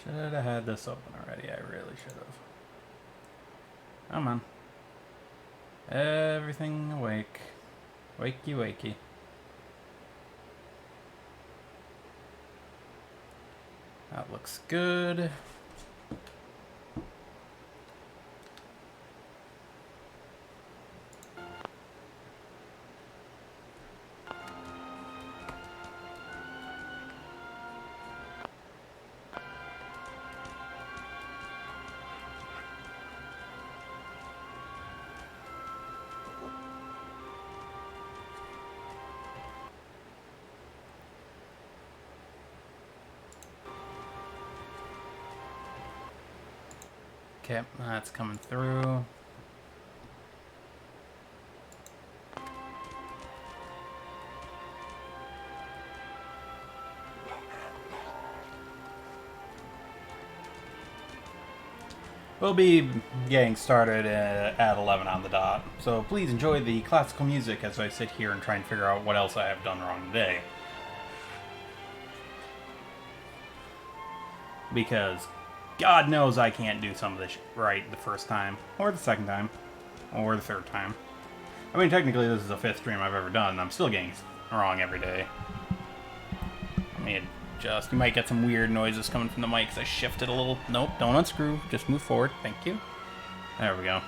Should have had this open already. I really should have. Come on. Everything awake. Wakey, wakey. That looks good. Okay, that's coming through. We'll be getting started at 11 on the dot, so please enjoy the classical music as I sit here and try and figure out what else I have done wrong today. Because God knows I can't do some of this right the first time, or the second time, or the third time. I mean, technically this is the 5th stream I've ever done, and I'm still getting wrong every day. I mean, you might get some weird noises coming from the mic because I shifted a little. Nope, don't unscrew, just move forward, thank you. There we go.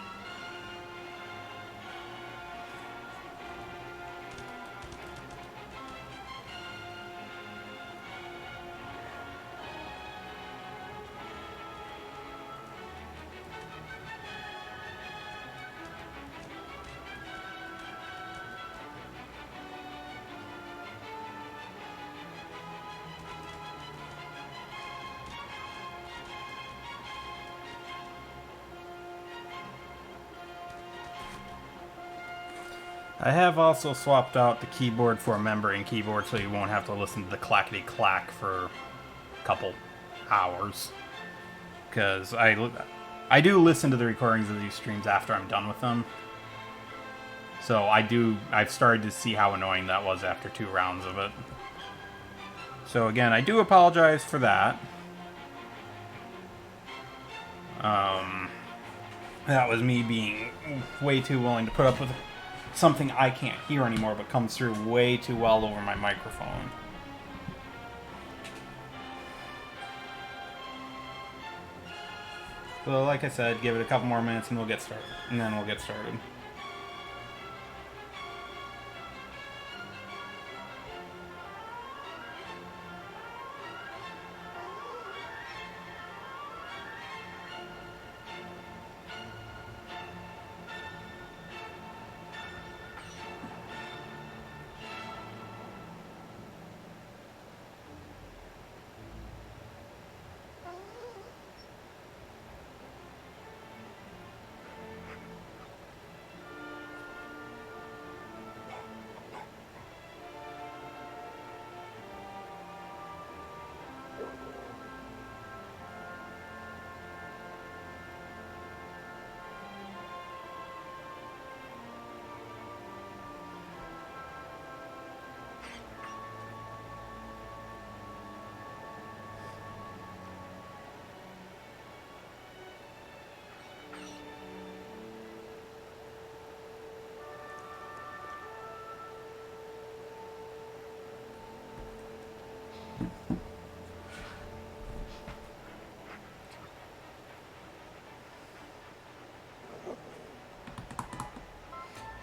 I have also swapped out the keyboard for a membrane keyboard so you won't have to listen to the clackety-clack for a couple hours. Because I do listen to the recordings of these streams after I'm done with them. So I've started to see how annoying that was after 2 rounds of it. So again, I do apologize for that. That was me being way too willing to put up with something I can't hear anymore, but comes through way too well over my microphone. So like I said, give it a couple more minutes and we'll get started. And then we'll get started.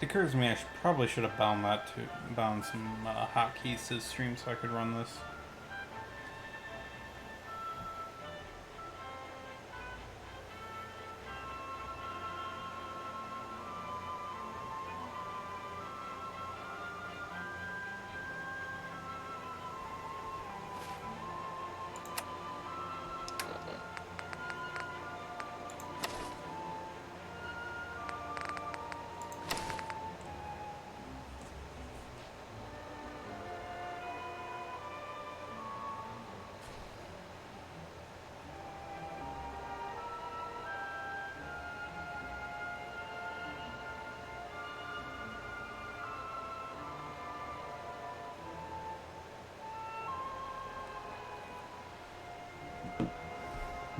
It occurs to me I probably should have bound some hotkeys to the stream so I could run this.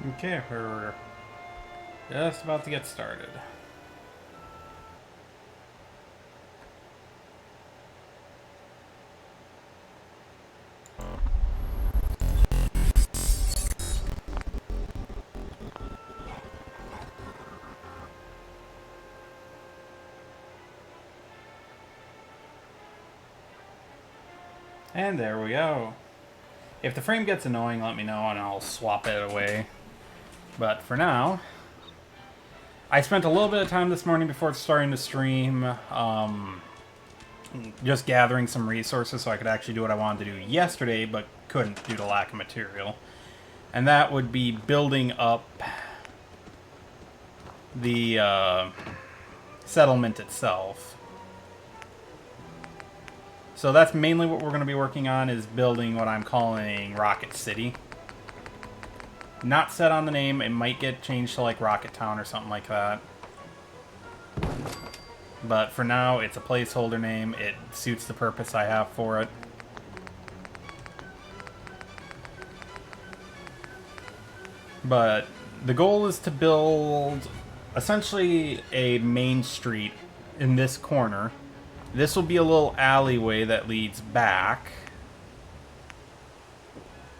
Okay, we're just about to get started. And there we go. If the frame gets annoying, let me know and I'll swap it away. But for now, I spent a little bit of time this morning before starting to stream just gathering some resources so I could actually do what I wanted to do yesterday, but couldn't due to lack of material. And that would be building up the settlement itself. So that's mainly what we're going to be working on, is building what I'm calling Rocket City. Not set on the name, it might get changed to like Rocket Town or something like that. But for now, it's a placeholder name. It suits the purpose I have for it. But the goal is to build essentially a main street in this corner. This will be a little alleyway that leads back.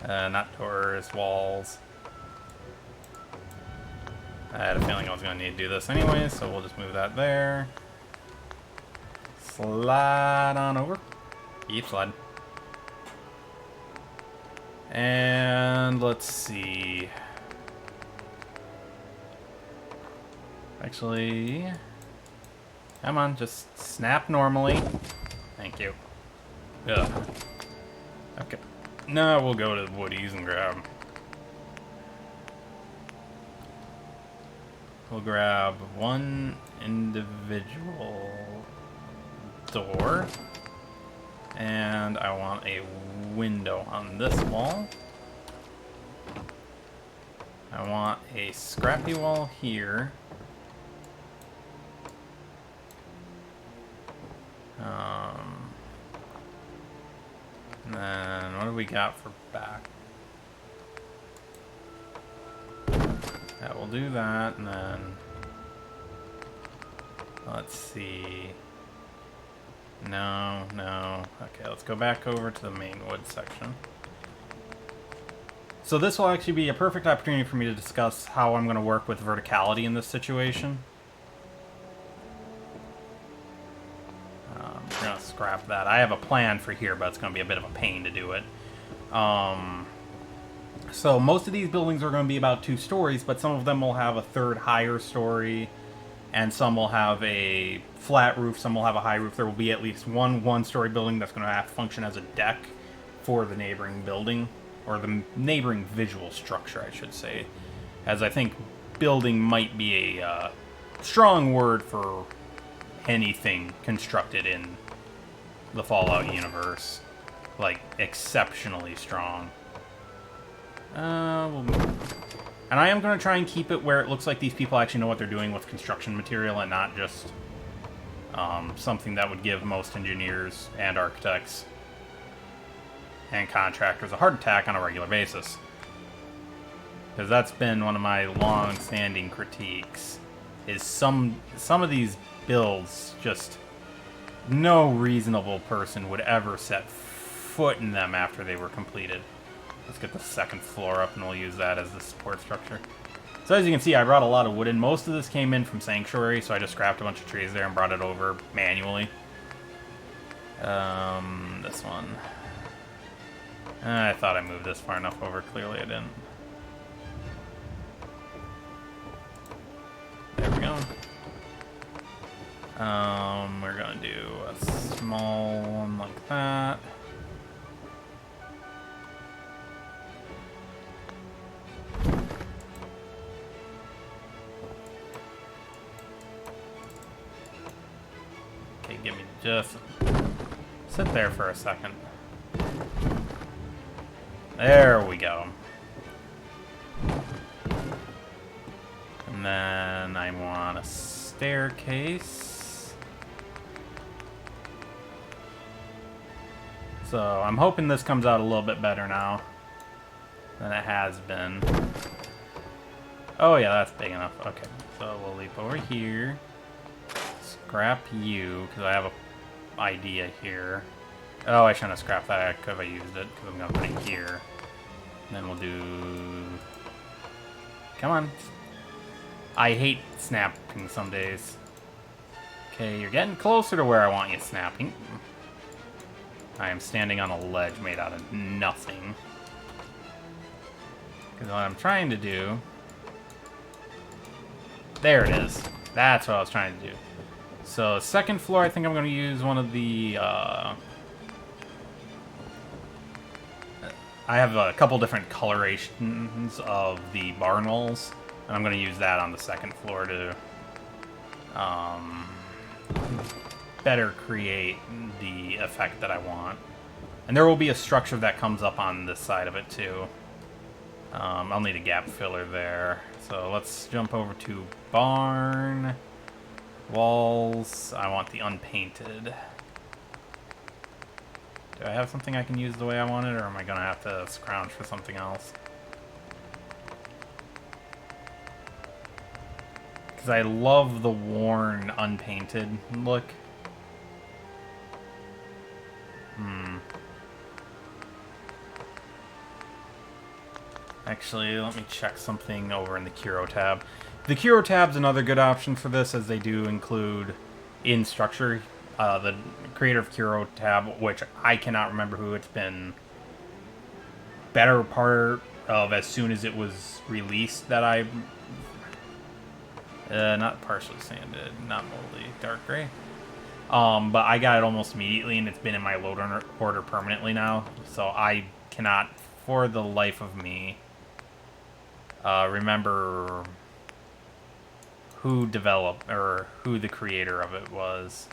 Not doors, walls. I had a feeling I was going to need to do this anyway, so we'll just move that there. Slide on over. Keep sliding. And let's see. Actually, come on, just snap normally. Thank you. Ugh. Okay. No, we'll go to Woody's and grab. We'll grab one individual door. And I want a window on this wall. I want a scrappy wall here. And then what do we got for back? That will do that, and then let's see. No. Okay, let's go back over to the main wood section. So this will actually be a perfect opportunity for me to discuss how I'm going to work with verticality in this situation. We're going to scrap that. I have a plan for here, but it's going to be a bit of a pain to do it. So most of these buildings are going to be about 2 stories, but some of them will have a third higher story, and some will have a flat roof, some will have a high roof. There will be at least one story building that's going to have to function as a deck for the neighboring building, or the neighboring visual structure, I should say, as I think building might be a strong word for anything constructed in the Fallout universe. Like, exceptionally strong. We'll move. And I am going to try and keep it where it looks like these people actually know what they're doing with construction material, and not just something that would give most engineers and architects and contractors a heart attack on a regular basis. Because that's been one of my long-standing critiques, is some of these builds, just no reasonable person would ever set foot in them after they were completed. Let's get the second floor up and we'll use that as the support structure. So as you can see, I brought a lot of wood in. Most of this came in from Sanctuary, so I just scrapped a bunch of trees there and brought it over manually. This one. I thought I moved this far enough over. Clearly I didn't. There we go. We're gonna do a small one like that. Okay, give me just... sit there for a second. There we go. And then I want a staircase. So I'm hoping this comes out a little bit better now than it has been. Oh yeah, that's big enough. Okay, so we'll leap over here. Scrap you, because I have a idea here. Oh, I shouldn't have scrapped that. I could have used it, because I'm going to put it here. And then we'll do... Come on. I hate snapping some days. Okay, you're getting closer to where I want you snapping. I am standing on a ledge made out of nothing. Because what I'm trying to do... There it is. That's what I was trying to do. So, second floor, I think I'm going to use one of the... I have a couple different colorations of the barn walls, and I'm going to use that on the second floor to better create the effect that I want. And there will be a structure that comes up on this side of it too. I'll need a gap filler there. So let's jump over to barn. Walls. I want the unpainted. Do I have something I can use the way I want it, or am I going to have to scrounge for something else? Because I love the worn, unpainted look. Actually, let me check something over in the Curo tab. The Curo tab's another good option for this, as they do include in structure. The creator of Curo tab, which I cannot remember who it's been better part of as soon as it was released that I... not partially sanded, not moldy, dark gray. But I got it almost immediately, and it's been in my load order permanently now, so I cannot, for the life of me, remember who developed, or who the creator of it was.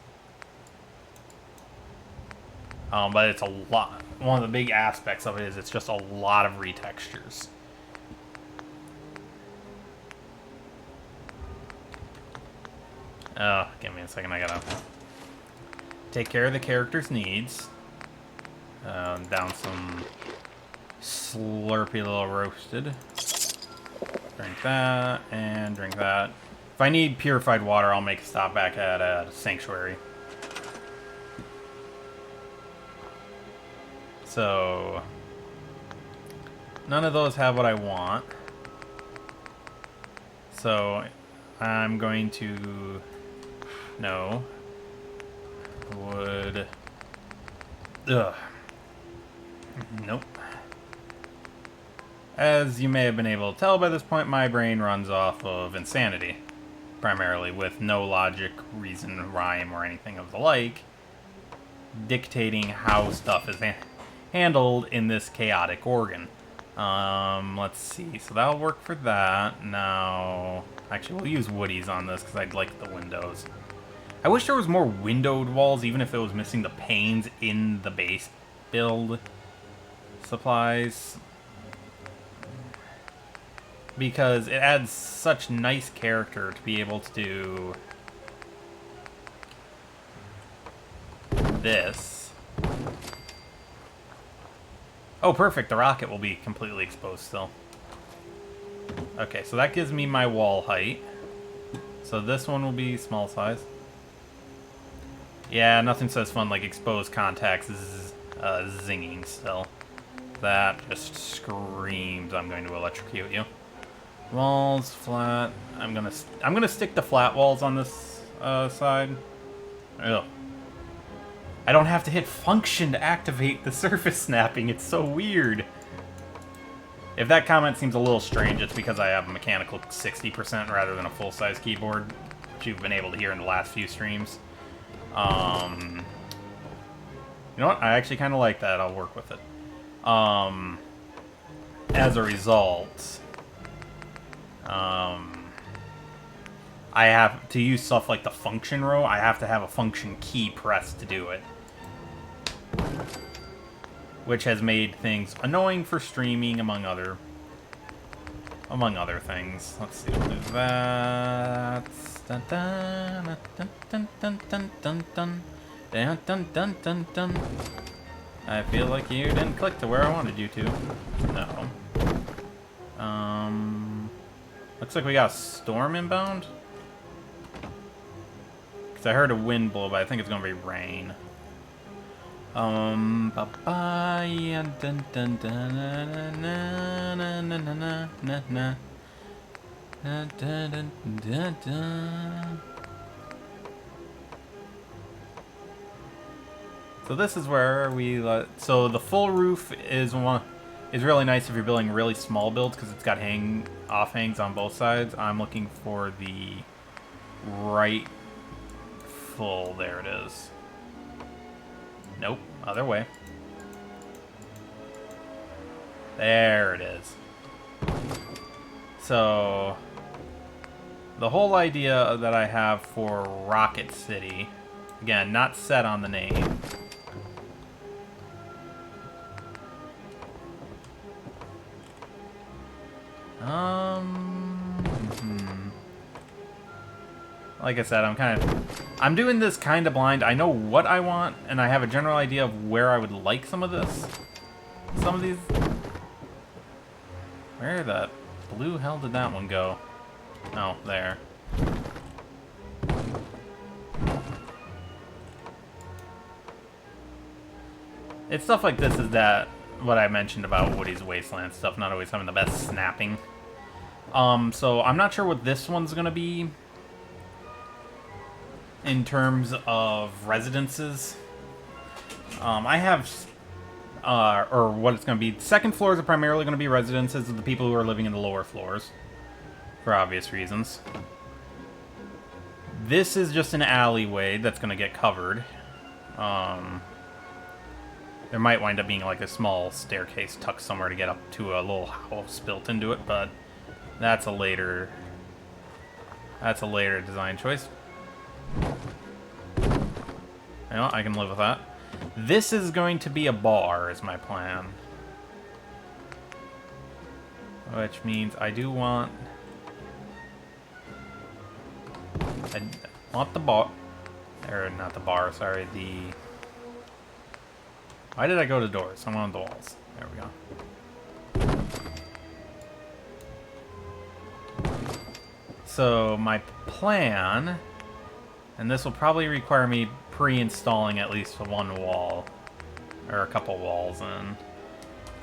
But it's a lot. One of the big aspects of it is it's just a lot of retextures. Give me a second. I gotta take care of the character's needs. Down some slurpy little roasted. Drink that, and drink that. If I need purified water, I'll make a stop back at a sanctuary. So, none of those have what I want. So, I'm going to... No. Wood. Ugh. Nope. As you may have been able to tell by this point, my brain runs off of insanity. Primarily, with no logic, reason, rhyme, or anything of the like, dictating how stuff is handled in this chaotic organ. Let's see. So that'll work for that. Now, actually, we'll use woodies on this because I'd like the windows. I wish there was more windowed walls, even if it was missing the panes in the base build supplies. Because it adds such nice character to be able to do this. Oh, perfect. The rocket will be completely exposed still. Okay, so that gives me my wall height. So this one will be small size. Yeah, nothing says fun like exposed contacts zinging still. That just screams I'm going to electrocute you. Walls, flat. I'm gonna stick the flat walls on this side. Ugh. I don't have to hit function to activate the surface snapping. It's so weird. If that comment seems a little strange, it's because I have a mechanical 60% rather than a full-size keyboard, which you've been able to hear in the last few streams. You know what? I actually kind of like that. I'll work with it. As a result, I have to use stuff like the function row. I have to have a function key pressed to do it, which has made things annoying for streaming, among other things. Let's see, we'll do that. Dun dun dun dun dun dun dun dun dun dun dun dun dun. I feel like you didn't click to where I wanted you to. No. Looks like we got a storm inbound. Because I heard a wind blow, but I think it's going to be rain. Ba-ba-ya, dun dun dun na na na na na na na. Dun dun dun dun. So this is where we so the full roof is really nice if you're building really small builds because it's got offhangs on both sides. I'm looking for the right full. There it is. Nope, other way. There it is. So the whole idea that I have for Rocket City, again, not set on the name. Like I said, I'm doing this kind of blind. I know what I want, and I have a general idea of where I would like some of these. Where the blue hell did that one go? Oh, there. It's stuff like this is what I mentioned about Woody's Wasteland stuff, not always having the best snapping. So I'm not sure what this one's gonna be in terms of residences. I have, or what it's gonna be. Second floors are primarily gonna be residences of the people who are living in the lower floors, for obvious reasons. This is just an alleyway that's gonna get covered. There might wind up being like a small staircase tucked somewhere to get up to a little house built into it, but that's a later design choice. You know, I can live with that. This is going to be a bar, is my plan. Which means I do want... I want the bar... Or not the bar, sorry, the... Why did I go to doors? I wanted the walls. There we go. So my plan, and this will probably require me pre-installing at least one wall, or a couple walls in.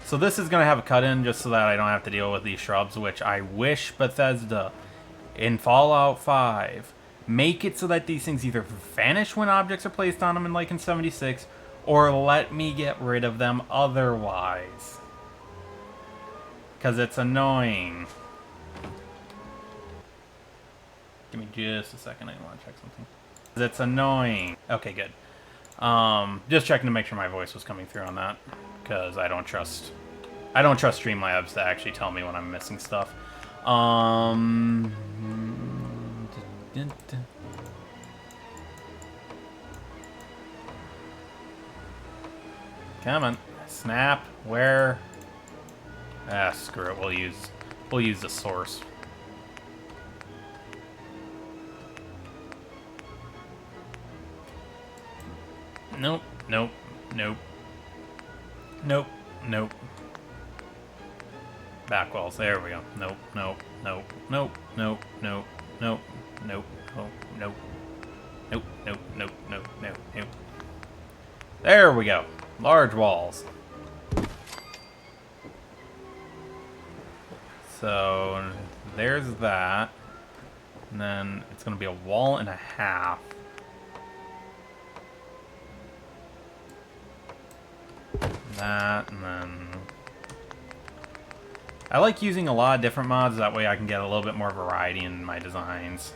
So this is going to have a cut-in just so that I don't have to deal with these shrubs, which I wish Bethesda, in Fallout 5, make it so that these things either vanish when objects are placed on them like in 76, or let me get rid of them otherwise. Because it's annoying. Give me just a second, I want to check something. It's annoying. Okay, good. Just checking to make sure my voice was coming through on that, because I don't trust Streamlabs to actually tell me when I'm missing stuff. Come on, snap. Where? Ah, screw it. We'll use the source. Nope, nope, nope. Nope, nope. Back walls, there we go. Nope, nope, nope, nope, nope, nope, nope, nope, nope, nope. Nope, nope, nope, nope, nope, nope. There we go. Large walls. So, there's that. And then it's going to be a wall and a half. That, and then... I like using a lot of different mods, that way I can get a little bit more variety in my designs.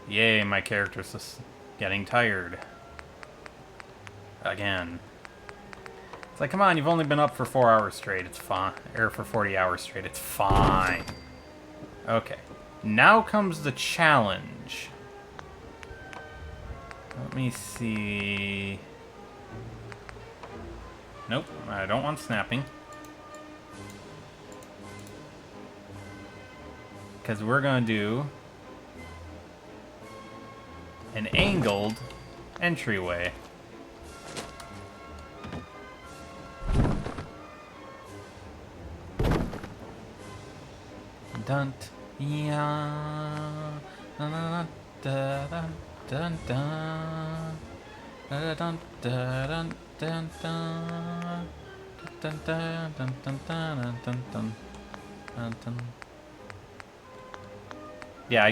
Yay, my character's just getting tired. Again. It's like, come on, you've only been up for 4 hours straight, it's fine. Or for 40 hours straight, it's fine. Okay. Now comes the challenge. Let me see... Nope, I don't want snapping. Because we're going to do an angled entryway. Dunt, Yeah. Dun, dun, dun, dun, dun. Dun, dun, dun, dun, dun. Dun, dun, dun, dun, dun, dun, dun, dun, dun. Yeah,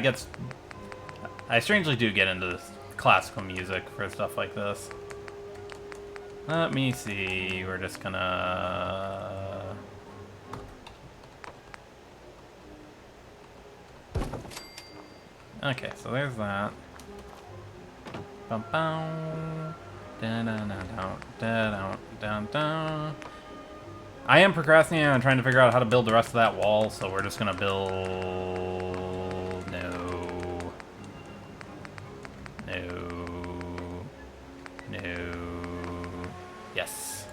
I strangely do get into this classical music for stuff like this. Let me see. We're just gonna. Okay, so there's that. Bum bum. Down down down down down down. I am procrastinating on trying to figure out how to build the rest of that wall, so we're just gonna build. No. No. No. Yes.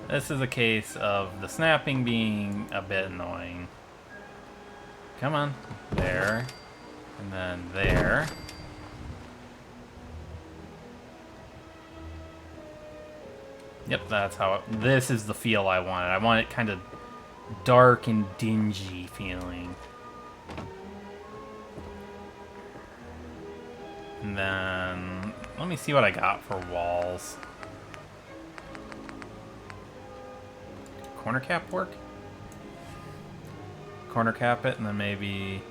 This is a case of the snapping being a bit annoying. Come on. There. And then there. Yep, that's how it... This is the feel I wanted. I want it kind of dark and dingy feeling. And then... Let me see what I got for walls. Corner cap work? Corner cap it, and then maybe...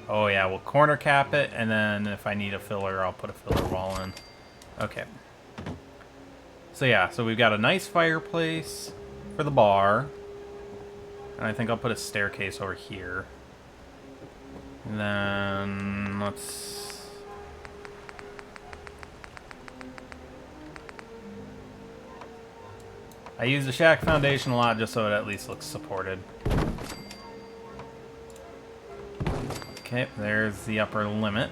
Oh yeah, we'll corner cap it, and then if I need a filler, I'll put a filler wall in. Okay. So yeah, so we've got a nice fireplace for the bar. And I think I'll put a staircase over here. And then let's... I use the shack foundation a lot just so it at least looks supported. Okay, there's the upper limit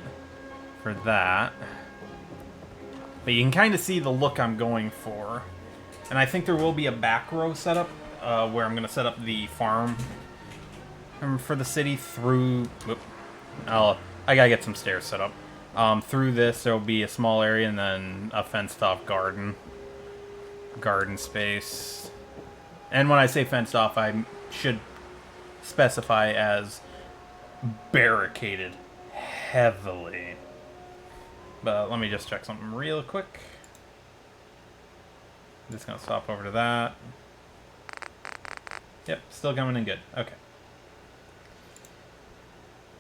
for that. But you can kind of see the look I'm going for. And I think there will be a back row setup where I'm going to set up the farm for the city through... Whoop, I got to get some stairs set up. Through this, there will be a small area and then a fenced-off garden space. And when I say fenced off, I should specify as barricaded heavily. But let me just check something real quick. I'm just going to swap over to that. Yep, still coming in good. Okay.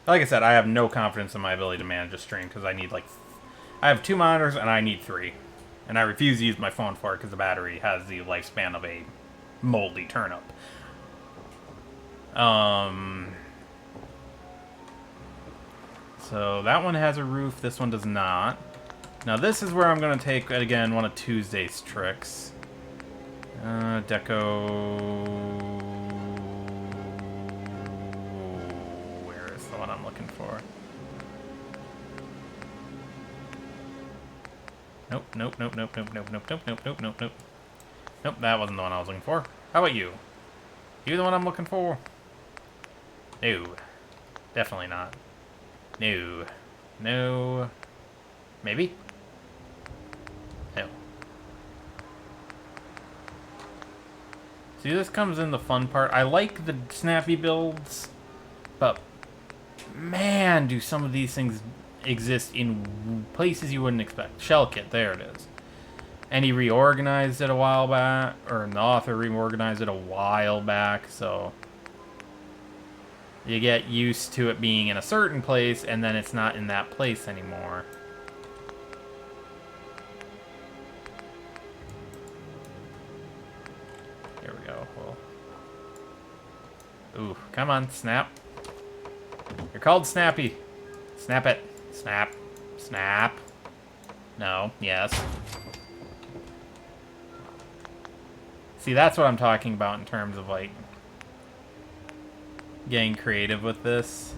Like I said, I have no confidence in my ability to manage a stream because I need I have 2 monitors and I need 3. And I refuse to use my phone for it because the battery has the lifespan of a moldy turnip. So that one has a roof, this one does not. Now this is where I'm going to take, again, one of Tuesday's tricks. Deco... Where is the one I'm looking for? Nope, nope, nope, nope, nope, nope, nope, nope, nope, nope, nope, nope. Nope, that wasn't the one I was looking for. How about you? You the one I'm looking for? No. Definitely not. No. No. Maybe? No. See, this comes in the fun part. I like the snappy builds, but man, do some of these things exist in places you wouldn't expect. Shell kit, there it is. And he reorganized it a while back, or the author reorganized it a while back, so you get used to it being in a certain place, and then it's not in that place anymore. Here we go. Ooh, come on, snap. You're called Snappy. Snap it. Snap. Snap. No. Yes. See, that's what I'm talking about in terms of, like, getting creative with this.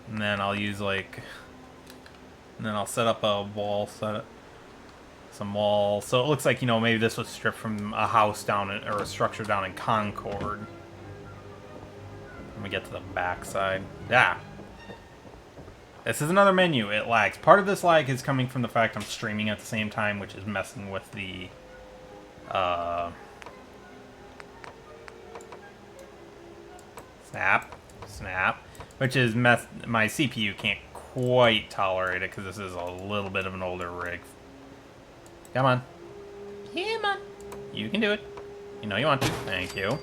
And then I'll use, like... And then I'll set up a wall, some walls. So it looks like, you know, maybe this was stripped from a house down in, or a structure down in Concord. Let me get to the back side. Yeah. This is another menu. It lags. Part of this lag is coming from the fact I'm streaming at the same time, which is messing with the... Snap. Which is my CPU can't quite tolerate it because this is a little bit of an older rig. Come on. Come on. You can do it. You know you want to. Thank you.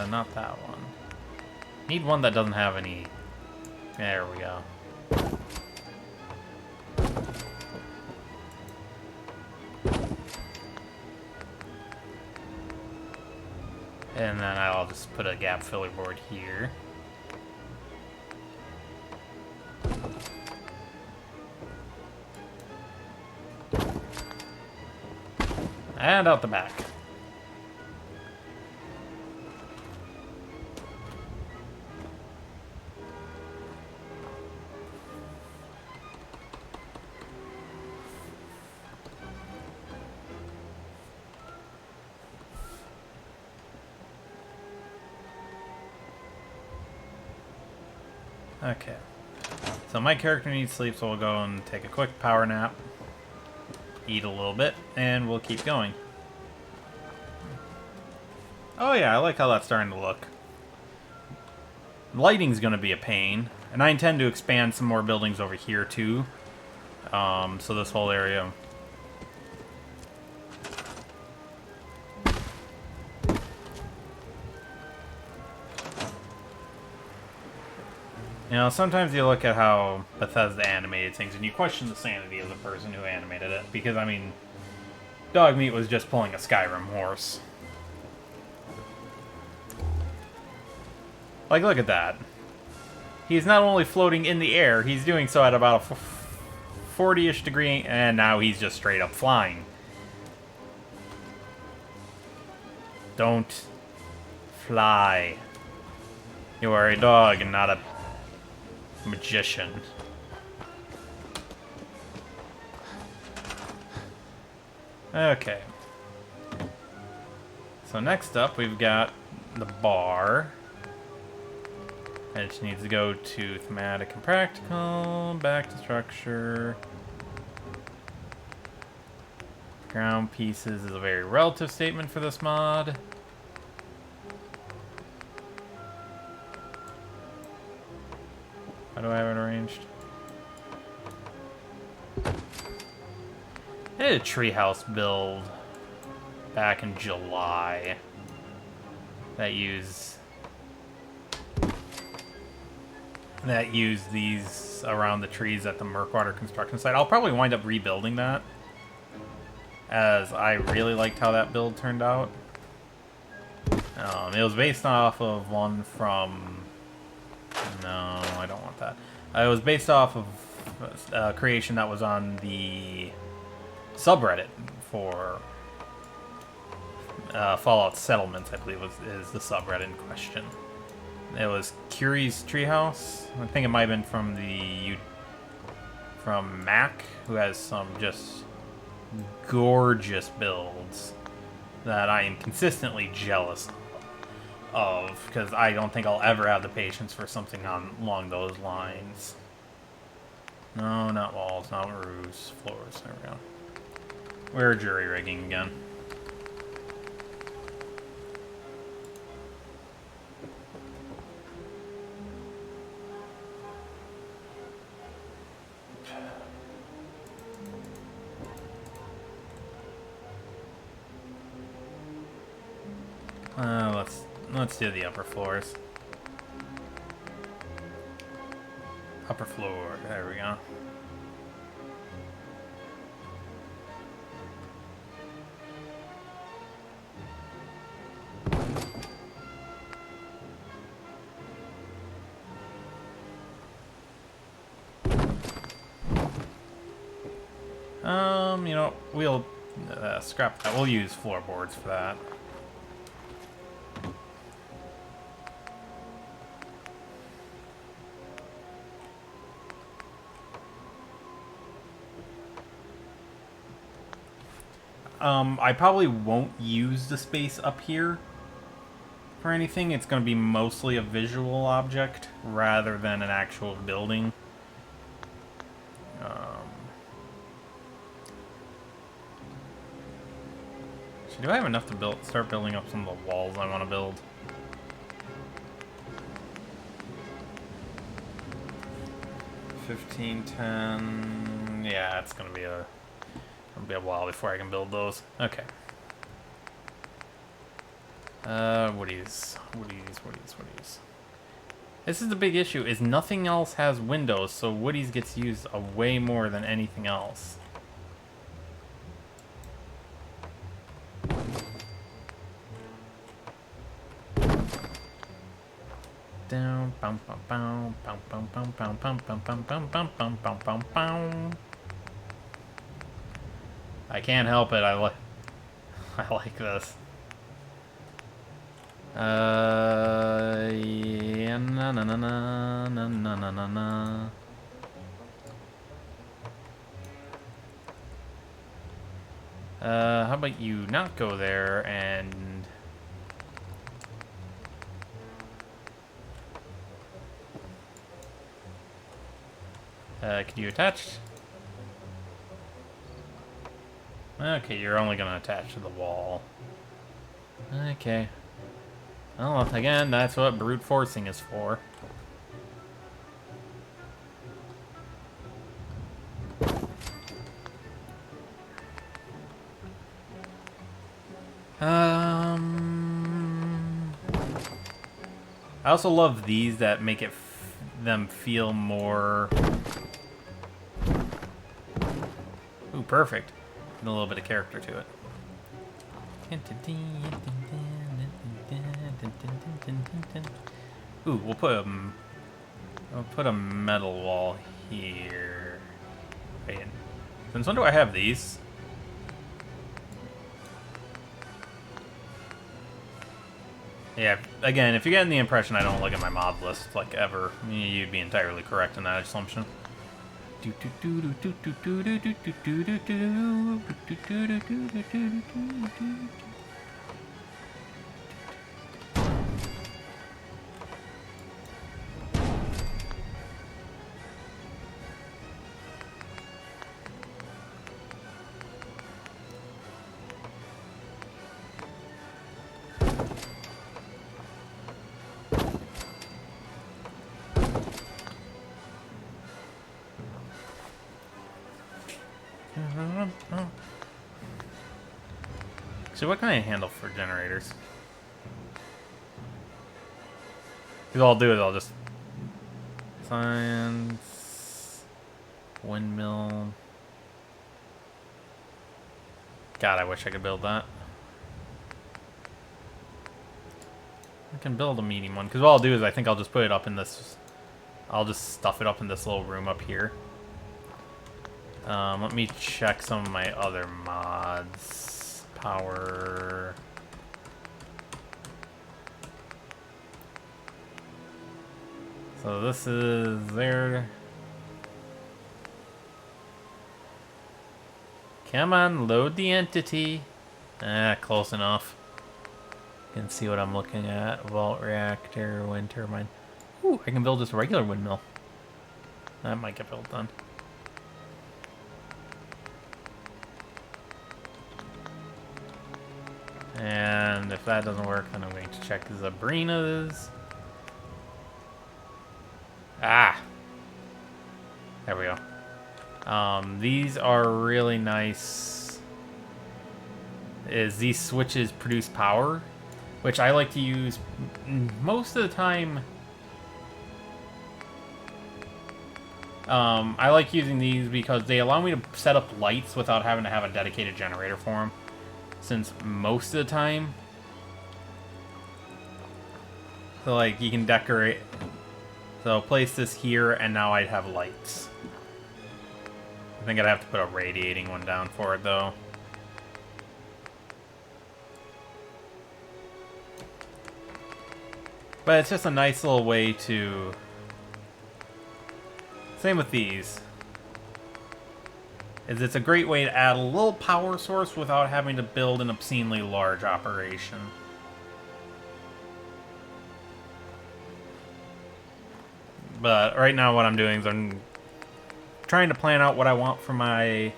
Not that one. Need one that doesn't have any... There we go. And then I'll just put a gap filler board here. And out the back. Okay. So my character needs sleep, so we'll go and take a quick power nap. Eat a little bit, and we'll keep going. Oh yeah, I like how that's starting to look. Lighting's gonna be a pain, and I intend to expand some more buildings over here too. So this whole area. You know, sometimes you look at how Bethesda animated things and you question the sanity of the person who animated it. Because, I mean, Dogmeat was just pulling a Skyrim horse. Like, look at that. He's not only floating in the air, he's doing so at about a 40-ish degree, and now he's just straight up flying. Don't fly. You are a dog and not a magician. Okay. So next up, we've got the bar. It needs to go to thematic and practical, back to structure. Ground pieces is a very relative statement for this mod. How do I have it arranged? I did a treehouse build back in July that used these around the trees at the Murkwater construction site. I'll probably wind up rebuilding that, as I really liked how that build turned out. It was based off of one from... No, I don't want that. It was based off of a creation that was on the subreddit for Fallout Settlements, I believe is the subreddit in question. It was Curie's Treehouse. I think it might have been from Mac, who has some just gorgeous builds that I am consistently jealous of, because I don't think I'll ever have the patience for something along those lines. No, not walls, not roofs, floors. There we go. We're jury rigging again. Let's do the upper floors. Upper floor, there we go. You know, we'll scrap that. We'll use floorboards for that. I probably won't use the space up here for anything. It's going to be mostly a visual object rather than an actual building. Do I have enough to start building up some of the walls I want to build? $15.10. Yeah, it's gonna be a while before I can build those. Okay. Woodies. This is the big issue, is nothing else has windows, so Woodies gets used way more than anything else. down. Bum, bum, bum, bum, bum, bum, bum, bum, bum, bum, bum, bum, bum, bum, bum, bum. I can't help it. I like this. Yeah, na na na na na na na na na. How about you not go there and... can you attach? Okay, you're only gonna attach to the wall. Okay. Well, again, that's what brute forcing is for. I also love these that make it them feel more... Ooh, perfect. And a little bit of character to it. Ooh, we'll put a metal wall here. Wait, since when do I have these? Yeah, again, if you're getting the impression I don't look at my mod list, like, ever, you'd be entirely correct in that assumption. So what can I handle for generators? Because all I'll do is I'll just... Science... Windmill... God, I wish I could build that. I can build a medium one, because what I'll do is I think I'll just put it up in this... I'll just stuff it up in this little room up here. Let me check some of my other mods. Power... So this is there. Come on, load the entity. Ah, close enough. You can see what I'm looking at. Vault reactor, wind turbine. Ooh, I can build just a regular windmill. That might get built done. And if that doesn't work, then I'm going to check Zabrina's. Ah! There we go. These are really nice. These switches produce power, which I like to use most of the time. I like using these because they allow me to set up lights without having to have a dedicated generator for them. Since most of the time, so like you can decorate, so I'll place this here and now I'd have lights. I think I'd have to put a radiating one down for it though. But it's just a nice little way to, same with these. It's a great way to add a little power source without having to build an obscenely large operation. But right now what I'm doing is I'm trying to plan out what I want for my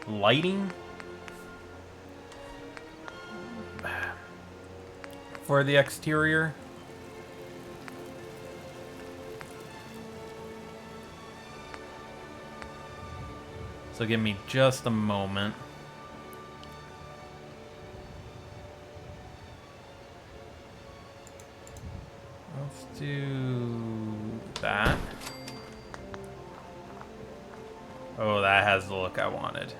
lighting. For the exterior. So give me just a moment. Let's do that. Oh, that has the look I wanted.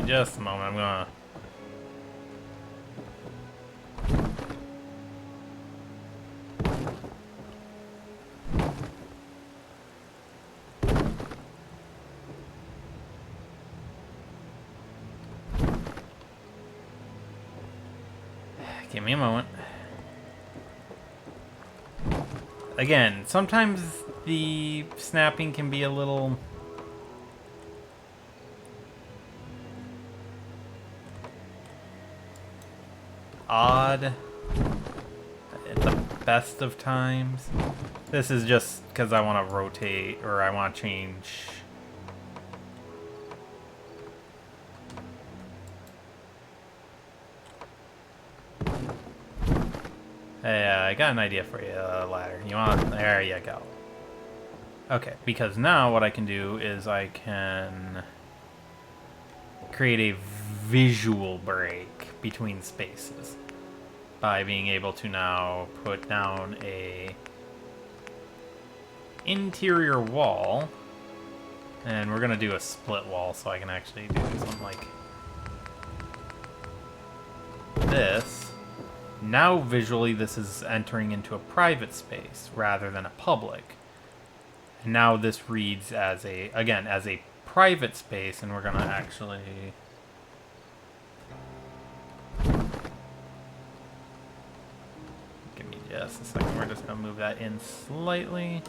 me just a moment. I'm gonna... Give me a moment. Again, sometimes the snapping can be a little... odd at the best of times. This is just because I want to rotate, or I want to change... Hey, I got an idea for you, ladder. You want... There you go. Okay, because now what I can do is I can create a visual break between spaces by being able to now put down a interior wall, and we're gonna do a split wall so I can actually do something like this. Now visually this is entering into a private space rather than a public. And now this reads as a, again, as a private space, and we're gonna actually... Give me just a second, we're just gonna move that in slightly.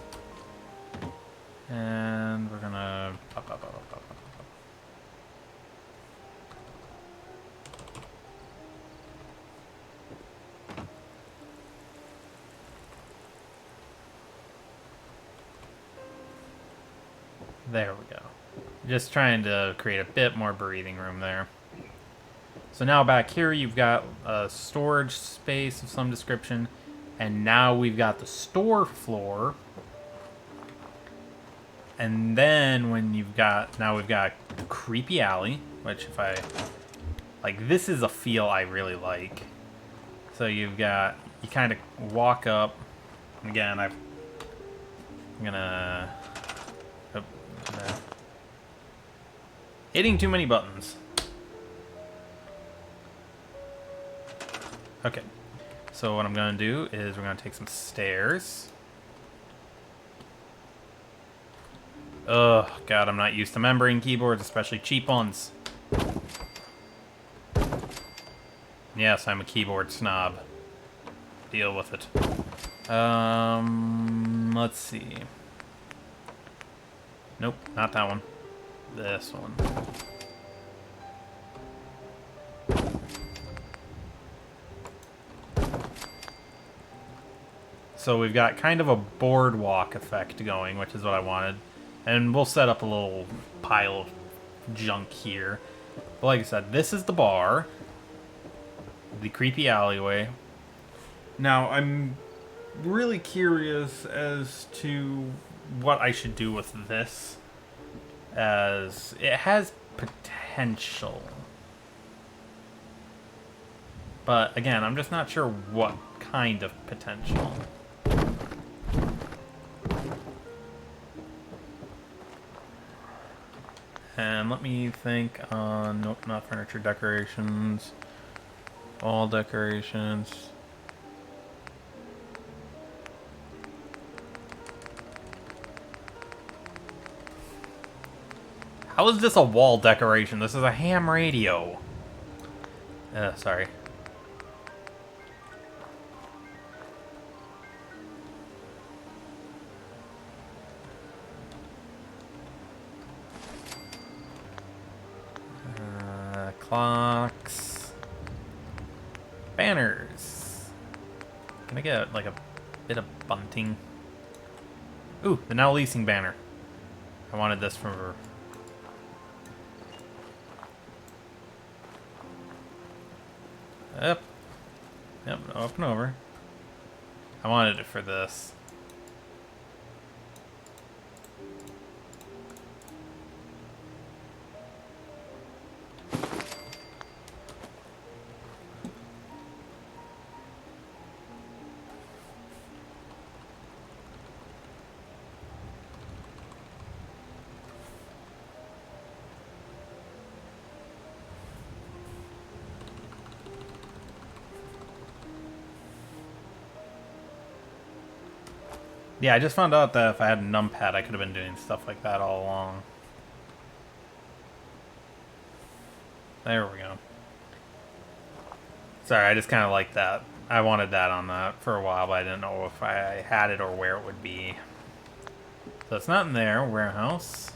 And we're gonna pop, pop, pop, pop, pop, pop. There we go. Just trying to create a bit more breathing room there. So now back here you've got a storage space of some description, and now we've got the store floor. And then when you've got, now we've got the creepy alley, which if I, like, this is a feel I really like. So you've got, you kind of walk up, and again, I'm gonna, hitting too many buttons. Okay, so what I'm gonna do is we're gonna take some stairs. Ugh, God, I'm not used to membrane keyboards, especially cheap ones. Yes, I'm a keyboard snob. Deal with it. Let's see. Nope, not that one. This one. So we've got kind of a boardwalk effect going, which is what I wanted. And we'll set up a little pile of junk here. But like I said, this is the bar. The creepy alleyway. Now, I'm really curious as to what I should do with this, as it has potential. But again, I'm just not sure what kind of potential. And let me think on, nope, not furniture, decorations, all decorations. How is this a wall decoration? This is a ham radio. Sorry. Clocks. Banners. Can I get like a bit of bunting? Ooh, the now leasing banner. I wanted this for... Yep. Yep, up and over. I wanted it for this. Yeah, I just found out that if I had a numpad, I could have been doing stuff like that all along. There we go. Sorry, I just kind of like that. I wanted that on that for a while, but I didn't know if I had it or where it would be. So it's not in there. Warehouse.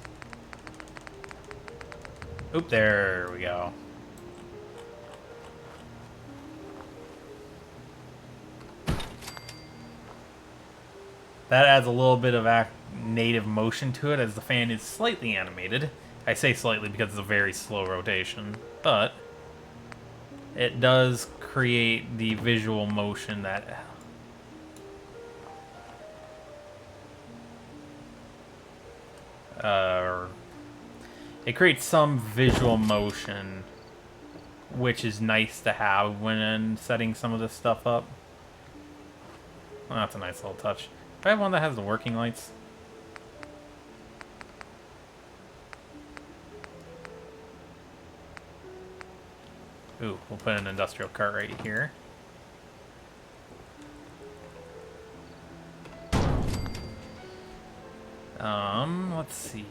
Oop, there we go. That adds a little bit of native motion to it, as the fan is slightly animated. I say slightly because it's a very slow rotation, but it does create the visual motion that... it creates some visual motion, which is nice to have when setting some of this stuff up. Oh, that's a nice little touch. Do I have one that has the working lights? Ooh, we'll put an industrial cart right here. Let's see.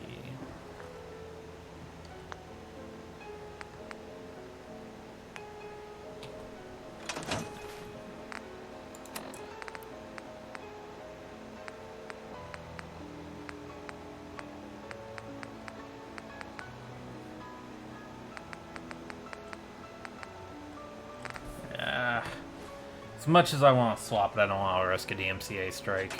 As much as I want to swap it, I don't want to risk a DMCA strike.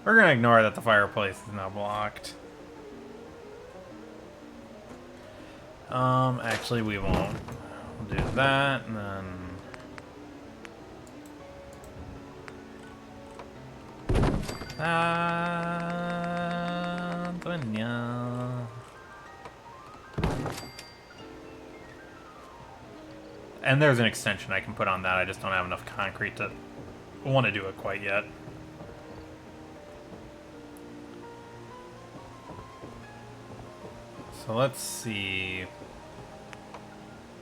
We're gonna ignore that the fireplace is now blocked. Actually we won't. We'll do that, and then... And there's an extension I can put on that, I just don't have enough concrete to want to do it quite yet. So let's see.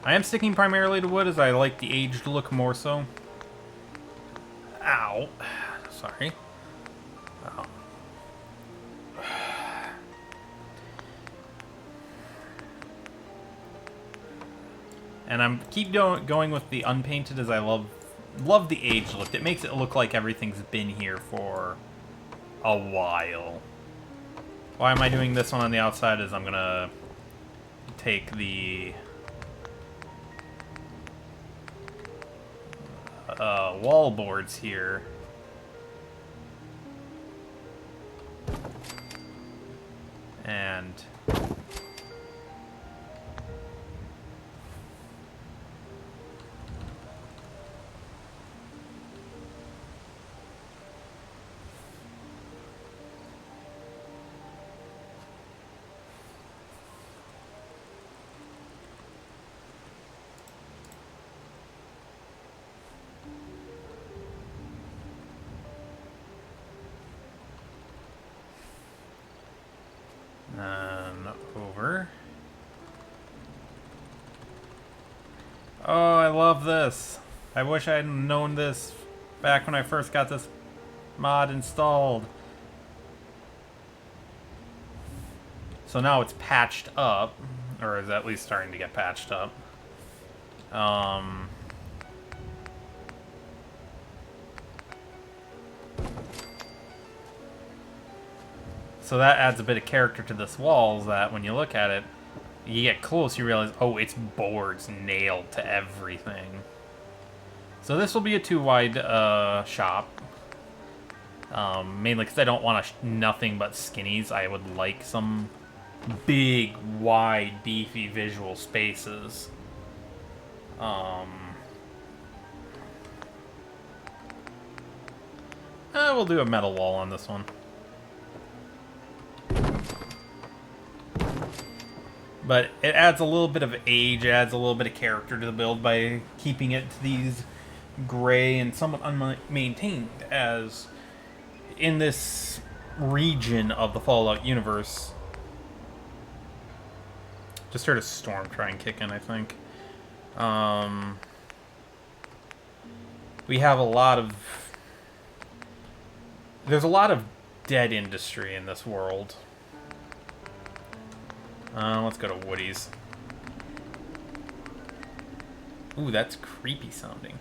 I am sticking primarily to wood as I like the aged look more so. Ow. Sorry. Oh. And I'm keep going with the unpainted as I love the aged look. It makes it look like everything's been here for a while. Why am I doing this one on the outside is I'm going to take the wall boards here and over. Oh, I love this. I wish I had known this back when I first got this mod installed. So now it's patched up, or is at least starting to get patched up. So that adds a bit of character to this wall, that when you look at it, you get close, you realize, oh, it's boards nailed to everything. So this will be a 2-wide shop. Mainly because I don't want nothing but skinnies. I would like some big, wide, beefy visual spaces. We'll do a metal wall on this one. But it adds a little bit of age, adds a little bit of character to the build by keeping it to these gray and somewhat unmaintained, as in this region of the Fallout universe. Just heard a storm try and kick in, I think. We have a lot of... There's a lot of dead industry in this world. Let's go to Woody's. Ooh, that's creepy sounding.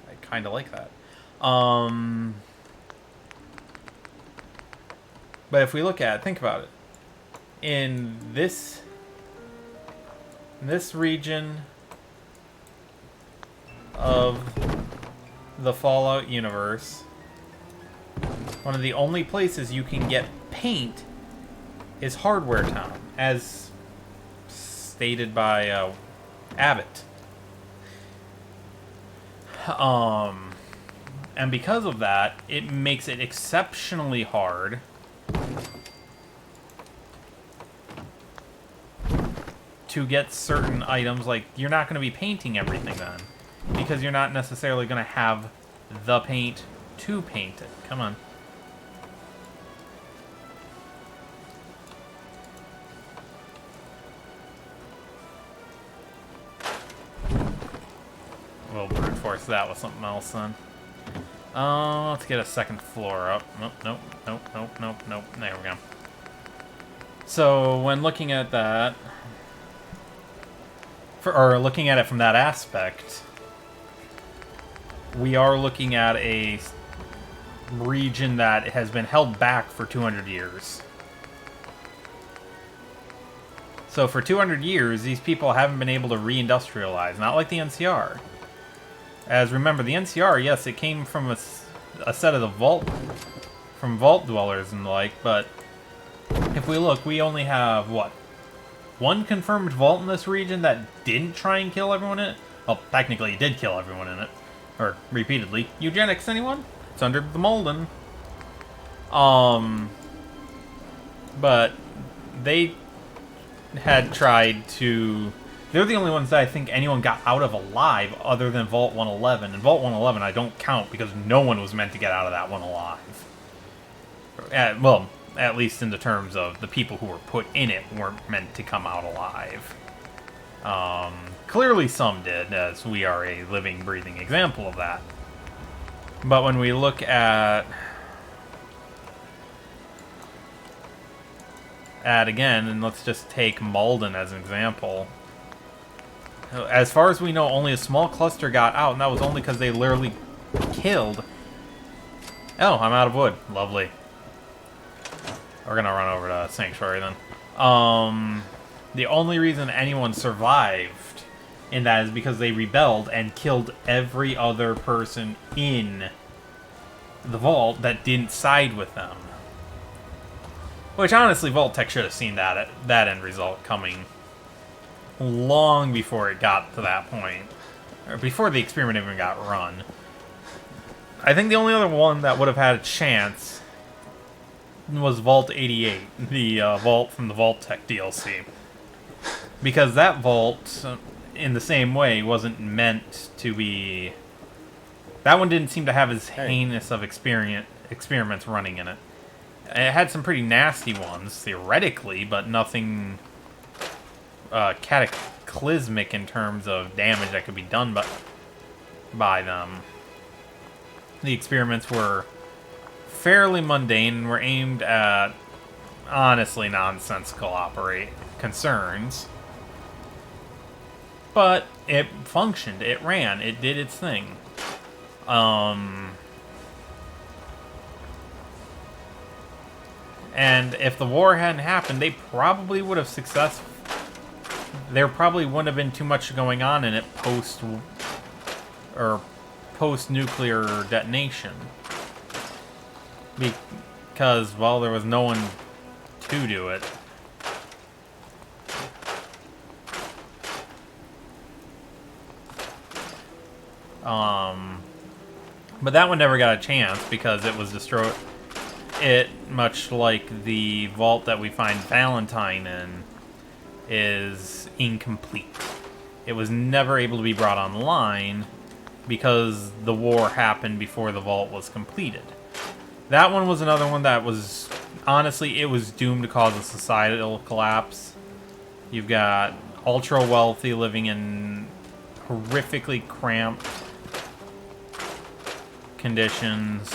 I kind of like that. But if we look at it, think about it. In this region of the Fallout universe, one of the only places you can get paint is Hardware Town, as stated by Abbott. And because of that, it makes it exceptionally hard to get certain items. Like, you're not going to be painting everything then, because you're not necessarily going to have the paint to paint it. Come on. We'll brute force that with something else then. Let's get a second floor up. Nope. There we go. So when looking at that, or looking at it from that aspect, we are looking at a region that has been held back for 200 years. So for 200 years, these people haven't been able to re-industrialize, not like the NCR. As remember, the NCR, yes, it came from a set of the vault dwellers and the like, but if we look, we only have, what, one confirmed vault in this region that didn't try and kill everyone in it? Well, technically, it did kill everyone in it. Or, repeatedly. Eugenics, anyone? It's under the Malden. But they had tried to... They're the only ones that I think anyone got out of alive other than Vault 111. And Vault 111 I don't count because no one was meant to get out of that one alive. Well, at least in the terms of the people who were put in it weren't meant to come out alive. Clearly some did, as we are a living, breathing example of that. But when we look at again, and let's just take Malden as an example. As far as we know, only a small cluster got out, and that was only because they literally killed... Oh, I'm out of wood. Lovely. We're gonna run over to Sanctuary then. The only reason anyone survived in that is because they rebelled and killed every other person in the vault that didn't side with them. Which, honestly, Vault Tech should have seen that end result coming long before it got to that point. Or before the experiment even got run. I think the only other one that would have had a chance was Vault 88, the vault from the Vault Tech DLC. Because that vault, in the same way, wasn't meant to be... That one didn't seem to have as heinous of experiments running in it. It had some pretty nasty ones, theoretically, but nothing cataclysmic in terms of damage that could be done by them. The experiments were fairly mundane and were aimed at, honestly, nonsensical concerns. But it functioned, it ran, it did its thing. And if the war hadn't happened, they probably would have there probably wouldn't have been too much going on in it post-nuclear detonation. Because, well, there was no one to do it. But that one never got a chance because it was destroyed. It, much like the vault that we find Valentine in, is incomplete. It was never able to be brought online because the war happened before the vault was completed. That one was another one that was, honestly, it was doomed to cause a societal collapse. You've got ultra wealthy living in horrifically cramped conditions.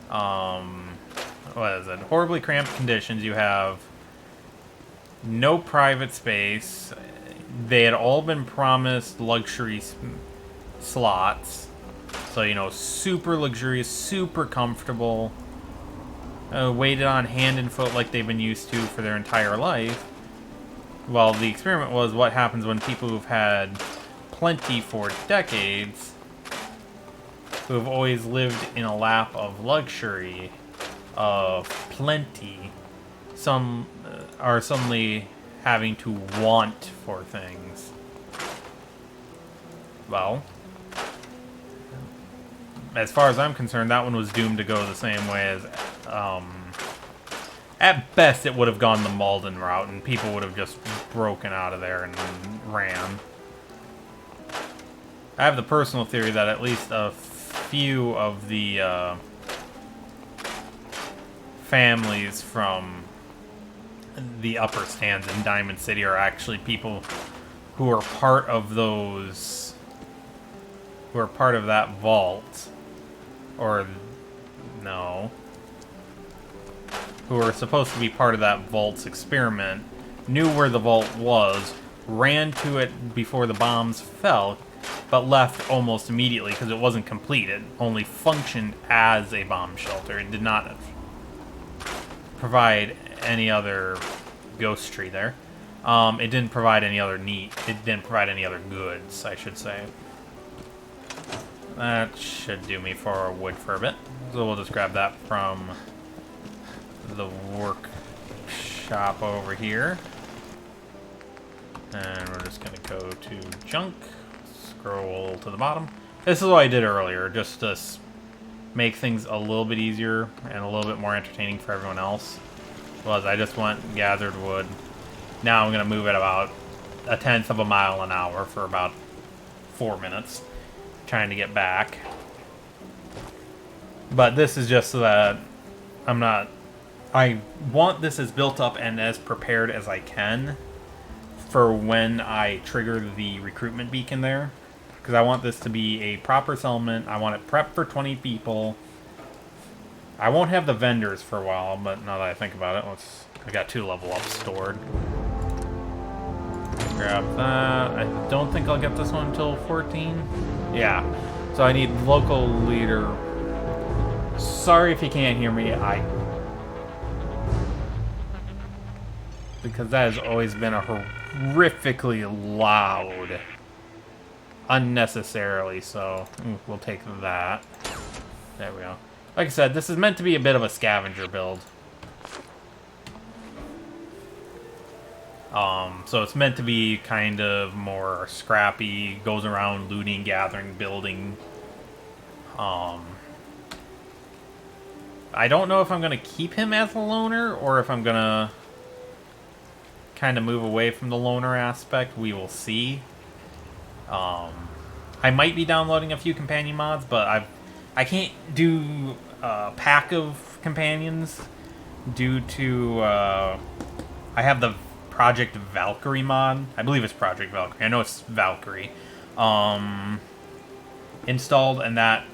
What is it? Horribly cramped conditions. You have no private space. They had all been promised luxury slots. So, you know, super luxurious, super comfortable. Waited on hand and foot like they've been used to for their entire life. Well, the experiment was what happens when people who've had plenty for decades, who have always lived in a lap of luxury, of plenty, some are suddenly having to want for things. Well, as far as I'm concerned, that one was doomed to go the same way as, at best it would have gone the Malden route and people would have just broken out of there and ran. I have the personal theory that at least a few of the families from the upper stands in Diamond City are actually people who are part of those, who are part of that vault, or no, who are supposed to be part of that vault's experiment, knew where the vault was, ran to it before the bombs fell, but left almost immediately because it wasn't complete. It only functioned as a bomb shelter. It did not provide any other ghostry there. It didn't provide any other it didn't provide any other goods, I should say. That should do me for wood for a bit. So we'll just grab that from the workshop over here. And we're just gonna go to junk. Scroll to the bottom. This is what I did earlier, just to make things a little bit easier and a little bit more entertaining for everyone else. Was I just went and gathered wood. Now I'm going to move at about 1/10 of a mile an hour for about 4 minutes, trying to get back. But this is just so that I want this as built up and as prepared as I can for when I trigger the recruitment beacon there. Because I want this to be a proper settlement. I want it prepped for 20 people. I won't have the vendors for a while, but now that I think about it, I got 2 level ups stored. Grab that. I don't think I'll get this one until 14. Yeah. So I need local leader. Sorry if you can't hear me. Because that has always been a horrifically loud. Unnecessarily so. We'll take that. There we go. Like I said, this is meant to be a bit of a scavenger build. So it's meant to be kind of more scrappy, goes around looting, gathering, building. I don't know if I'm going to keep him as a loner or if I'm going to kind of move away from the loner aspect. We will see. I might be downloading a few companion mods, but I can't do a pack of companions due to I have the Project Valkyrie mod. I believe it's Project Valkyrie. I know it's Valkyrie installed, and that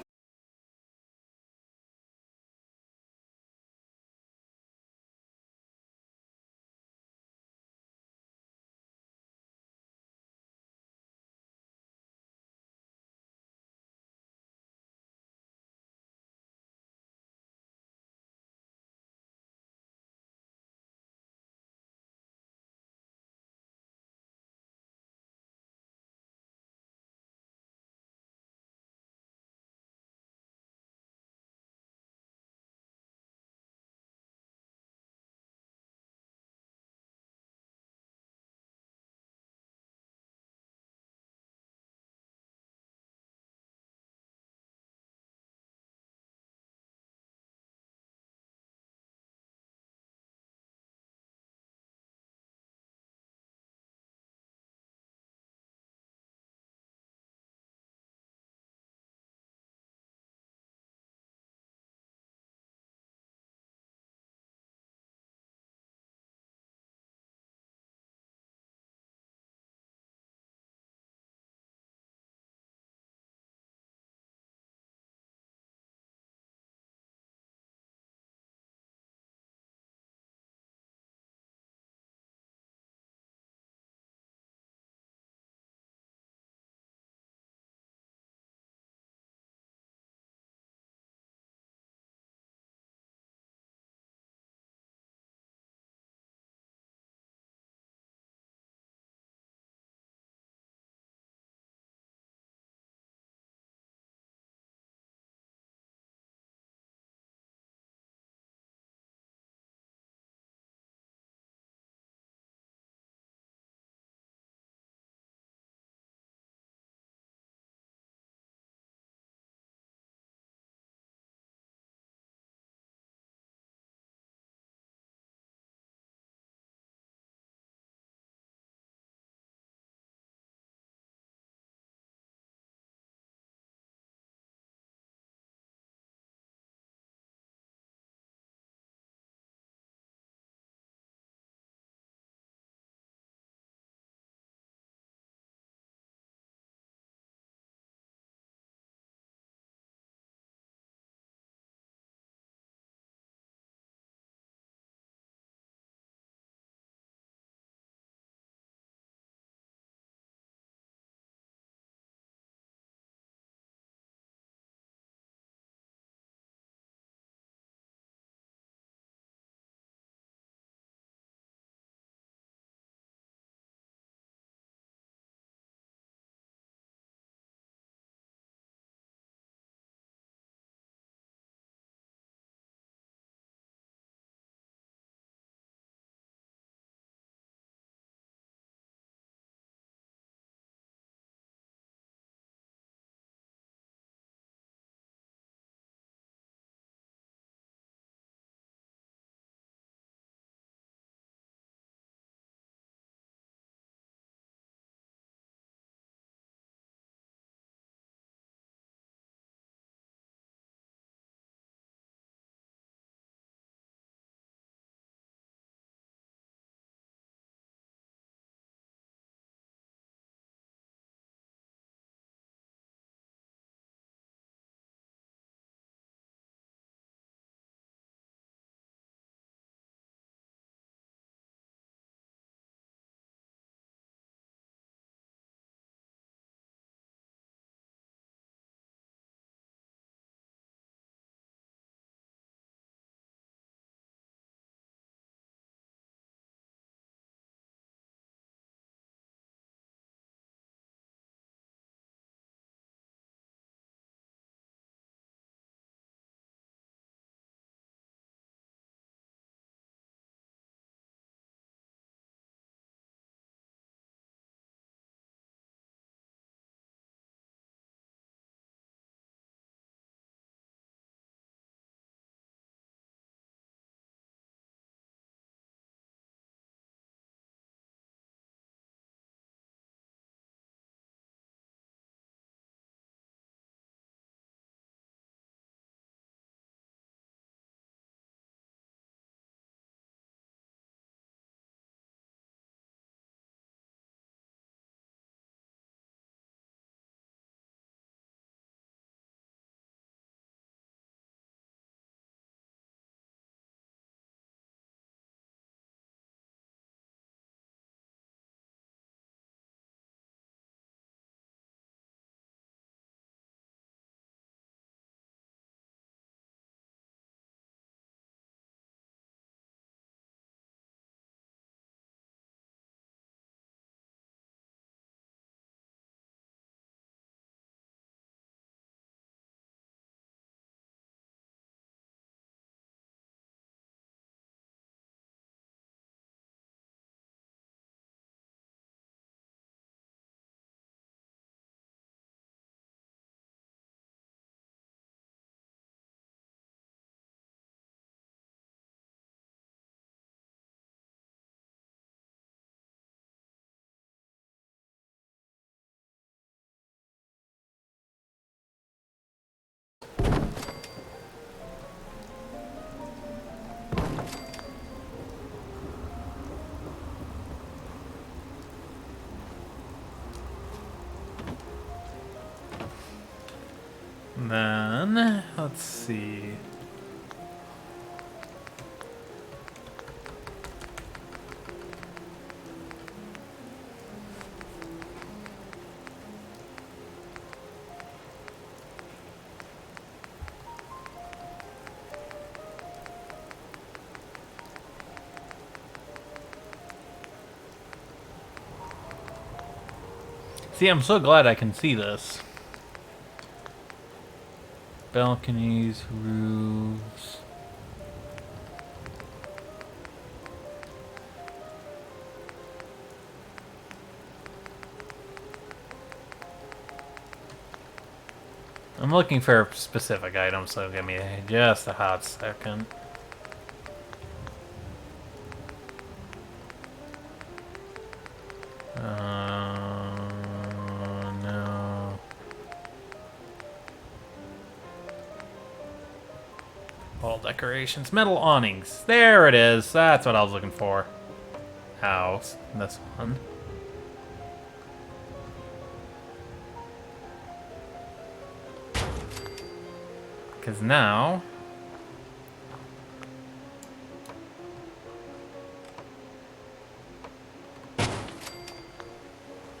And then, let's see. See, I'm so glad I can see this. Balconies, roofs. I'm looking for specific items, so give me just a hot second. No. Wall decorations. Metal awnings. There it is. That's what I was looking for. House. This one. Because now...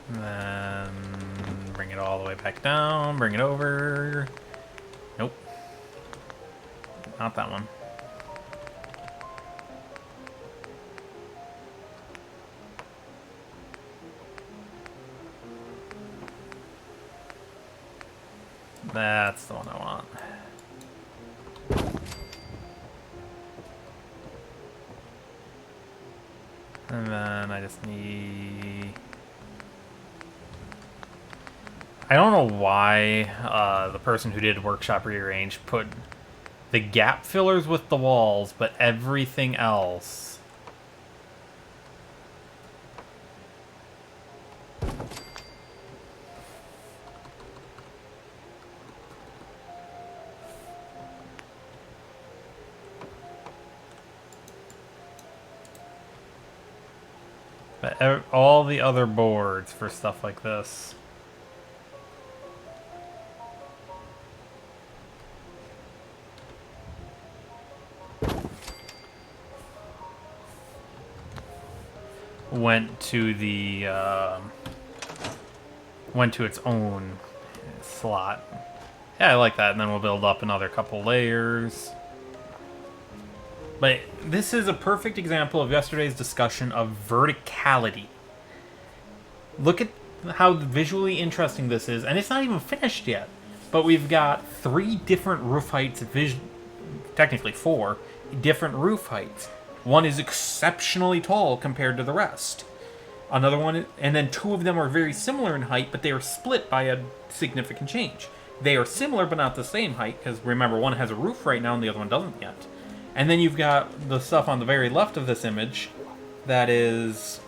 then bring it all the way back down. Bring it over. Nope. Not that one. That's the one I want. And then I just need... I don't know why the person who did Workshop Rearrange put the gap fillers with the walls, but everything else... But all the other boards for stuff like this. Went to the went to its own slot. Yeah, I like that. And then we'll build up another couple layers. But this is a perfect example of yesterday's discussion of verticality. Look at how visually interesting this is, and it's not even finished yet. But we've got 3 different roof heights, technically 4 different roof heights. One is exceptionally tall compared to the rest. Another one, and then 2 of them are very similar in height, but they are split by a significant change. They are similar, but not the same height, because remember, one has a roof right now and the other one doesn't yet. And then you've got the stuff on the very left of this image that is,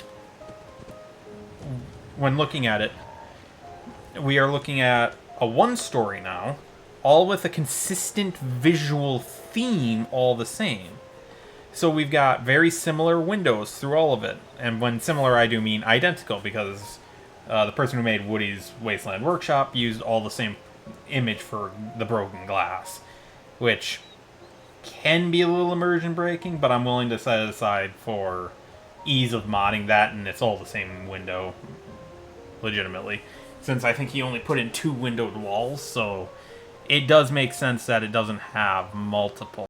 when looking at it, we are looking at a 1-story now, all with a consistent visual theme all the same. So we've got very similar windows through all of it. And when similar, I do mean identical, because the person who made Woody's Wasteland Workshop used all the same image for the broken glass, which can be a little immersion breaking, but I'm willing to set it aside for ease of modding that, and it's all the same window, legitimately. Since I think he only put in 2 windowed walls, so it does make sense that it doesn't have multiple.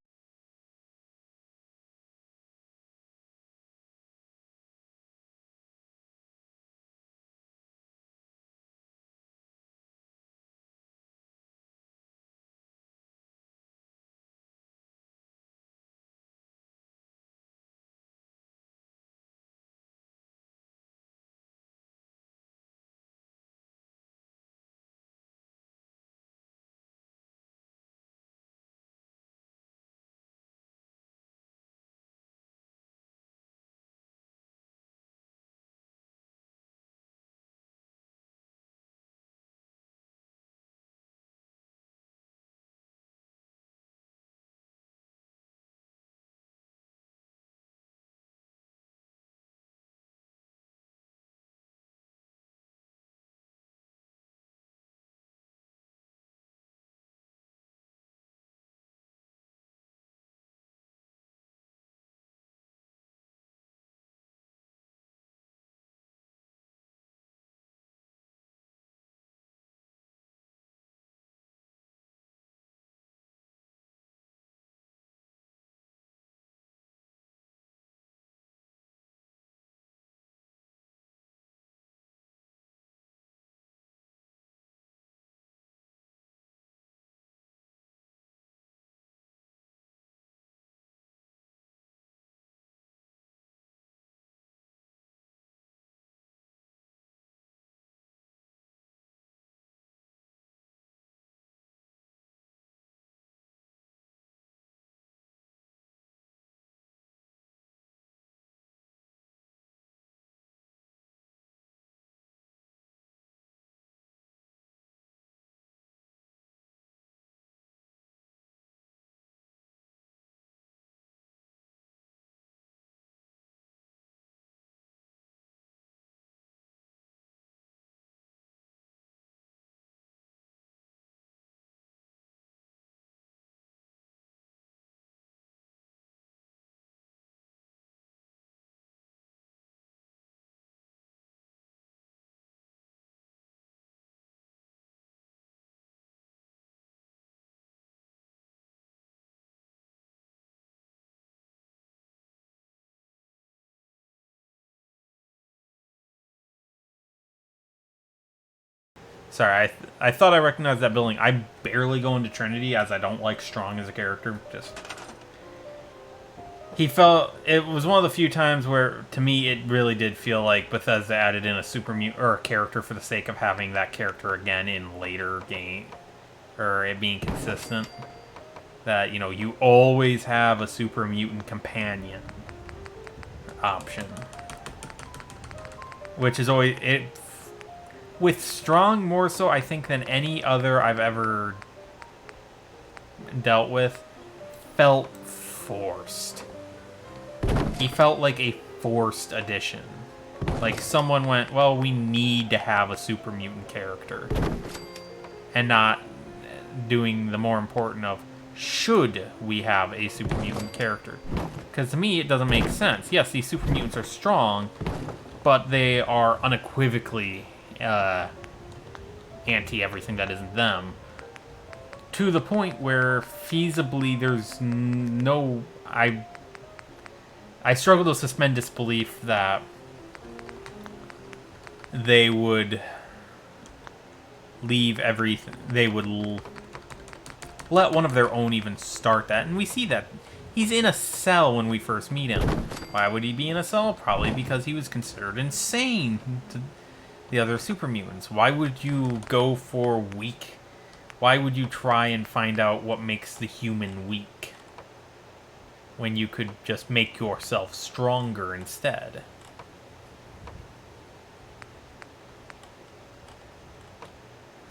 Sorry, I thought I recognized that building. I barely go into Trinity as I don't like Strong as a character. It was one of the few times where, to me, it really did feel like Bethesda added in a super mutant or a character for the sake of having that character again in later game, or it being consistent. That, you know, you always have a super mutant companion option, which is always it. With Strong more so, I think, than any other I've ever dealt with, felt forced. He felt like a forced addition. Like someone went, well, we need to have a super mutant character. And not doing the more important of, should we have a super mutant character? Because to me, it doesn't make sense. Yes, these super mutants are strong, but they are unequivocally anti everything that isn't them. To the point where feasibly there's no... I struggle to suspend disbelief that they would leave everything. They would let one of their own even start that. And we see that. He's in a cell when we first meet him. Why would he be in a cell? Probably because he was considered insane to the other super mutants. Why would you go for weak? Why would you try and find out what makes the human weak when you could just make yourself stronger instead?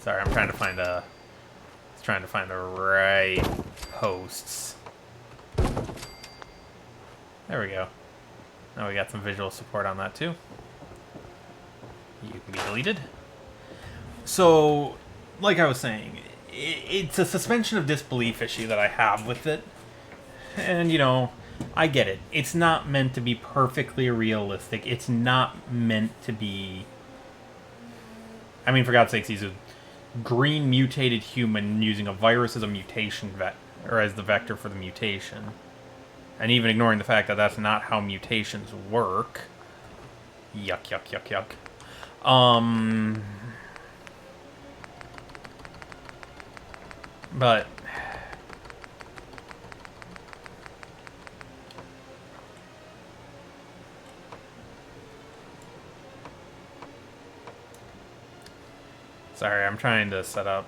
Sorry, I'm trying to find the right posts. There we go. Now we got some visual support on that too. You can be deleted. So, like I was saying, it's a suspension of disbelief issue that I have with it. And, you know, I get it. It's not meant to be perfectly realistic. It's not meant to be... I mean, for God's sakes, he's a green mutated human using a virus as a mutation or as the vector for the mutation. And even ignoring the fact that that's not how mutations work. Yuck, yuck, yuck, yuck. But... Sorry, I'm trying to set up...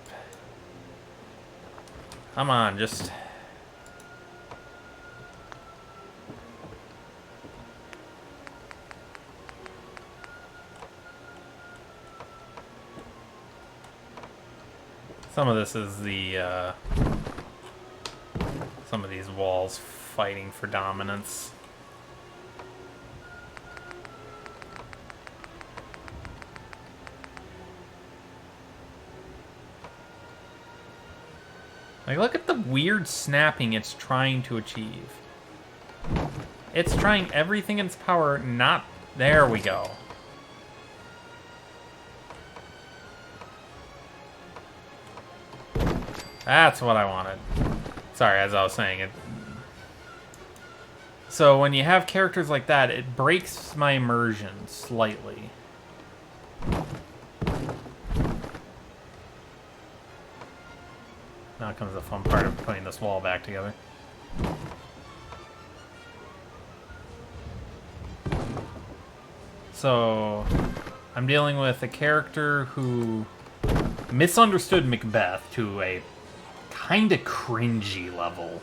Come on, just... Some of this is the, some of these walls fighting for dominance. Like, look at the weird snapping it's trying to achieve. It's trying everything in its power not... There we go. That's what I wanted. Sorry, as I was saying it. So when you have characters like that, it breaks my immersion slightly. Now comes the fun part of putting this wall back together. So I'm dealing with a character who misunderstood Macbeth to a kinda cringy level.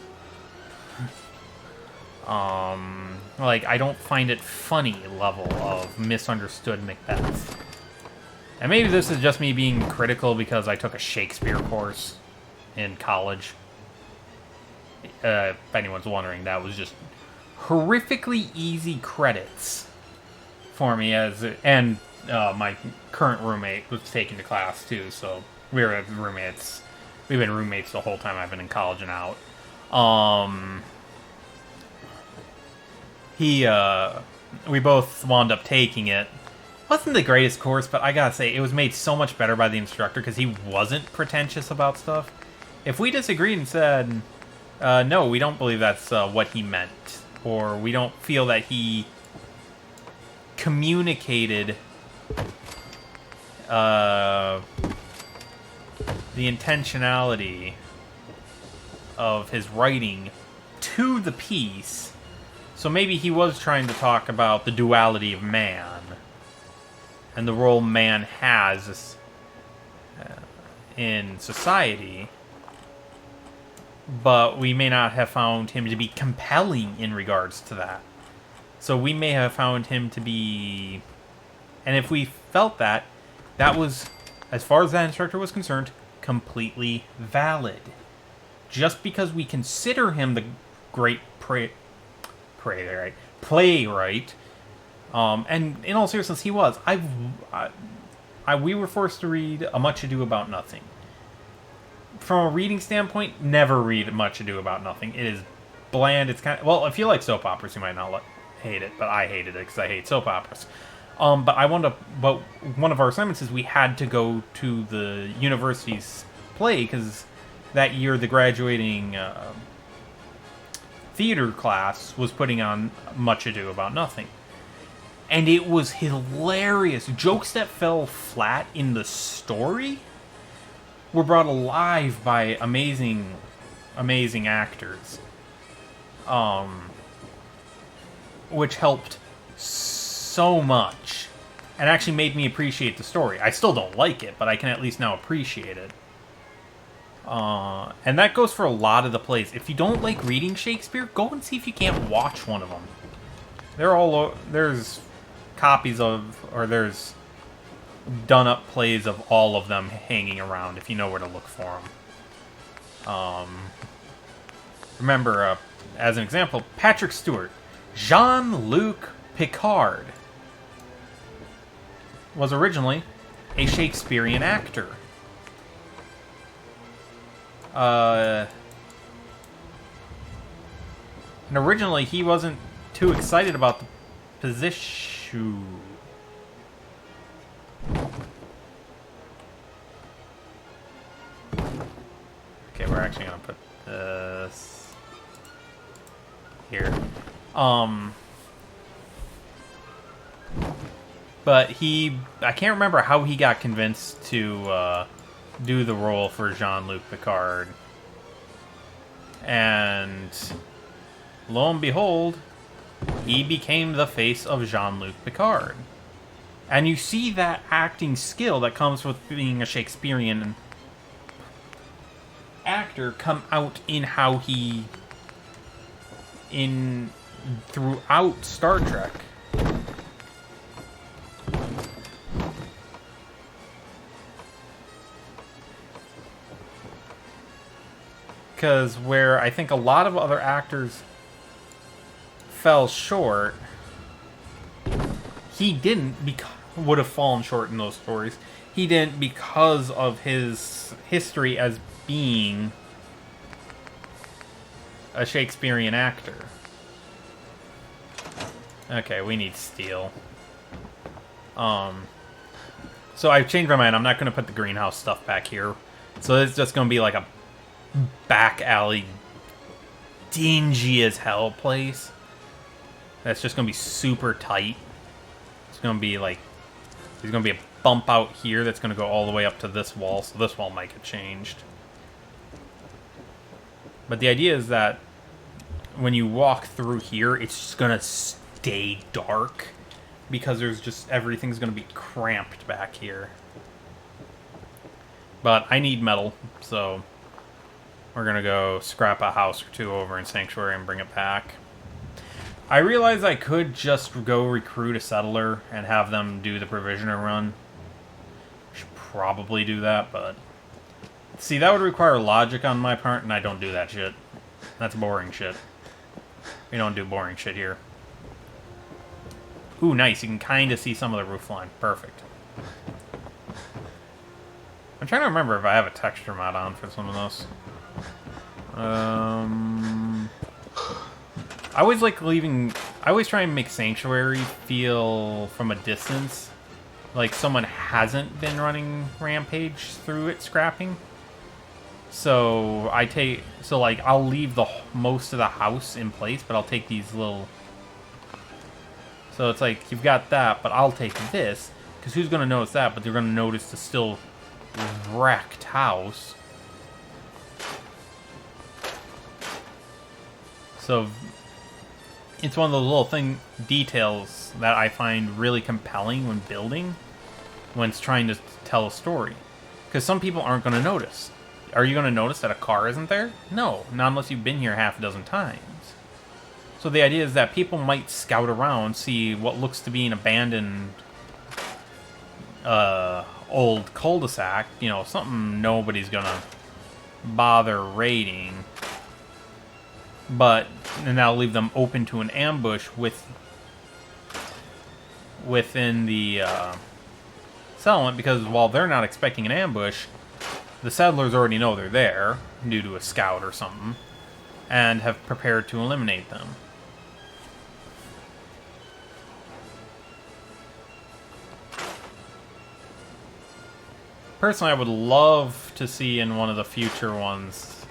Like, I don't find it funny level of misunderstood Macbeth. And maybe this is just me being critical because I took a Shakespeare course in college. If anyone's wondering, that was just horrifically easy credits for me and my current roommate was taking the class too, so we were roommates. We've been roommates the whole time I've been in college and out. We both wound up taking it. Wasn't the greatest course, but I gotta say, it was made so much better by the instructor because he wasn't pretentious about stuff. If we disagreed and said, no, we don't believe that's what he meant, or we don't feel that he communicated the intentionality of his writing to the piece. So maybe he was trying to talk about the duality of man and the role man has in society, but we may not have found him to be compelling in regards to that. So we may have found him to be... And if we felt that, that was, as far as that instructor was concerned, completely valid. Just because we consider him the great playwright, and in all seriousness, he was. We were forced to read A Much Ado About Nothing. From a reading standpoint, never read Much Ado About Nothing. It is bland. It's kind of... Well, if you like soap operas, you might not hate it, but I hated it because I hate soap operas. But one of our assignments is we had to go to the university's play, because that year the graduating theater class was putting on Much Ado About Nothing. And it was hilarious. Jokes that fell flat in the story were brought alive by amazing actors. Which helped so much. And actually made me appreciate the story. I still don't like it, but I can at least now appreciate it. And that goes for a lot of the plays. If you don't like reading Shakespeare, go and see if you can't watch one of them. There's copies of, or there's done-up plays of all of them hanging around, if you know where to look for them. Remember, as an example, Patrick Stewart, Jean-Luc Picard, was originally a Shakespearean actor. And originally he wasn't too excited about the position. Okay, we're actually gonna put this here. But I can't remember how he got convinced to do the role for Jean-Luc Picard. And lo and behold, he became the face of Jean-Luc Picard. And you see that acting skill that comes with being a Shakespearean actor come out in how he... throughout Star Trek. Because where I think a lot of other actors fell short, he didn't, would have fallen short in those stories. He didn't because of his history as being a Shakespearean actor. Okay, we need steel. So I've changed my mind. I'm not going to put the greenhouse stuff back here. So it's just going to be like a back alley, dingy as hell place. That's just going to be super tight. It's going to be like, there's going to be a bump out here that's going to go all the way up to this wall, so this wall might get changed. But the idea is that when you walk through here, it's just going to stay dark because there's just, everything's going to be cramped back here. But I need metal, so we're going to go scrap a house or two over in Sanctuary and bring it back. I realize I could just go recruit a settler and have them do the provisioner run. Should probably do that, but... See, that would require logic on my part, and I don't do that shit. That's boring shit. We don't do boring shit here. Ooh, nice. You can kind of see some of the roof line. Perfect. I'm trying to remember if I have a texture mod on for some of those. I always like leaving... I always try and make Sanctuary feel from a distance like someone hasn't been running Rampage through it scrapping. So like I'll leave the most of the house in place, but I'll take these little... So it's like you've got that, but I'll take this, because who's going to notice that? But they're going to notice the still wrecked house. So it's one of those little details that I find really compelling when building, when it's trying to tell a story. Because some people aren't going to notice. Are you going to notice that a car isn't there? No, not unless you've been here half a dozen times. So the idea is that people might scout around, see what looks to be an abandoned old cul-de-sac, you know, something nobody's going to bother raiding. But and that'll leave them open to an ambush within the settlement, because while they're not expecting an ambush, the settlers already know they're there due to a scout or something, and have prepared to eliminate them. Personally, I would love to see in one of the future ones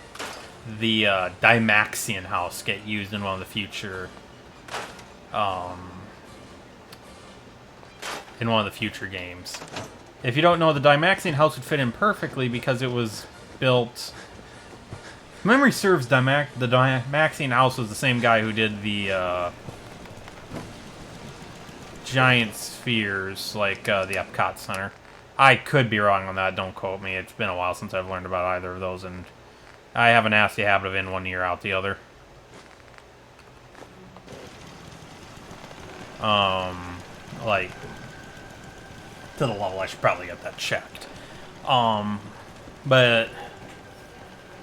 the Dymaxion house get used in one of the future games. If you don't know, the Dymaxion house would fit in perfectly because it was built. If memory serves, the Dymaxion house was the same guy who did the giant spheres, like the Epcot Center. I could be wrong on that. Don't quote me. It's been a while since I've learned about either of those, and I have a nasty habit of in one ear, out the other. Like, to the level I should probably get that checked. But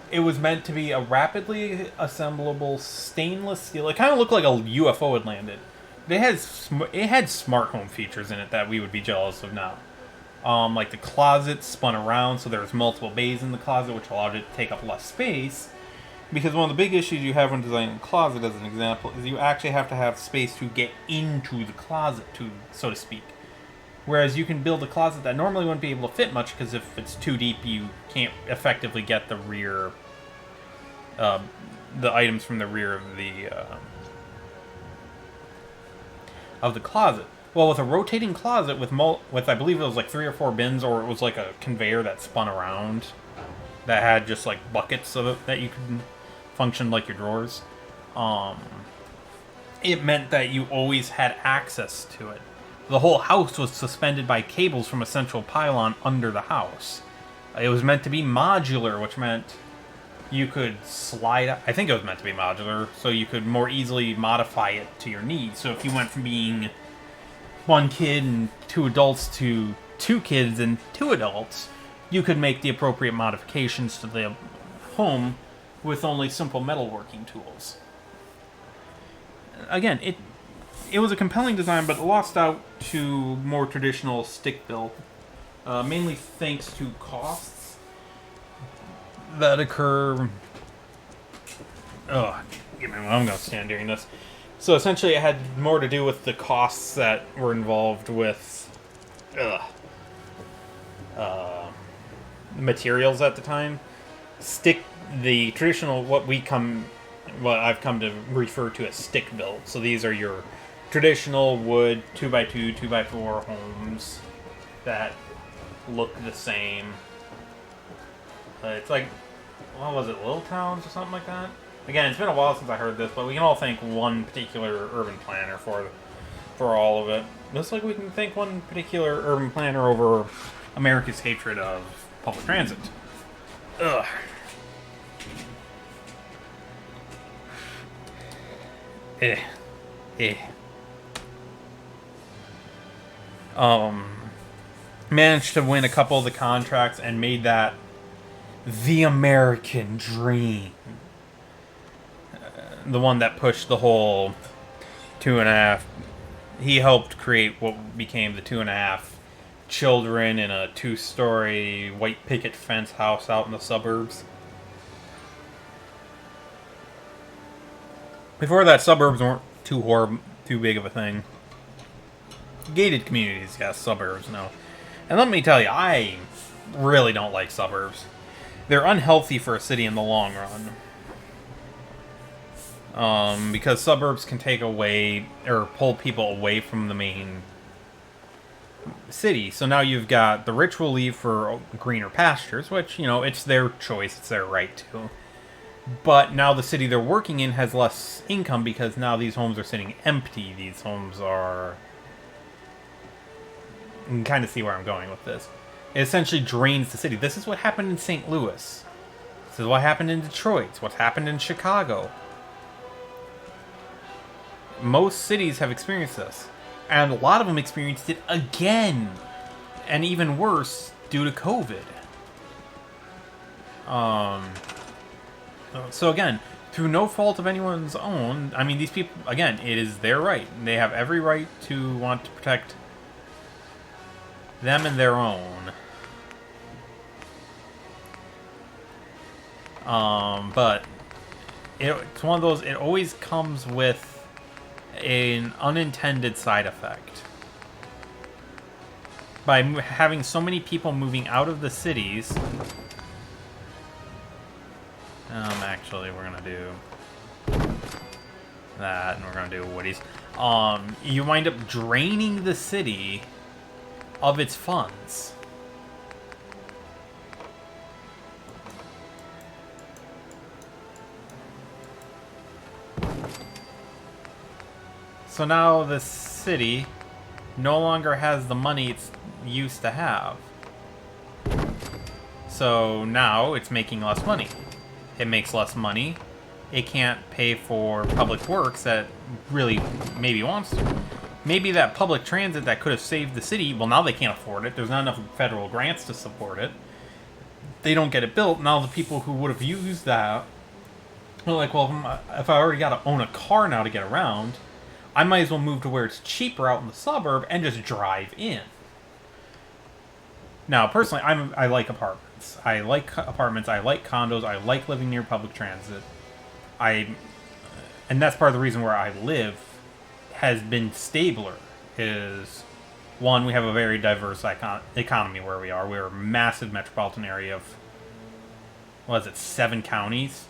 it was meant to be a rapidly assemblable stainless steel. It kind of looked like a UFO had landed. It had smart home features in it that we would be jealous of now. Like the closet spun around, so there's multiple bays in the closet, which allowed it to take up less space. Because one of the big issues you have when designing a closet, as an example, is you actually have to have space to get into the closet, so to speak. Whereas you can build a closet that normally wouldn't be able to fit much, because if it's too deep, you can't effectively get the rear, the items from the rear of the closet. Well, with a rotating closet with I believe it was like 3 or 4 bins, or it was like a conveyor that spun around that had just like buckets of it that you could function like your drawers. It meant that you always had access to it. The whole house was suspended by cables from a central pylon under the house. It was meant to be modular, which meant you could slide. I think it was meant to be modular, so you could more easily modify it to your needs. So if you went from being 1 kid and 2 adults to 2 kids and 2 adults, you could make the appropriate modifications to the home with only simple metalworking tools. Again, it was a compelling design, but it lost out to more traditional stick build, mainly thanks to costs that occur. Oh, give me a moment, I'm going to stand during this. So essentially, it had more to do with the costs that were involved with materials at the time. The traditional, what I've come to refer to as stick built. So these are your traditional wood 2x2, 2x4 homes that look the same. It's like, what was it, Little Towns or something like that? Again, it's been a while since I heard this, but we can all thank one particular urban planner for all of it. Just like we can thank one particular urban planner over America's hatred of public transit. Ugh. Managed to win a couple of the contracts and made that the American dream. The one that pushed the whole 2.5. He helped create what became the 2.5 children in a 2-story white picket fence house out in the suburbs. Before that, suburbs weren't too big of a thing. Gated communities, yes. Suburbs, no. And let me tell you, I really don't like suburbs. They're unhealthy for a city in the long run. Because suburbs can take away or pull people away from the main city. So now you've got the rich will leave for greener pastures, which, you know, it's their choice, it's their right to. But now the city they're working in has less income because now these homes are sitting empty. These homes are... You can kind of see where I'm going with this. It essentially drains the city. This is what happened in St. Louis. This is what happened in Detroit. It's what's happened in Chicago. Most cities have experienced this. And a lot of them experienced it again. And even worse, due to COVID. So again, through no fault of anyone's own, I mean, these people, again, it is their right. They have every right to want to protect them and their own. But it's one of those, it always comes with an unintended side effect. By having so many people moving out of the cities... actually, we're gonna do that, and we're gonna do Woody's. You wind up draining the city of its funds. So now the city no longer has the money it's used to have. So now it's making less money. It makes less money. It can't pay for public works that really maybe wants to. Maybe that public transit that could have saved the city, well, now they can't afford it. There's not enough federal grants to support it. They don't get it built. Now the people who would have used that are like, well, if I already got to own a car now to get around, I might as well move to where it's cheaper out in the suburb and just drive in. Now, personally, I like apartments. I like apartments. I like condos. I like living near public transit. And that's part of the reason where I live has been stabler. Is one, we have a very diverse economy where we are. We're a massive metropolitan area of, what is it, 7 counties.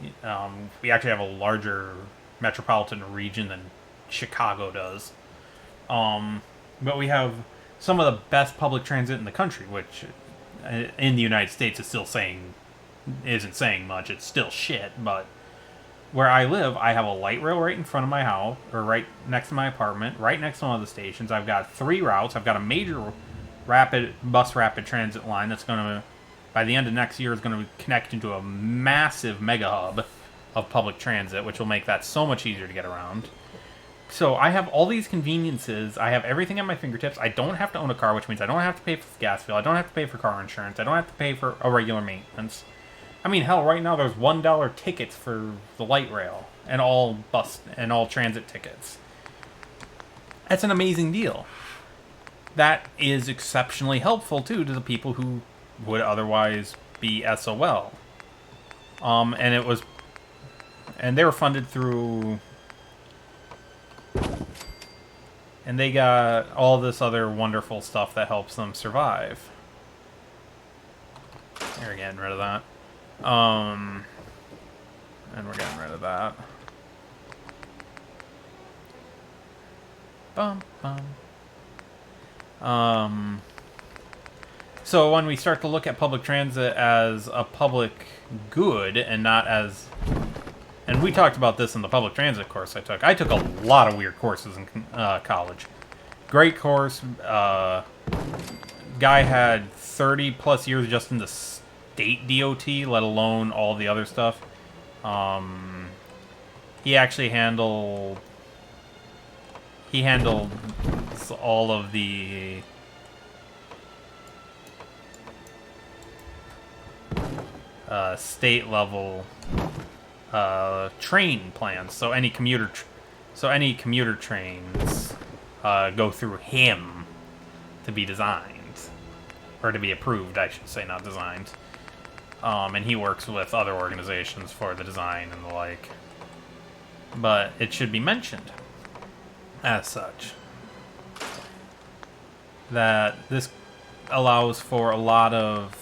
We actually have a larger metropolitan region than Chicago does. But we have some of the best public transit in the country, which in the United States isn't saying much. It's still shit, but where I live, I have a light rail right in front of my house, or right next to my apartment, right next to one of the stations. I've got 3 routes. I've got a major rapid transit line that's going to, by the end of next year, is going to connect into a massive mega hub of public transit, which will make that so much easier to get around. So I have all these conveniences. I have everything at my fingertips. I don't have to own a car, which means I don't have to pay for gas fuel. I don't have to pay for car insurance. I don't have to pay for a regular maintenance. I mean, hell, right now there's $1 tickets for the light rail and all bus and all transit tickets. That's an amazing deal. That is exceptionally helpful, too, to the people who would otherwise be SOL. And they were funded through... And they got all this other wonderful stuff that helps them survive. We're getting rid of that. And we're getting rid of that. So when we start to look at public transit as a public good and not as... And we talked about this in the public transit course I took. I took a lot of weird courses in college. Great course. Guy had 30 plus years just in the state DOT, let alone all the other stuff. He actually handled all of the state level train plans. So any commuter trains go through him to be designed, or to be approved, I should say, not designed. And he works with other organizations for the design and the like. But it should be mentioned, as such, that this allows for a lot of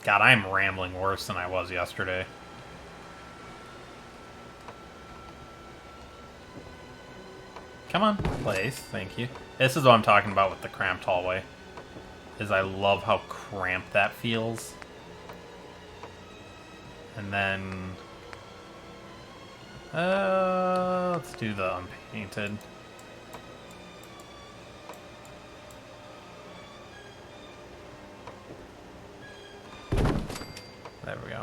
God, I am rambling worse than I was yesterday. Come on, place. Thank you. This is what I'm talking about with the cramped hallway. Is I love how cramped that feels. And then... let's do the unpainted. There we go.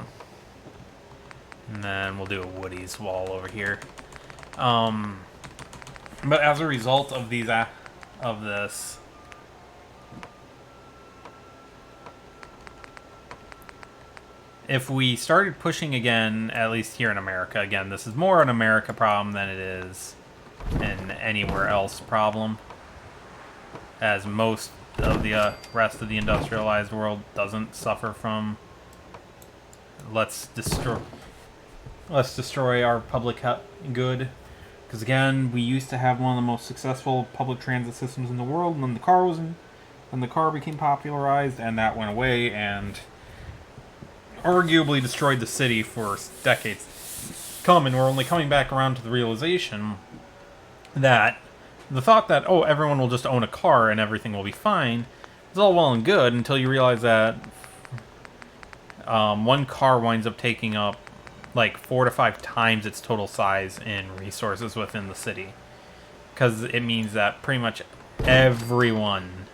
And then we'll do a Woody's wall over here. But as a result of these, of this, if we started pushing again, at least here in America, again, this is more an America problem than it is an anywhere else problem, as most of the rest of the industrialized world doesn't suffer from let's destroy our public good. Because again, we used to have one of the most successful public transit systems in the world, and then the car became popularized, and that went away, and arguably destroyed the city for decades come, and we're only coming back around to the realization that the thought that, oh, everyone will just own a car and everything will be fine is all well and good until you realize that one car winds up taking up like 4 to 5 times its total size in resources within the city. Because it means that pretty much everyone...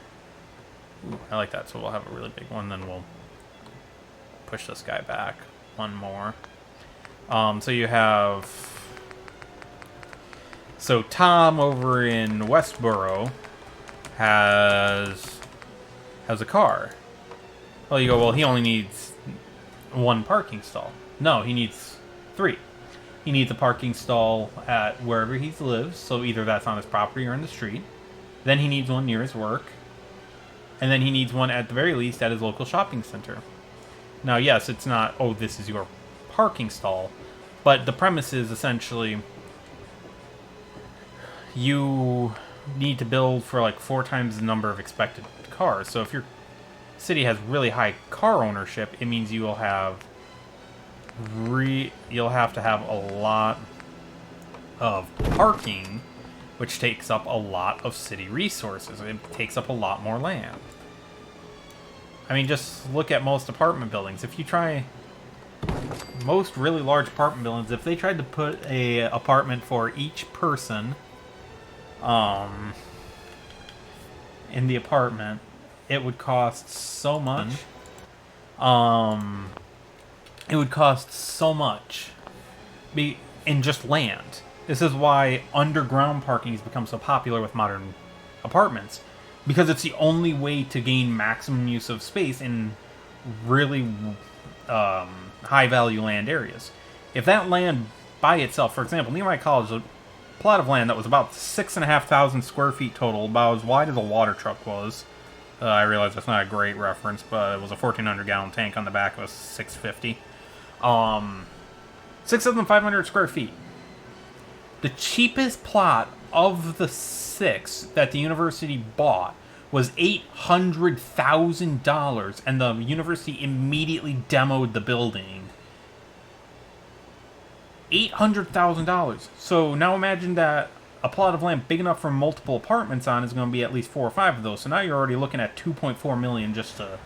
Ooh, I like that, so we'll have a really big one, then we'll push this guy back one more. So you have... So Tom over in Westboro has a car. Well, you go, well, he only needs 1 parking stall. No, he needs 3. He needs a parking stall at wherever he lives, so either that's on his property or in the street. Then he needs one near his work. And then he needs one, at the very least, at his local shopping center. Now, yes, it's not, oh, this is your parking stall, but the premise is essentially you need to build for like 4 times the number of expected cars. So if your city has really high car ownership, it means you will have you'll have to have a lot of parking, which takes up a lot of city resources. It takes up a lot more land. I mean, just look at most apartment buildings. If you try... Most really large apartment buildings, if they tried to put a apartment for each person in the apartment, it would cost so much. It would cost so much in just land. This is why underground parking has become so popular with modern apartments, because it's the only way to gain maximum use of space in really high-value land areas. If that land by itself, for example, near my college, a plot of land that was about 6,500 square feet total, about as wide as a water truck was. I realize that's not a great reference, but it was a 1,400-gallon tank on the back of a 650. 6,500 square feet. The cheapest plot of the 6 that the university bought was $800,000, and the university immediately demoed the building. $800,000. So now imagine that a plot of land big enough for multiple apartments on is going to be at least 4 or 5 of those. So now you're already looking at $2.4 million just to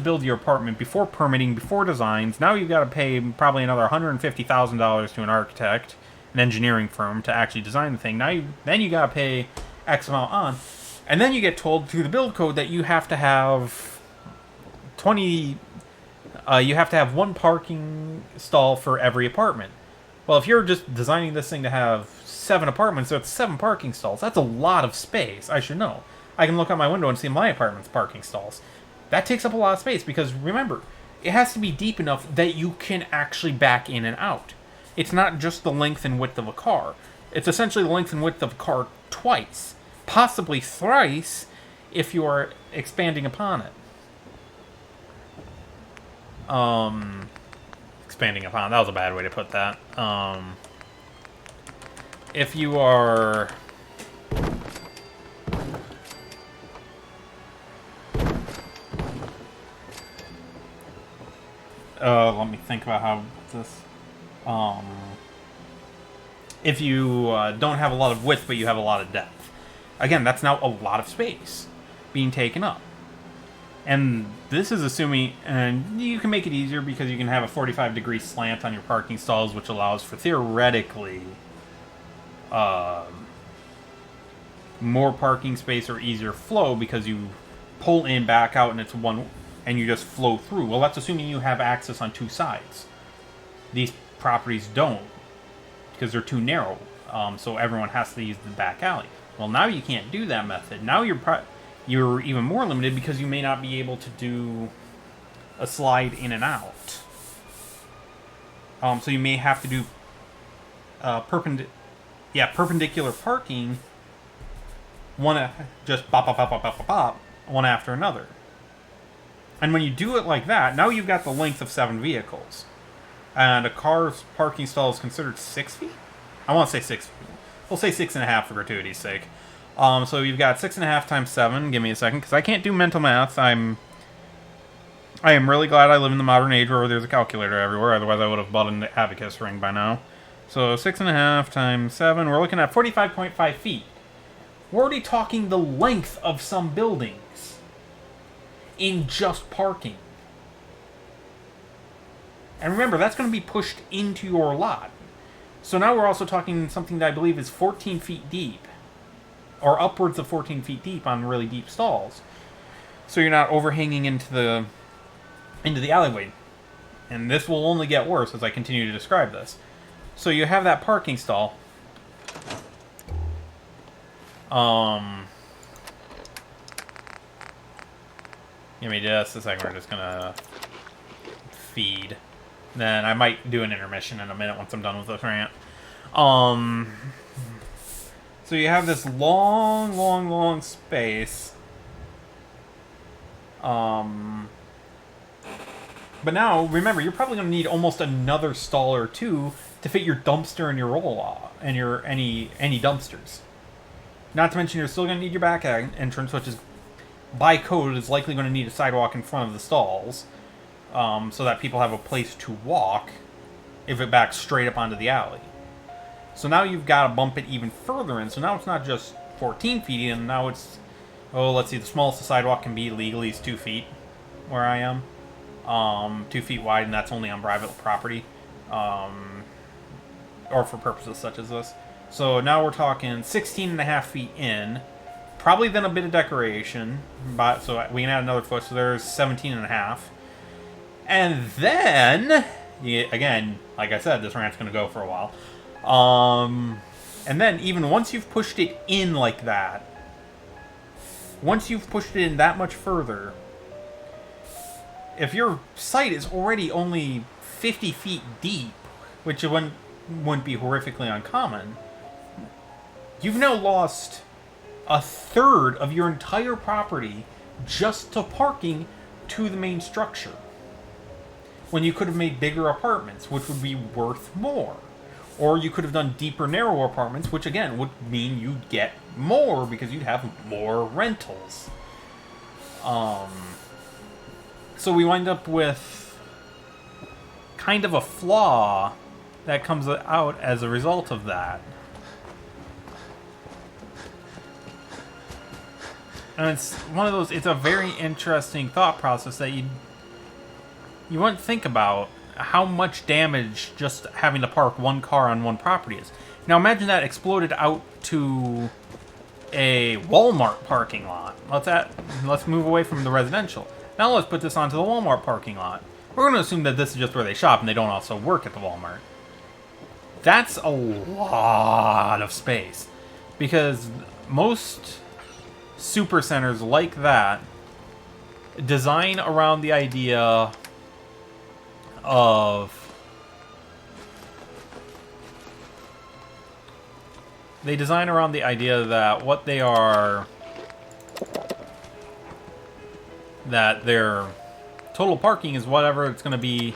build your apartment, before permitting, before designs. Now you've got to pay probably another $150,000 to an architect, an engineering firm, to actually design the thing. Then you got to pay X amount on, and then you get told through the build code that you have to have 20. You have to have 1 parking stall for every apartment. Well, if you're just designing this thing to have 7 apartments, so it's 7 parking stalls. That's a lot of space. I should know. I can look out my window and see my apartment's parking stalls. That takes up a lot of space, because remember, it has to be deep enough that you can actually back in and out. It's not just the length and width of a car. It's essentially the length and width of a car twice, possibly thrice, if you are expanding upon it. Expanding upon, that was a bad way to put that. If you are... let me think about how this... if you don't have a lot of width but you have a lot of depth. Again, that's now a lot of space being taken up. And this is assuming, and you can make it easier because you can have a 45-degree slant on your parking stalls, which allows for theoretically more parking space or easier flow because you pull in, back out, and it's one, and you just flow through. Well, that's assuming you have access on two sides. These properties don't because they're too narrow, so everyone has to use the back alley. Well, now you can't do that method. Now you're even more limited because you may not be able to do a slide in and out. So you may have to do perpendicular parking, just bop, bop, bop, bop, bop, bop, bop, one after another. And when you do it like that, now you've got the length of 7 vehicles. And a car's parking stall is considered 6 feet? I want to say 6 feet. We'll say 6.5 for gratuity's sake. So you've got 6.5 times 7. Give me a second, because I can't do mental math. I am really glad I live in the modern age where there's a calculator everywhere. Otherwise, I would have bought an abacus ring by now. So 6.5 times 7. We're looking at 45.5 feet. We're already talking the length of some buildings in just parking. And remember, that's going to be pushed into your lot. So now we're also talking something that I believe is 14 feet deep. Or upwards of 14 feet deep on really deep stalls. So you're not overhanging into the alleyway. And this will only get worse as I continue to describe this. So you have that parking stall. Give me just a second. We're just gonna feed. Then I might do an intermission in a minute once I'm done with this rant. So you have this long, long, long space. But now, remember, you're probably going to need almost another stall or two to fit your dumpster and your roll-off, and your any dumpsters. Not to mention, you're still going to need your back entrance, which is, by code, is likely going to need a sidewalk in front of the stalls, so that people have a place to walk if it backs straight up onto the alley. So now you've got to bump it even further in. So now it's not just 14 feet in. Now it's, let's see, the smallest the sidewalk can be legally is 2 feet where I am. 2 feet wide, and that's only on private property. Or for purposes such as this. So now we're talking 16.5 feet in. Probably then a bit of decoration. So we can add another foot, so there's 17.5. And then, again, like I said, this rant's going to go for a while. And then even once you've pushed it in like that, once you've pushed it in that much further, if your site is already only 50 feet deep, which wouldn't be horrifically uncommon, you've now lost a third of your entire property just to parking to the main structure. When you could have made bigger apartments, which would be worth more. Or you could have done deeper, narrower apartments, which again would mean you'd get more because you'd have more rentals. So we wind up with kind of a flaw that comes out as a result of that. And it's one of those, it's a very interesting thought process that you wouldn't think about. How much damage just having to park one car on one property is. Now imagine that exploded out to a Walmart parking lot. Let's move away from the residential. Now let's put this onto the Walmart parking lot. We're going to assume that this is just where they shop and they don't also work at the Walmart. That's a lot of space. Because most super centers like that design around the idea of that what they are, that their total parking is whatever it's going to be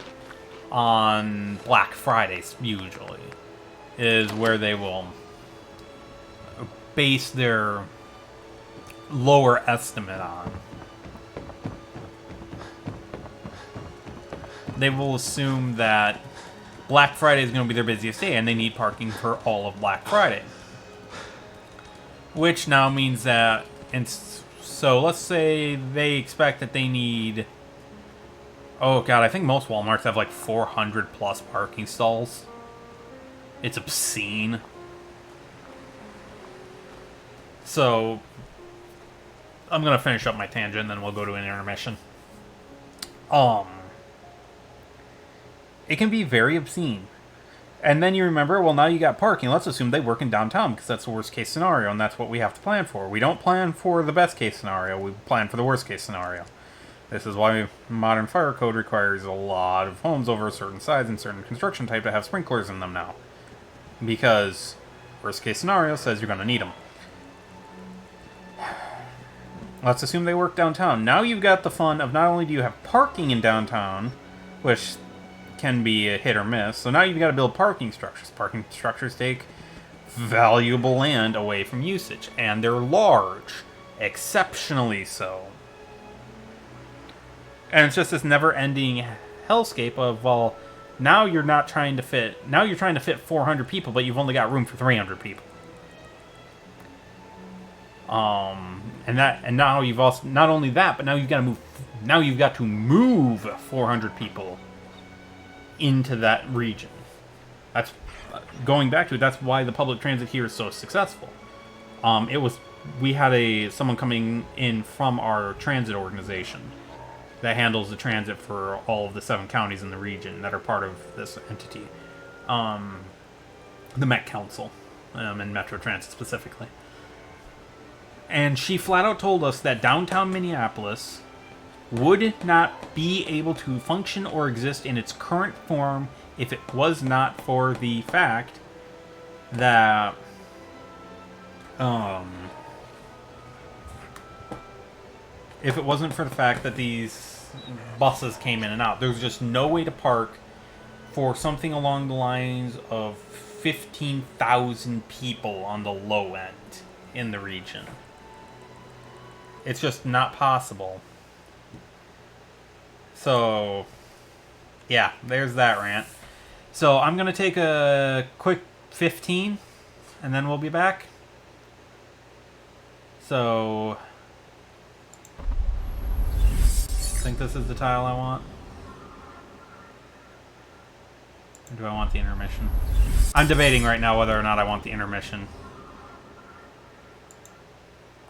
on Black Fridays, usually, is where they will base their lower estimate on. They will assume that Black Friday is going to be their busiest day, and they need parking for all of Black Friday. Which now means that, and so let's say they expect that they need, oh god, I think most Walmarts have like 400 plus parking stalls. It's obscene. So, I'm going to finish up my tangent, and then we'll go to an intermission. It can be very obscene. And then you remember, well, now you got parking. Let's assume they work in downtown, because that's the worst case scenario, and that's what we have to plan for. We don't plan for the best case scenario, we plan for the worst case scenario. This is why modern fire code requires a lot of homes over a certain size and certain construction type to have sprinklers in them now. Because worst case scenario says you're going to need them. Let's assume they work downtown. Now you've got the fun of not only do you have parking in downtown, which can be a hit or miss. So now you've got to build parking structures. Parking structures take valuable land away from usage, and they're large, exceptionally so. And it's just this never-ending hellscape of, well, now you're not trying to fit. Now you're trying to fit 400 people, but you've only got room for 300 people. And now you've also, not only that, but now you've got to move. Now you've got to move 400 people into that region. That's going back to it. That's why the public transit here is so successful. We had someone coming in from our transit organization that handles the transit for all of the 7 counties in the region that are part of this entity, the Met Council, and Metro Transit specifically. And she flat out told us that downtown Minneapolis would not be able to function or exist in its current form if it was not for the fact that if it wasn't for the fact that these buses came in and out. There was just no way to park for something along the lines of 15,000 people on the low end in the region. It's just not possible. So, yeah, there's that rant. So I'm going to take a quick 15, and then we'll be back. So, I think this is the tile I want. Or do I want the intermission? I'm debating right now whether or not I want the intermission.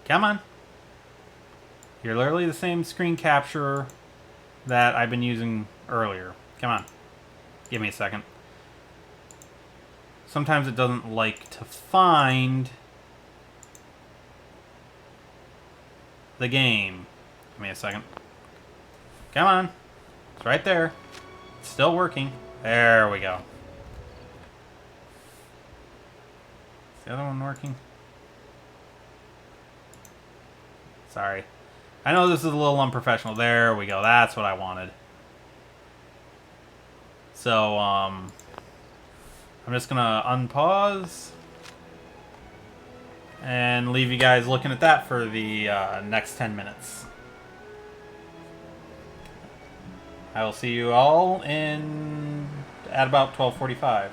Come on. You're literally the same screen capturer that I've been using earlier. Come on. Give me a second. Sometimes it doesn't like to find the game. Give me a second. Come on. It's right there. It's still working. There we go. Is the other one working? Sorry. I know this is a little unprofessional. There we go. That's what I wanted. So, I'm just gonna unpause and leave you guys looking at that for the next 10 minutes. I will see you all at about 12:45.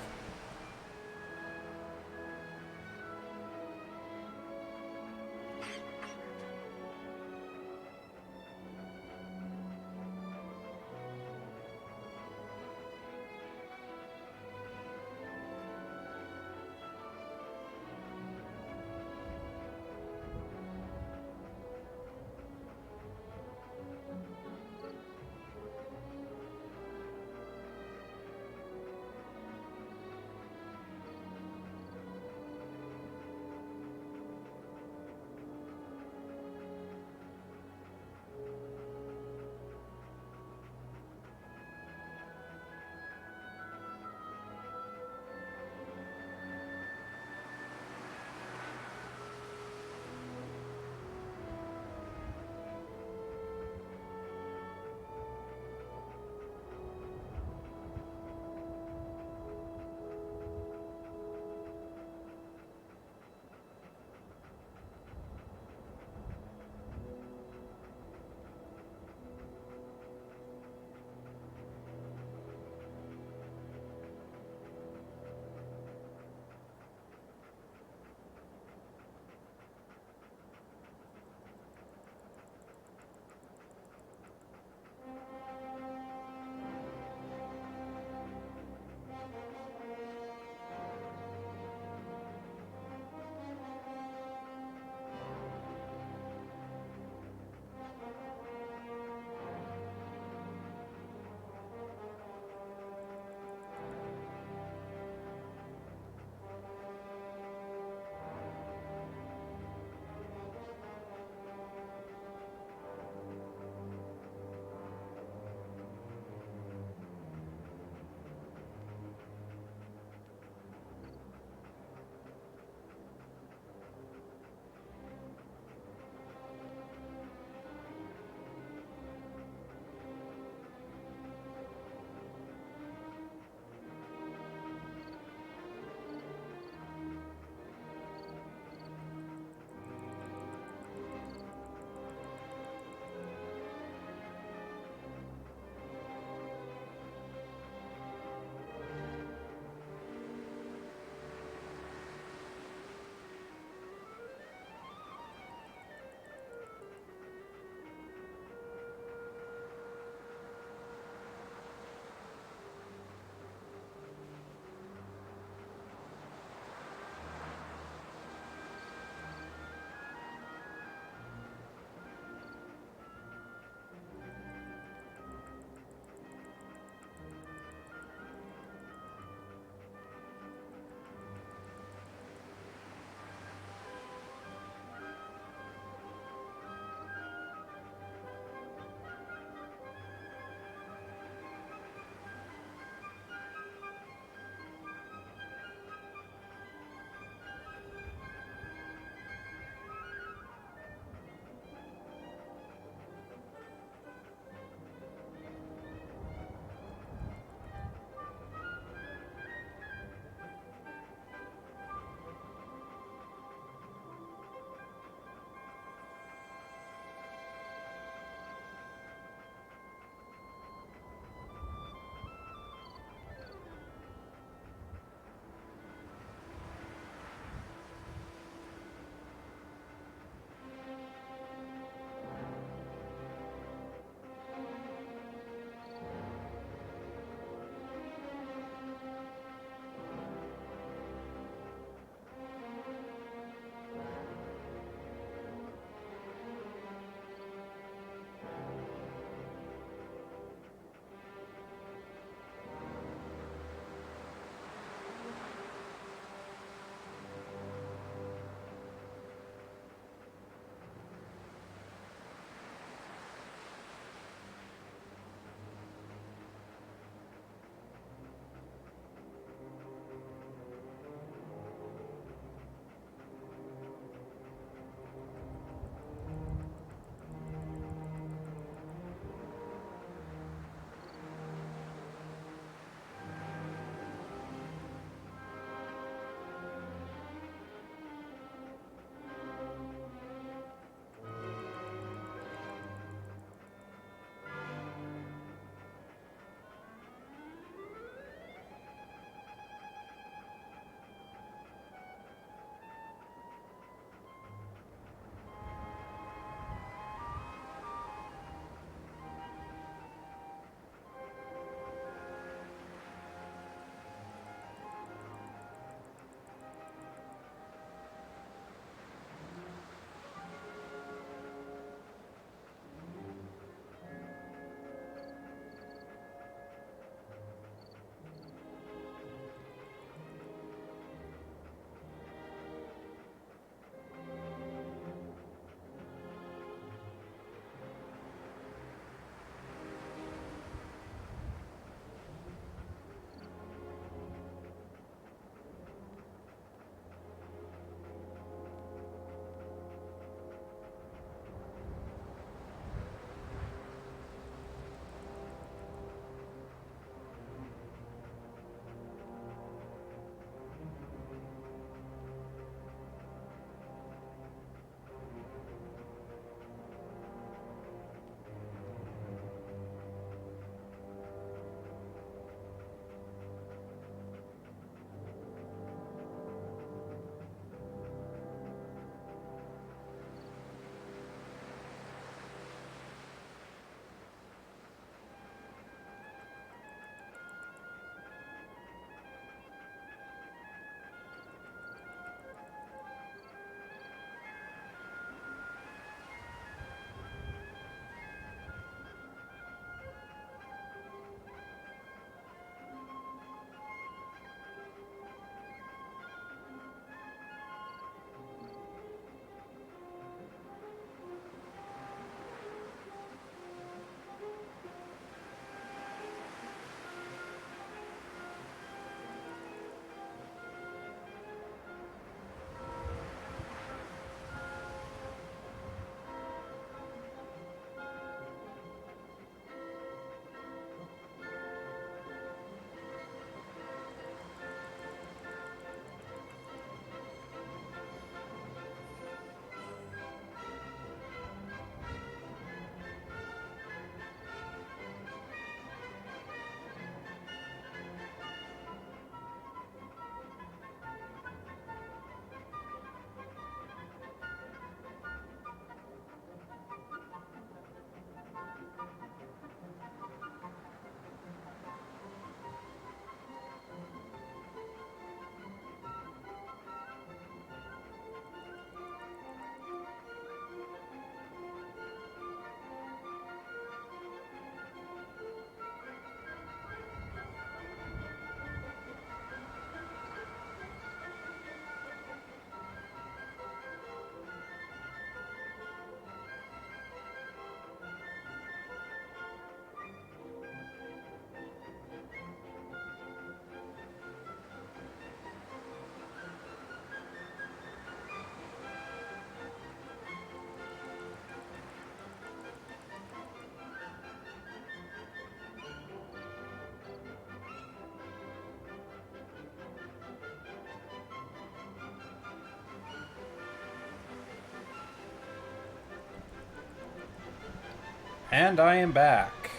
And I am back.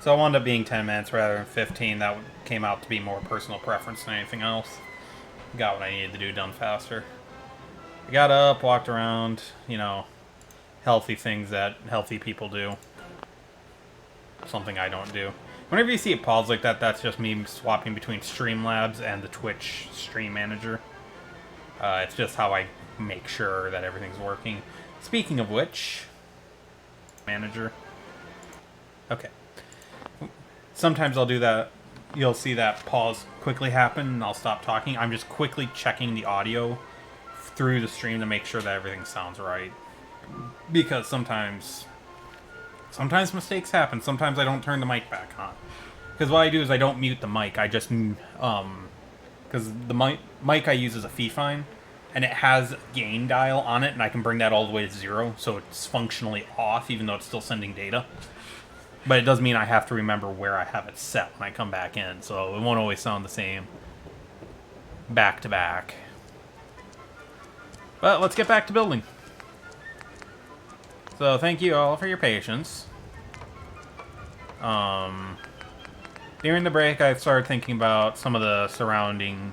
So it wound up being 10 minutes rather than 15. That came out to be more personal preference than anything else. Got what I needed to do done faster. I got up, walked around, you know, healthy things that healthy people do. Something I don't do. Whenever you see it pause like that, that's just me swapping between Streamlabs and the Twitch Stream Manager. It's just how I make sure that everything's working. Speaking of which... Manager. Okay. Sometimes I'll do that. You'll see that pause quickly happen and I'll stop talking. I'm just quickly checking the audio through the stream to make sure that everything sounds right. Because sometimes mistakes happen. Sometimes I don't turn the mic back on. Because what I do is I don't mute the mic. I just, because the mic I use is a Fifine, and it has a gain dial on it, and I can bring that all the way to 0, so it's functionally off, even though it's still sending data. But it does mean I have to remember where I have it set when I come back in, so it won't always sound the same back to back. But let's get back to building. So thank you all for your patience. During the break, I started thinking about some of the surrounding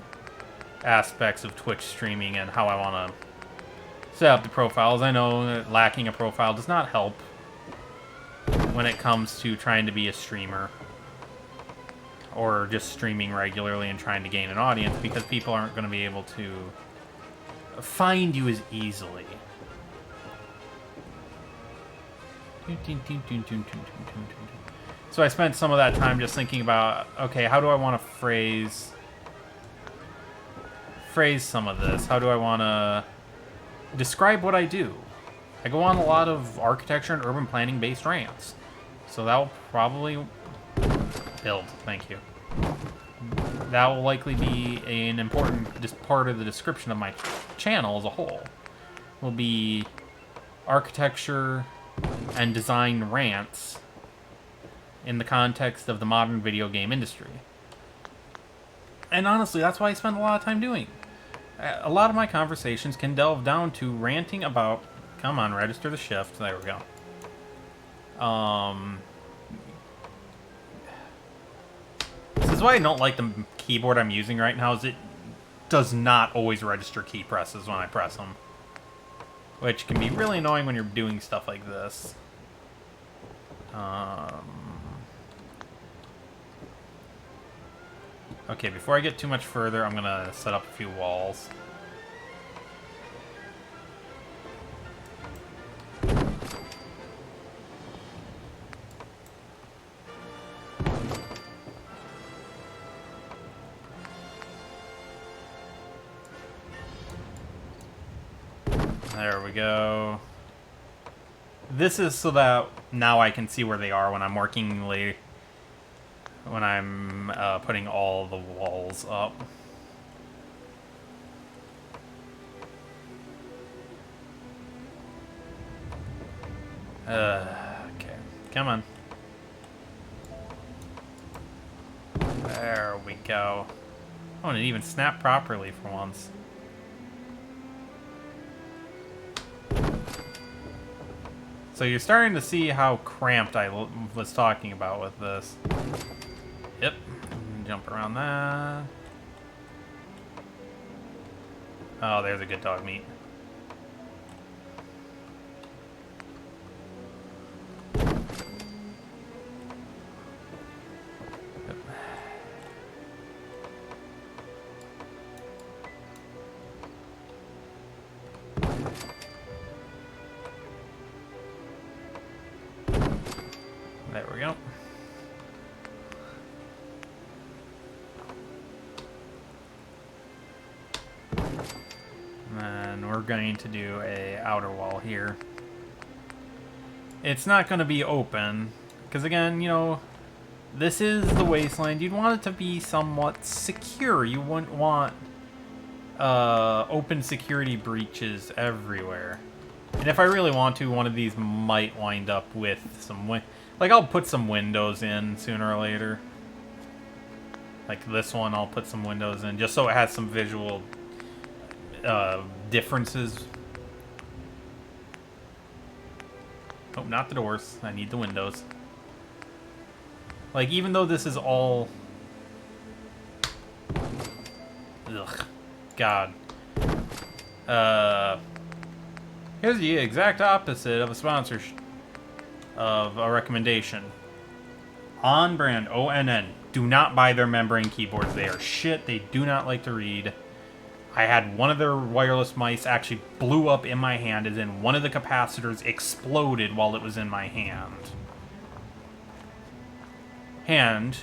aspects of Twitch streaming and how I want to set up the profiles. I know that lacking a profile does not help when it comes to trying to be a streamer or just streaming regularly and trying to gain an audience, because people aren't going to be able to find you as easily. So I spent some of that time just thinking about, okay, how do I want to phrase some of this? How do I want to describe what I do? I go on a lot of architecture and urban planning based rants. So that will probably build, thank you. That will likely be an important part of the description of my channel as a whole. Will be architecture and design rants in the context of the modern video game industry. And honestly, that's what I spend a lot of time doing. A lot of my conversations can delve down to ranting about... Come on, register the shift. There we go. This is why I don't like the keyboard I'm using right now, is it does not always register key presses when I press them. Which can be really annoying when you're doing stuff like this. Okay, before I get too much further, I'm gonna set up a few walls. There we go. This is so that now I can see where they are when I'm working later. When I'm putting all the walls up. Okay, come on. There we go. Oh, and it even snapped properly for once. So you're starting to see how cramped I was talking about with this. Yep. Jump around that. Oh, there's a good dog meat. Yep. There we go. And we're going to do a outer wall here. It's not going to be open, because again, you know, this is the wasteland. You'd want it to be somewhat secure. You wouldn't want open security breaches everywhere. And if I really want to, one of these might wind up with some... Like, I'll put some windows in sooner or later. Like this one, I'll put some windows in, just so it has some visual differences. Nope, not the doors. I need the windows. Like, even though this is all... Ugh. God. Here's the exact opposite of a sponsor... of a recommendation. On brand, ONN. Do not buy their membrane keyboards. They are shit. They do not like to read. I had one of their wireless mice actually blew up in my hand, as in one of the capacitors exploded while it was in my hand. And,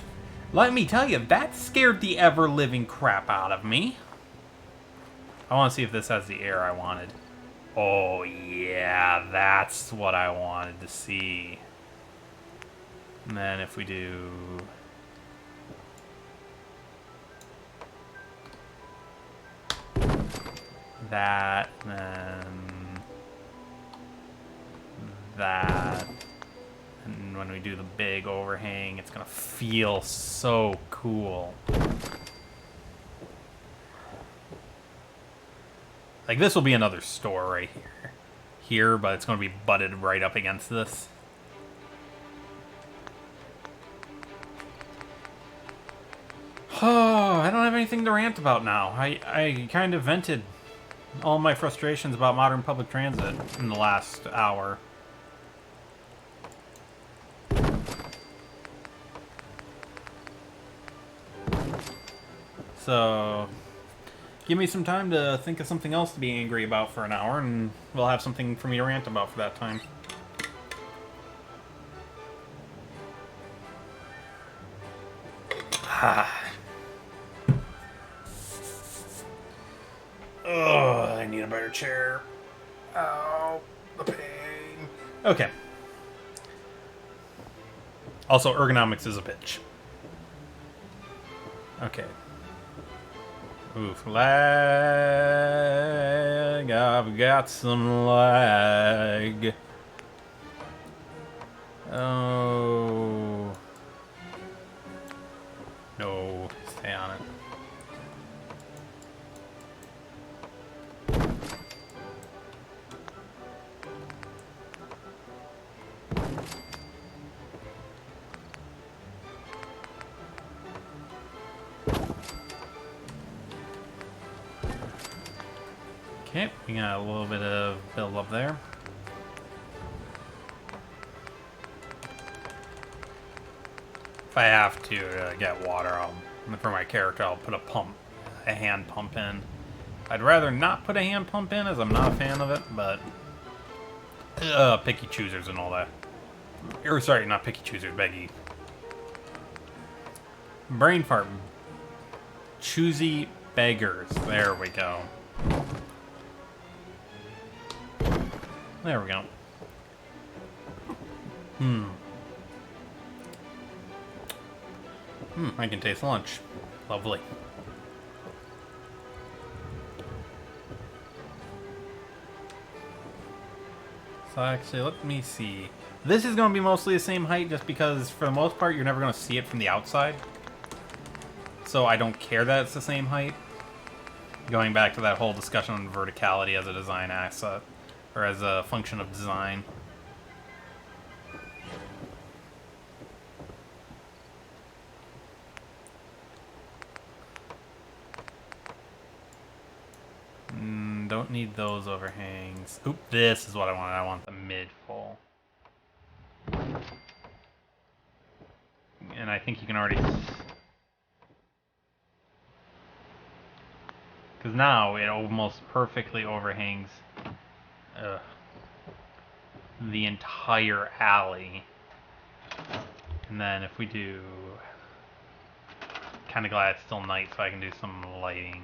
let me tell you, that scared the ever-living crap out of me. I want to see if this has the air I wanted. Oh, yeah, that's what I wanted to see. And then if we do... that, then... that... and when we do the big overhang, it's gonna feel so cool. Like, this will be another store right here, but it's gonna be butted right up against this. Oh, I don't have anything to rant about now. I kind of vented all my frustrations about modern public transit in the last hour. So, give me some time to think of something else to be angry about for an hour, and we'll have something for me to rant about for that time. Oh, I need a better chair. Ow, the pain. Okay. Also, ergonomics is a bitch. Okay. Oof, lag. I've got some lag. Oh. No, stay on it. Okay, we got a little bit of build up there. If I have to get water, for my character, I'll put a hand pump in. I'd rather not put a hand pump in, as I'm not a fan of it, but picky choosers and all that. Or sorry, not picky choosers, beggy. Brain fart. Choosy beggars. There we go. There we go. I can taste lunch. Lovely. So actually, let me see. This is going to be mostly the same height just because, for the most part, you're never going to see it from the outside. So I don't care that it's the same height. Going back to that whole discussion on verticality as a design asset, or as a function of design. Don't need those overhangs. Oop, this is what I want. I want the mid-full. And I think you can already... because now it almost perfectly overhangs the entire alley. And then if we do... kind of glad it's still night so I can do some lighting.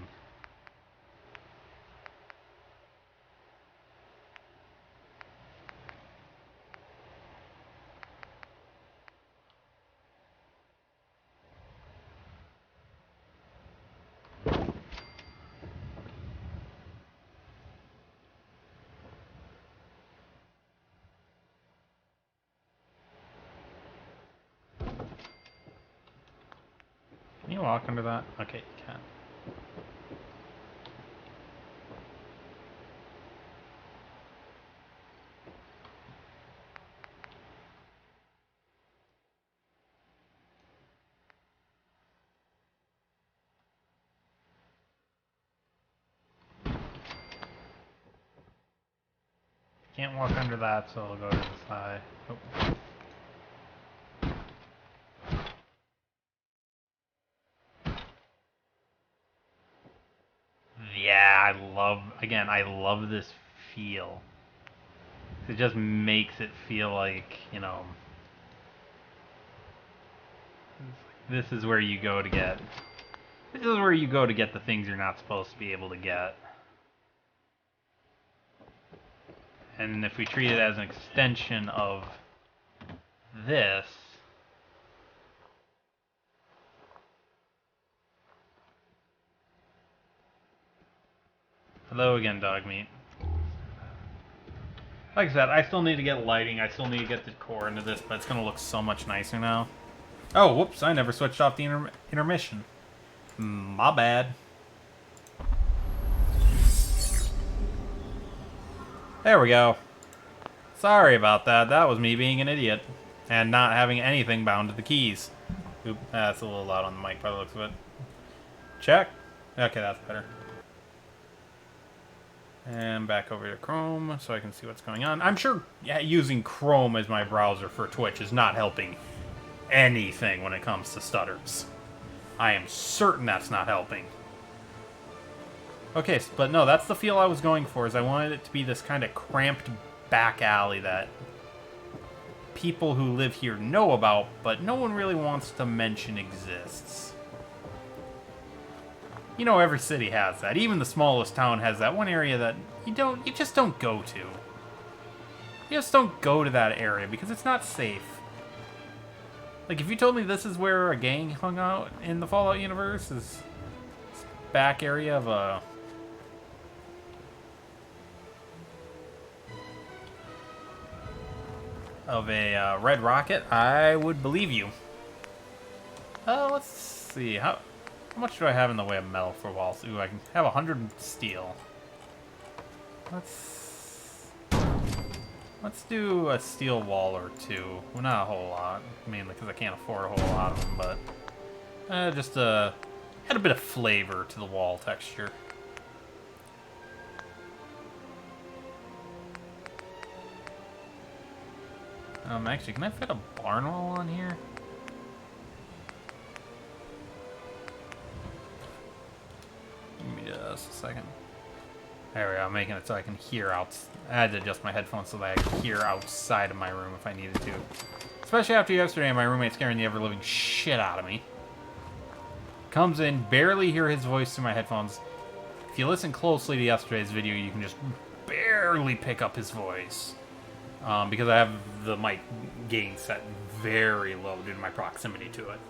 Can you walk under that? Okay, you can. Can't walk under that, so I'll go to the side. Oh. Yeah, I love this feel. It just makes it feel like, you know, this is where you go to get, this is where you go to get the things you're not supposed to be able to get. And if we treat it as an extension of this, hello again, dog meat. Like I said, I still need to get lighting, I still need to get the core into this, but it's going to look so much nicer now. Oh, whoops, I never switched off the intermission. My bad. There we go. Sorry about that. That was me being an idiot. And not having anything bound to the keys. Oop, that's a little loud on the mic by the looks of it. Check. Okay, that's better. And back over to Chrome so I can see what's going on. I'm sure using Chrome as my browser for Twitch is not helping anything when it comes to stutters. I am certain that's not helping. Okay, but no, that's the feel I was going for, is I wanted it to be this kind of cramped back alley that people who live here know about, but no one really wants to mention exists. You know, every city has that. Even the smallest town has that one area that you just don't go to. You just don't go to that area because it's not safe. Like, if you told me this is where a gang hung out in the Fallout universe, is back area of a red rocket, I would believe you. Let's see. How much do I have in the way of metal for walls? Ooh, I can have 100 steel. Let's do a steel wall or two. Well, not a whole lot, mainly because I can't afford a whole lot of them, but just add a bit of flavor to the wall texture. Actually, can I fit a barn wall on here? Give me just a second. There we go, I'm making it so I can hear out. I had to adjust my headphones so that I could hear outside of my room if I needed to. Especially after yesterday, my roommate scaring the ever-living shit out of me. Comes in, barely hear his voice through my headphones. If you listen closely to yesterday's video, you can just barely pick up his voice. Because I have the mic gain set very low due to my proximity to it.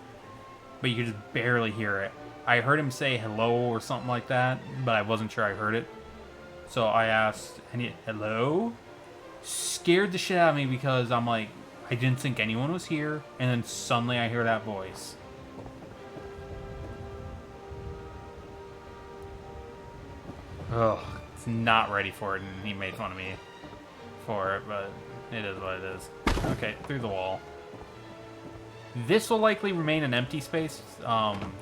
But you can just barely hear it. I heard him say hello or something like that, but I wasn't sure I heard it. So I asked, hello? Scared the shit out of me because I'm like, I didn't think anyone was here, and then suddenly I hear that voice. Ugh, it's not ready for it, and he made fun of me for it, but it is what it is. Okay, through the wall. This will likely remain an empty space,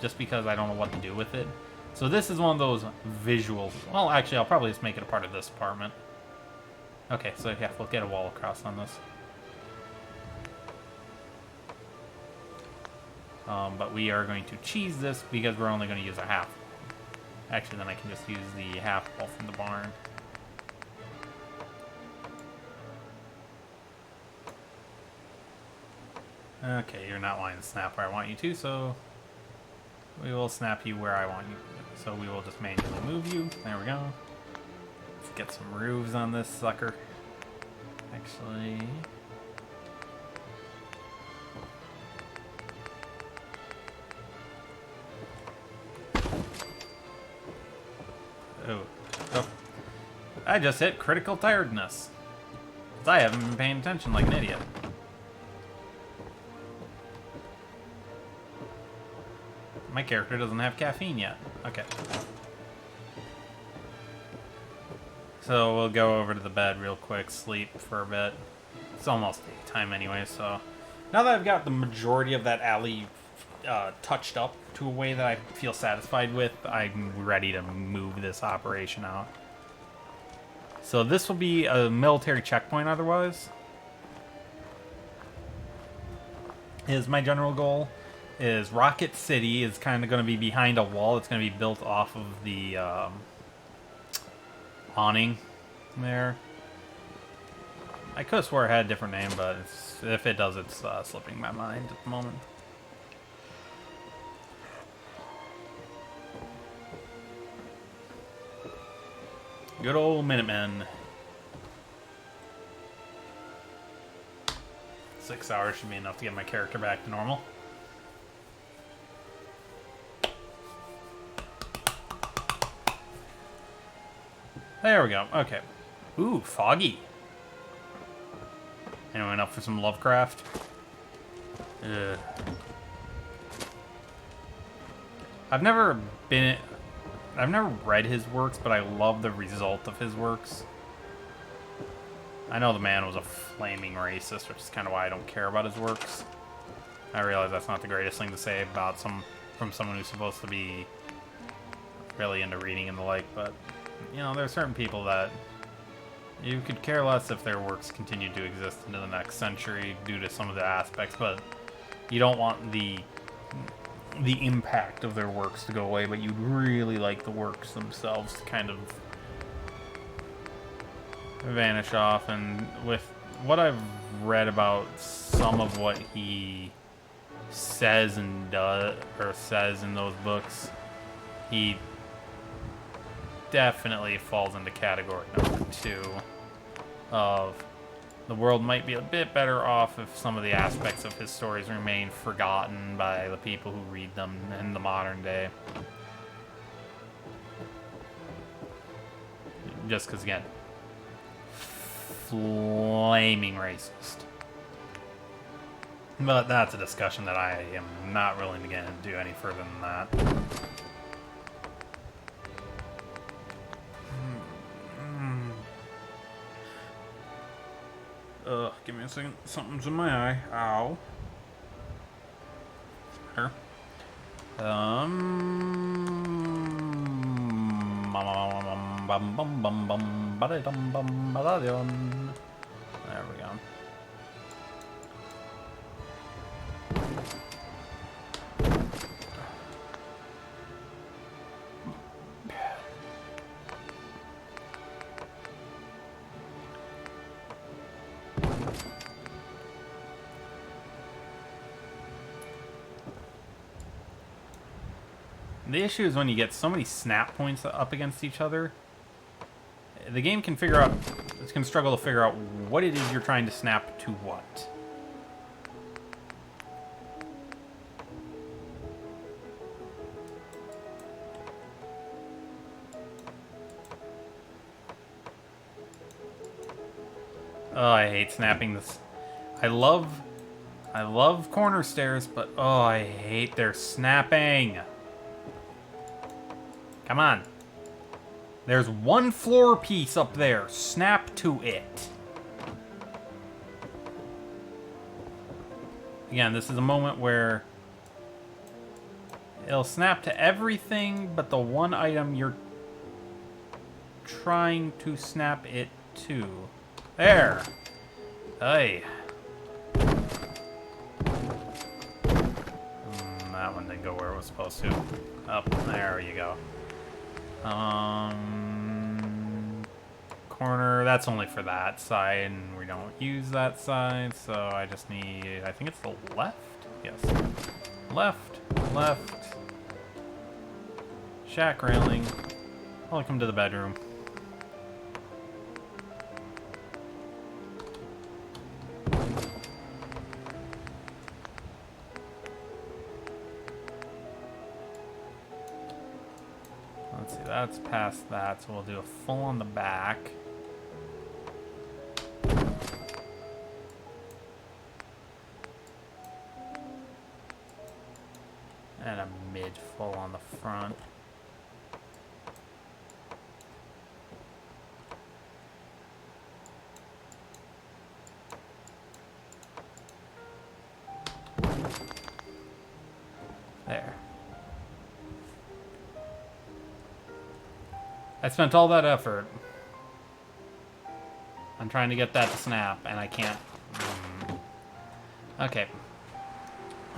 just because I don't know what to do with it. So this is one of those visuals. Well, actually, I'll probably just make it a part of this apartment. Okay, so yeah, we'll get a wall across on this. But we are going to cheese this because we're only going to use a half. Actually, then I can just use the half wall from the barn. Okay, you're not wanting to snap where I want you to, so we will snap you where I want you. So we will just manually move you. There we go. Let's get some roofs on this sucker. Actually... Oh. I just hit critical tiredness. 'Cause I haven't been paying attention like an idiot. My character doesn't have caffeine yet. Okay. So we'll go over to the bed real quick, sleep for a bit. It's almost daytime anyway, so... Now that I've got the majority of that alley touched up to a way that I feel satisfied with, I'm ready to move this operation out. So this will be a military checkpoint otherwise. Is my general goal. Is Rocket City is kind of going to be behind a wall. It's going to be built off of the awning there. I could have swore it had a different name, but if it does, it's slipping my mind at the moment. Good old Minutemen. 6 hours should be enough to get my character back to normal. There we go. Okay. Ooh, foggy. Anyone up for some Lovecraft? Ugh. I've never read his works, but I love the result of his works. I know the man was a flaming racist, which is kind of why I don't care about his works. I realize that's not the greatest thing to say about from someone who's supposed to be really into reading and the like, but you know, there are certain people that you could care less if their works continue to exist into the next century due to some of the aspects, but you don't want the impact of their works to go away, but you'd really like the works themselves to kind of vanish off. And with what I've read about some of what he says and does, or says in those books, he definitely falls into category number 2 of the world might be a bit better off if some of the aspects of his stories remain forgotten by the people who read them in the modern day. Just because, again, flaming racist. But that's a discussion that I am not willing to get into any further than that. Ugh, give me a second. Something's in my eye. Ow. Here. There we go. The issue is when you get so many snap points up against each other, the game can figure out, it's going to struggle to figure out what it is you're trying to snap to what. Oh, I hate snapping this. I love corner stairs, but oh, I hate their snapping. Come on. There's one floor piece up there. Snap to it. Again, this is a moment where it'll snap to everything but the one item you're trying to snap it to. There. Hey. That one didn't go where it was supposed to. Up there you go. Corner, that's only for that side, and we don't use that side, so I just need, I think it's the left? Yes. Left. Shack railing. Welcome to the bedroom. Let's see, that's past that, so we'll do a full on the back. And a mid full on the front. There. I spent all that effort trying to get that to snap, and I can't. Okay.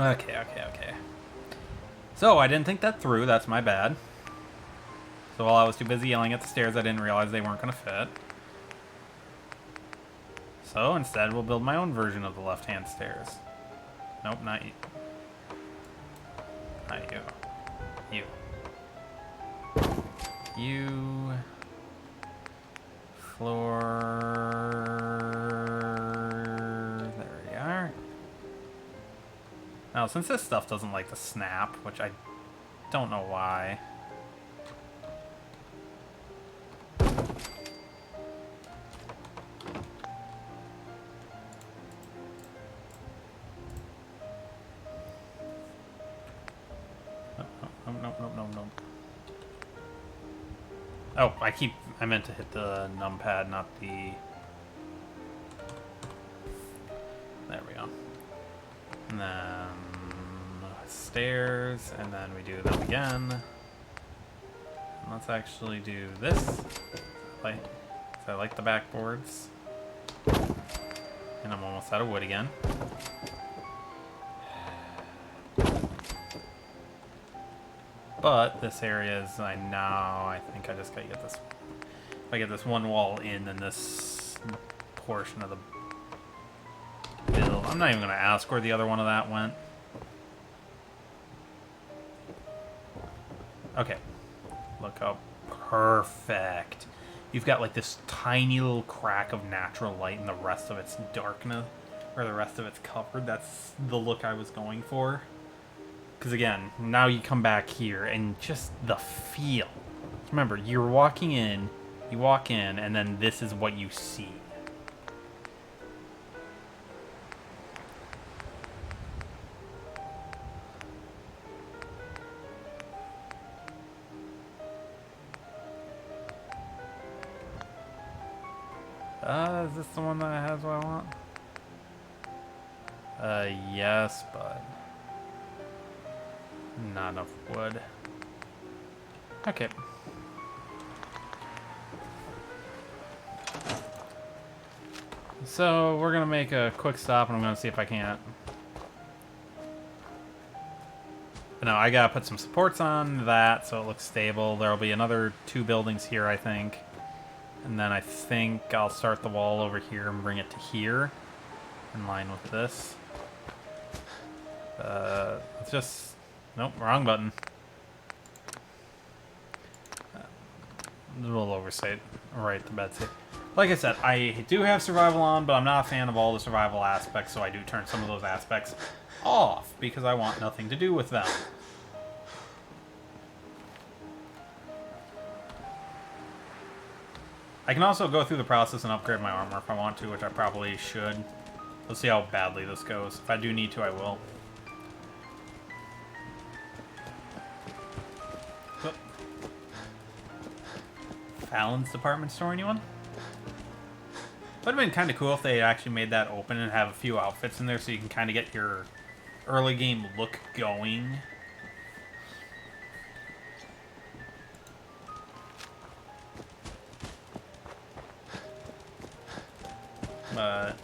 Okay. So, I didn't think that through. That's my bad. So while I was too busy yelling at the stairs, I didn't realize they weren't going to fit. So, instead, we'll build my own version of the left-hand stairs. Nope, not you. Not you. You. Floor. There we are. Now, since this stuff doesn't like to snap, which I don't know why. No. Oh, I meant to hit the numpad, not the... There we go. And then stairs, and then we do them again. And let's actually do this. I like the backboards. And I'm almost out of wood again. But this area is, I think I just gotta get this. If I get this one wall in, then this portion of the build. I'm not even gonna ask where the other one of that went. Okay. Look how perfect. You've got like this tiny little crack of natural light and the rest of it's darkness, or the rest of it's covered. That's the look I was going for. Because again, now you come back here and just the feel. Remember, you're walking in, you walk in, and then this is what you see. Is this the one that has what I want? Yes, but not enough wood. Okay. So we're gonna make a quick stop, and I'm gonna see if I can't. But no, I gotta put some supports on that so it looks stable. There'll be another 2 buildings here, I think. And then I think I'll start the wall over here and bring it to here, in line with this. Let's just... Nope, wrong button. A little oversight. Right, the bed's safe. Like I said, I do have survival on, but I'm not a fan of all the survival aspects, so I do turn some of those aspects off, because I want nothing to do with them. I can also go through the process and upgrade my armor if I want to, which I probably should. Let's see how badly this goes. If I do need to, I will. Oh. Fallon's department store, anyone? Would have been kind of cool if they actually made that open and have a few outfits in there so you can kind of get your early game look going. But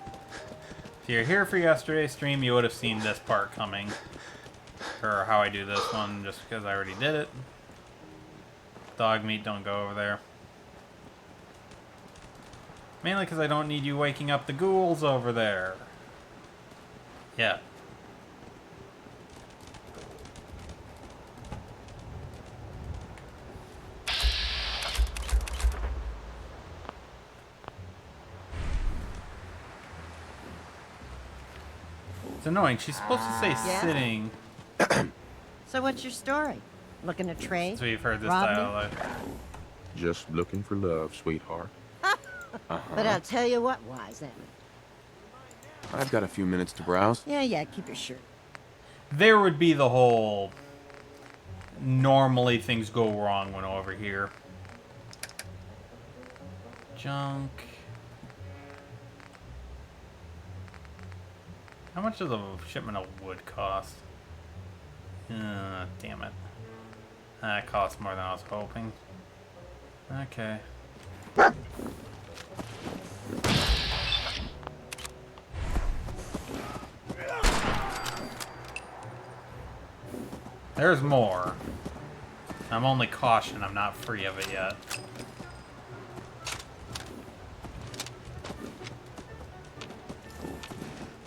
if you're here for yesterday's stream, you would have seen this part coming. Or how I do this one, just because I already did it. Dog meat, don't go over there. Mainly because I don't need you waking up the ghouls over there. Yeah. It's annoying. She's supposed to say sitting. So what's your story? Looking to trade? So you've heard this Rob me? dialogue. Just looking for love, sweetheart. But I'll tell you what, wise Emmy. I've got a few minutes to browse. Yeah, keep your shirt. There would be the whole... Normally things go wrong when over here. Junk. How much does a shipment of wood cost? Damn it. That costs more than I was hoping. Okay. There's more. I'm only caution, I'm not free of it yet.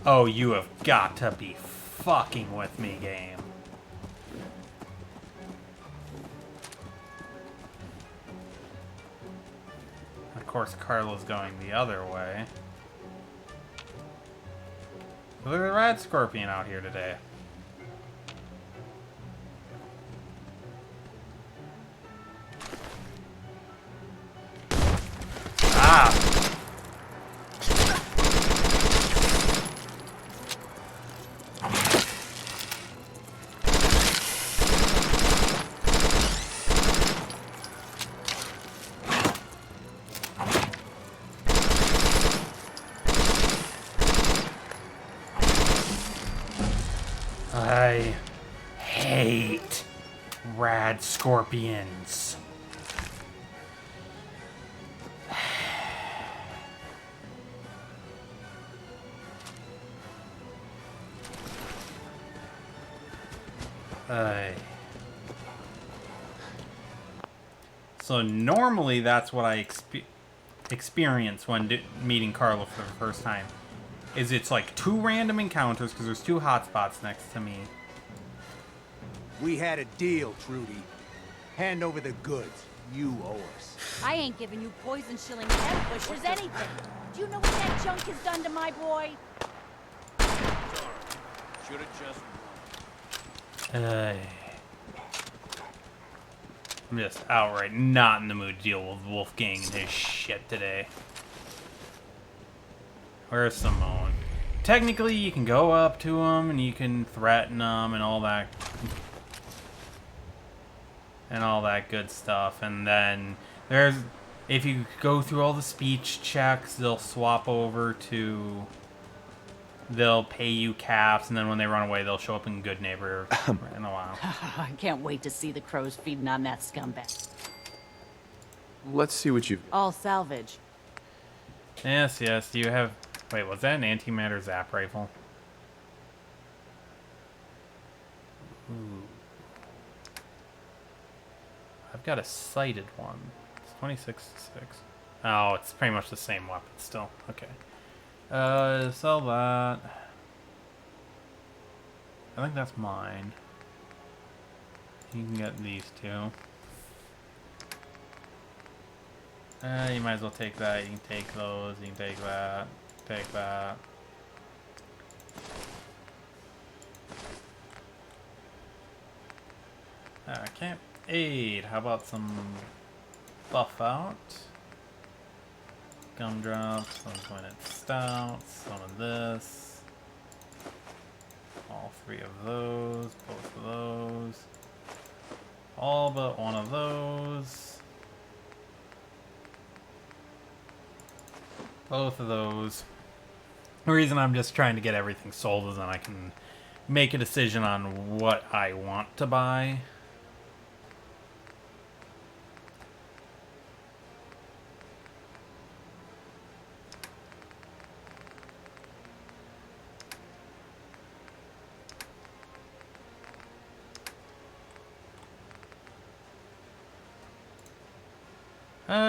Oh, you have got to be fucking with me, game. Of course, Carlo's going the other way. Look at the rat scorpion out here today. Ah! I hate rad scorpions. So normally that's what I experience when meeting Carlo for the first time. Is it's like 2 random encounters because there's 2 hotspots next to me. We had a deal, Trudy. Hand over the goods. You owe us. I ain't giving you poison shilling ambushers anything. Do you know what that junk has done to my boy? Should've just I'm just outright not in the mood to deal with Wolfgang and his shit today. Where's Simone? Technically, you can go up to him and you can threaten him and all that good stuff. And then if you go through all the speech checks, they'll swap over to. They'll pay you caps, and then when they run away, they'll show up in Good Neighbor in a while. I can't wait to see the crows feeding on that scumbag. Let's see what you've... All salvage. Yes. Do you have... Wait, was that an antimatter zap rifle? Ooh. I've got a sighted one. It's 26 to 6. Oh, it's pretty much the same weapon still. Okay. Sell that. I think that's mine. You can get these 2. You might as well take that. You can take those. You can take that. Take that. Okay. Aid. How about some buff out? Gumdrops, some pointed stouts, some of this. All 3 of those. Both of those. All but one of those. Both of those. The reason I'm just trying to get everything sold is then I can make a decision on what I want to buy.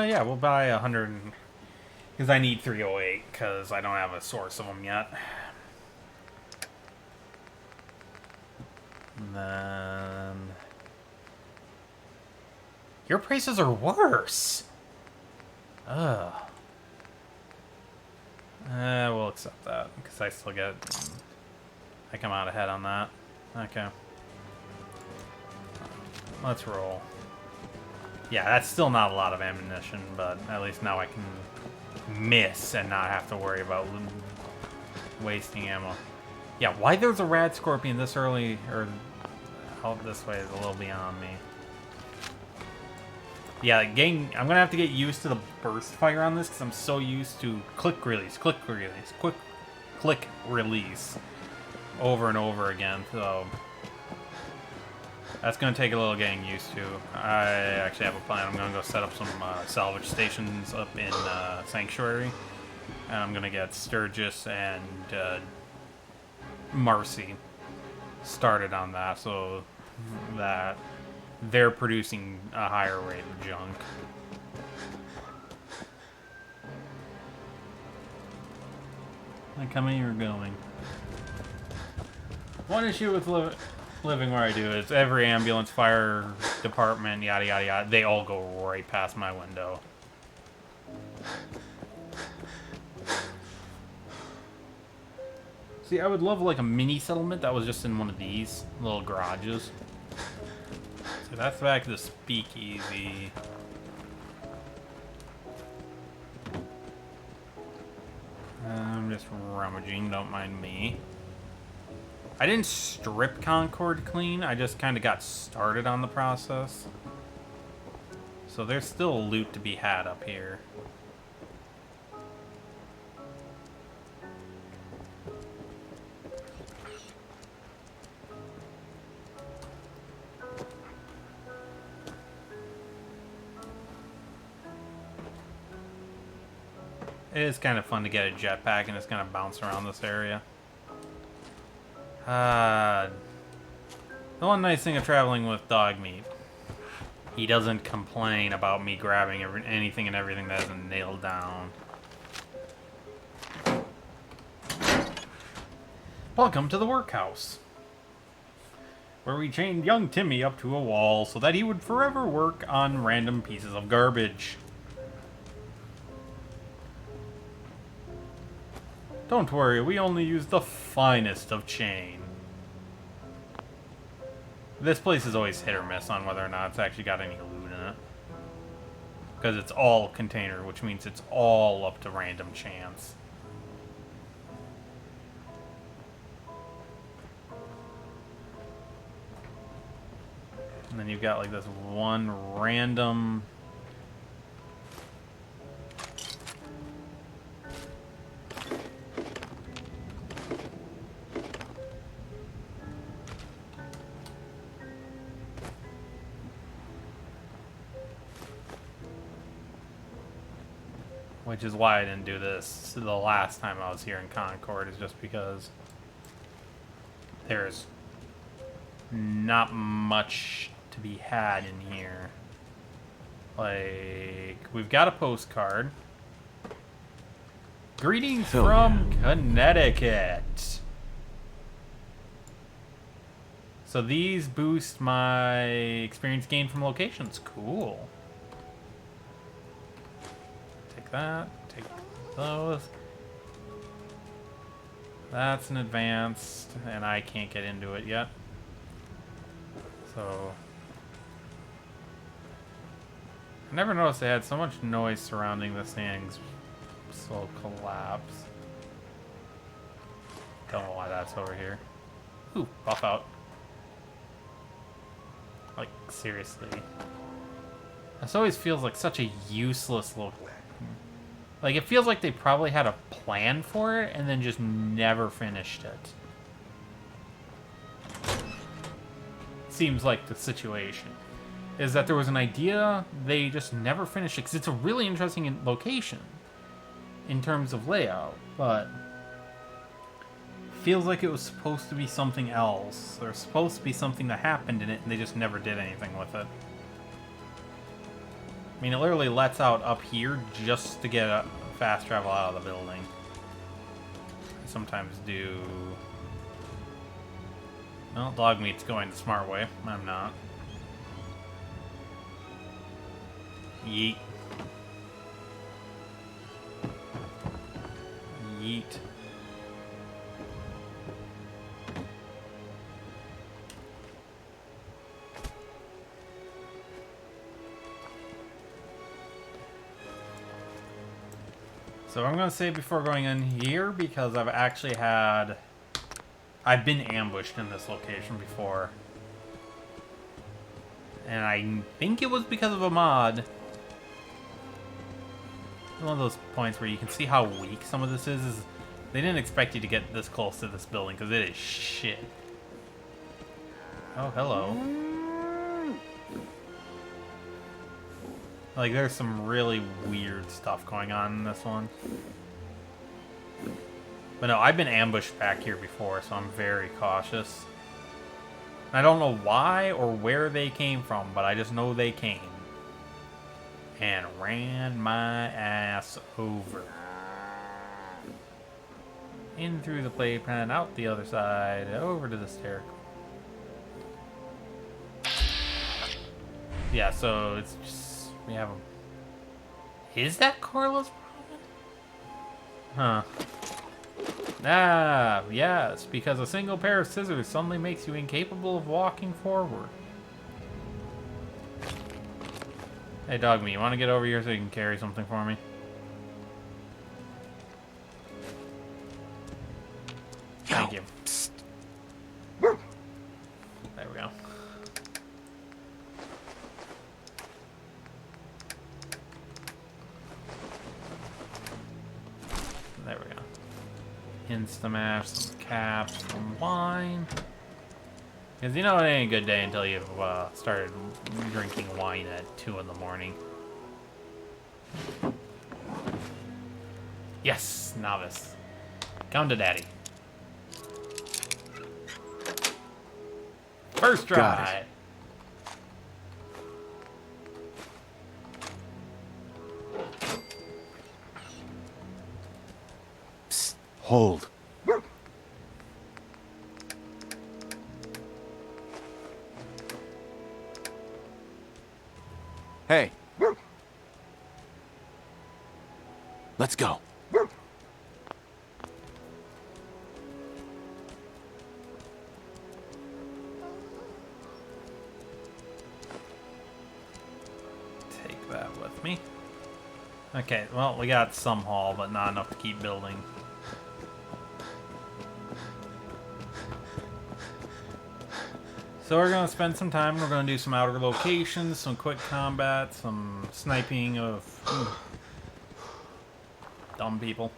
Yeah, we'll buy 100, because I need 308, because I don't have a source of them yet. And then... Your prices are worse! Ugh. We'll accept that, because I still get... I come out ahead on that. Okay. Let's roll. Yeah, that's still not a lot of ammunition, but at least now I can miss and not have to worry about wasting ammo. Yeah, why there's a rad scorpion this early, or out this way is a little beyond me. Yeah, I'm gonna have to get used to the burst fire on this, because I'm so used to click release, click release over and over again, so... That's going to take a little getting used to. I actually have a plan. I'm going to go set up some salvage stations up in Sanctuary. And I'm going to get Sturgis and Marcy started on that. So that they're producing a higher rate of junk. Like coming or going? One issue with living where I do is every ambulance, fire department, yada yada yada, they all go right past my window. See, I would love like a mini settlement that was just in one of these little garages. So that's back to the speakeasy. I'm just rummaging, don't mind me. I didn't strip Concord clean, I just kind of got started on the process. So there's still loot to be had up here. It is kind of fun to get a jetpack and just kind of bounce around this area. The one nice thing of traveling with dog meat, he doesn't complain about me grabbing anything and everything that isn't nailed down. Welcome to the workhouse, where we chained young Timmy up to a wall so that he would forever work on random pieces of garbage. Don't worry, we only use the finest of chain. This place is always hit or miss on whether or not it's actually got any loot in it. Because it's all container, which means it's all up to random chance. And then you've got like this one random... Which is why I didn't do this the last time I was here in Concord, is just because there's not much to be had in here. Like, we've got a postcard. Greetings from Connecticut. So these boost my experience gained from locations. Cool. That, take those. That's an advanced, and I can't get into it yet. So, I never noticed they had so much noise surrounding this thing's slow collapse. Don't know why that's over here. Ooh, buff out. Like, seriously. This always feels like such a useless look. Like, it feels like they probably had a plan for it and then just never finished it. Seems like the situation. Is that there was an idea, they just never finished it. Because it's a really interesting location in terms of layout, but feels like it was supposed to be something else. There's supposed to be something that happened in it and they just never did anything with it. I mean, it literally lets out up here just to get a fast travel out of the building. I sometimes do... Well, dog meat's going the smart way. I'm not. Yeet. Yeet. So I'm going to say before going in here, because I've actually had... I've been ambushed in this location before. And I think it was because of a mod. One of those points where you can see how weak some of this is they didn't expect you to get this close to this building, because it is shit. Oh, hello. Like, there's some really weird stuff going on in this one. But no, I've been ambushed back here before, so I'm very cautious. I don't know why or where they came from, but I just know they came. And ran my ass over. In through the playpen, out the other side, over to the staircase. Yeah, so it's just... we have a... Is that Carla's problem? Huh. Ah, yes, because a single pair of scissors suddenly makes you incapable of walking forward. Hey, Dogme, you want to get over here so you can carry something for me? Thank you. There we go. There we go. Instamash, some caps, some wine. Because you know it ain't a good day until you've started drinking wine at 2 in the morning. Yes, novice. Come to daddy. First try. Got it. Psst, hold. Hey. Let's go. Take that with me. Okay, well, we got some haul, but not enough to keep building. So we're going to spend some time. We're going to do some outer locations, some quick combat, some sniping of dumb people.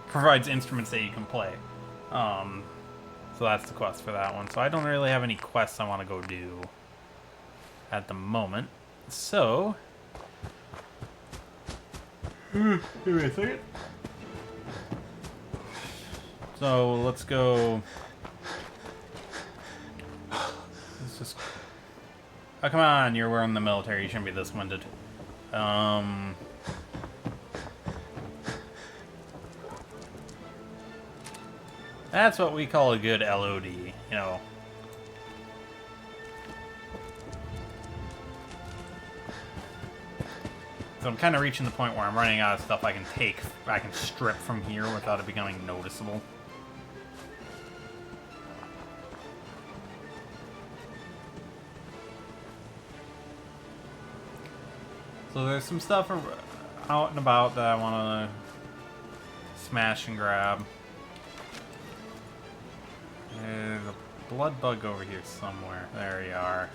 provides instruments that you can play. So that's the quest for that one. So I don't really have any quests I want to go do at the moment. So, give me a second. So let's go. Let's just. Oh, come on! You're wearing the military. You shouldn't be this winded. That's what we call a good LOD, you know. So I'm kind of reaching the point where I'm running out of stuff I can strip from here without it becoming noticeable. So there's some stuff out and about that I want to smash and grab. There's a blood bug over here somewhere. There you are.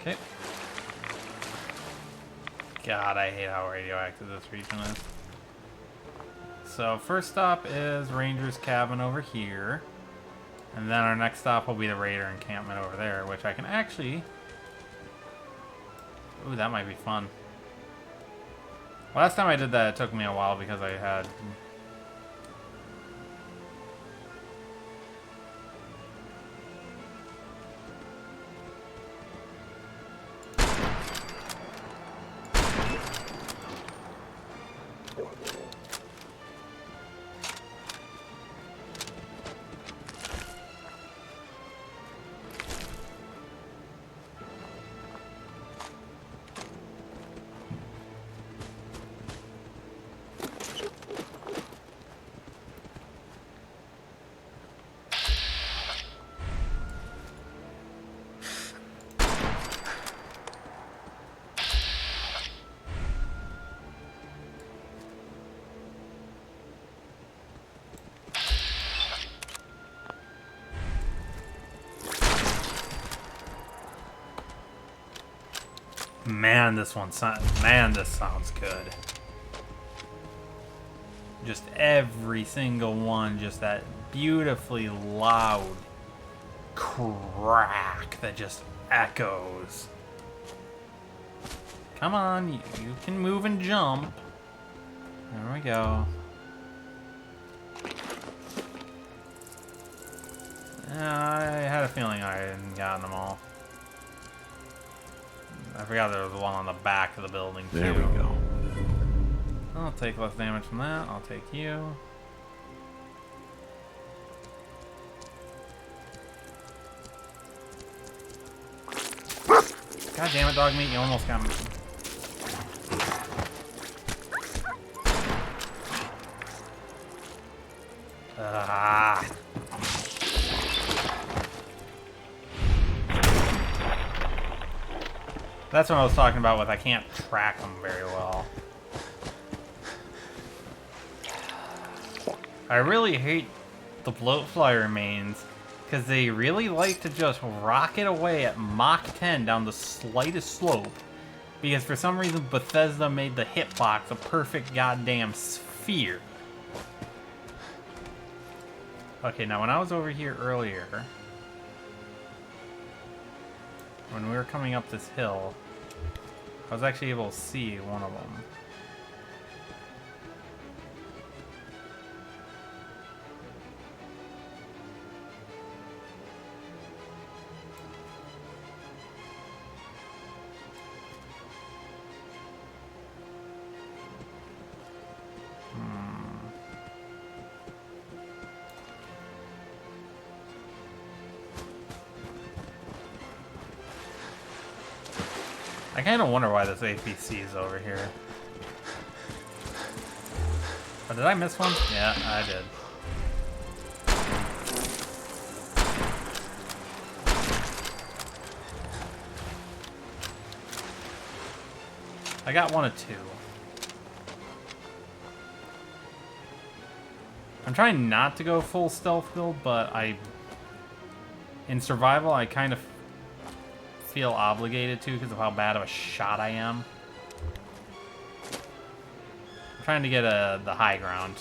Okay. God, I hate how radioactive this region is. So first stop is Ranger's cabin over here. And then our next stop will be the Raider encampment over there, which I can actually... Ooh, that might be fun. Last time I did that, it took me a while because I had... Man, this sounds good. Just every single one, just that beautifully loud crack that just echoes. Come on, you can move and jump. There we go. I had a feeling I hadn't gotten them all. I forgot there was one on the back of the building, too. There we go. I'll take less damage from that. I'll take you. God damn it, dog meat. You almost got me. Ah. That's what I was talking about with I can't track them very well. I really hate the bloatfly remains because they really like to just rocket away at Mach 10 down the slightest slope because for some reason Bethesda made the hitbox a perfect goddamn sphere. Okay, now when I was over here earlier, when we were coming up this hill, I was actually able to see one of them. I kind of wonder why this APC is over here. Oh, did I miss one? Yeah, I did. I got one of two. I'm trying not to go full stealth build, but in survival, I kind of feel obligated to because of how bad of a shot I am. I'm trying to get the high ground.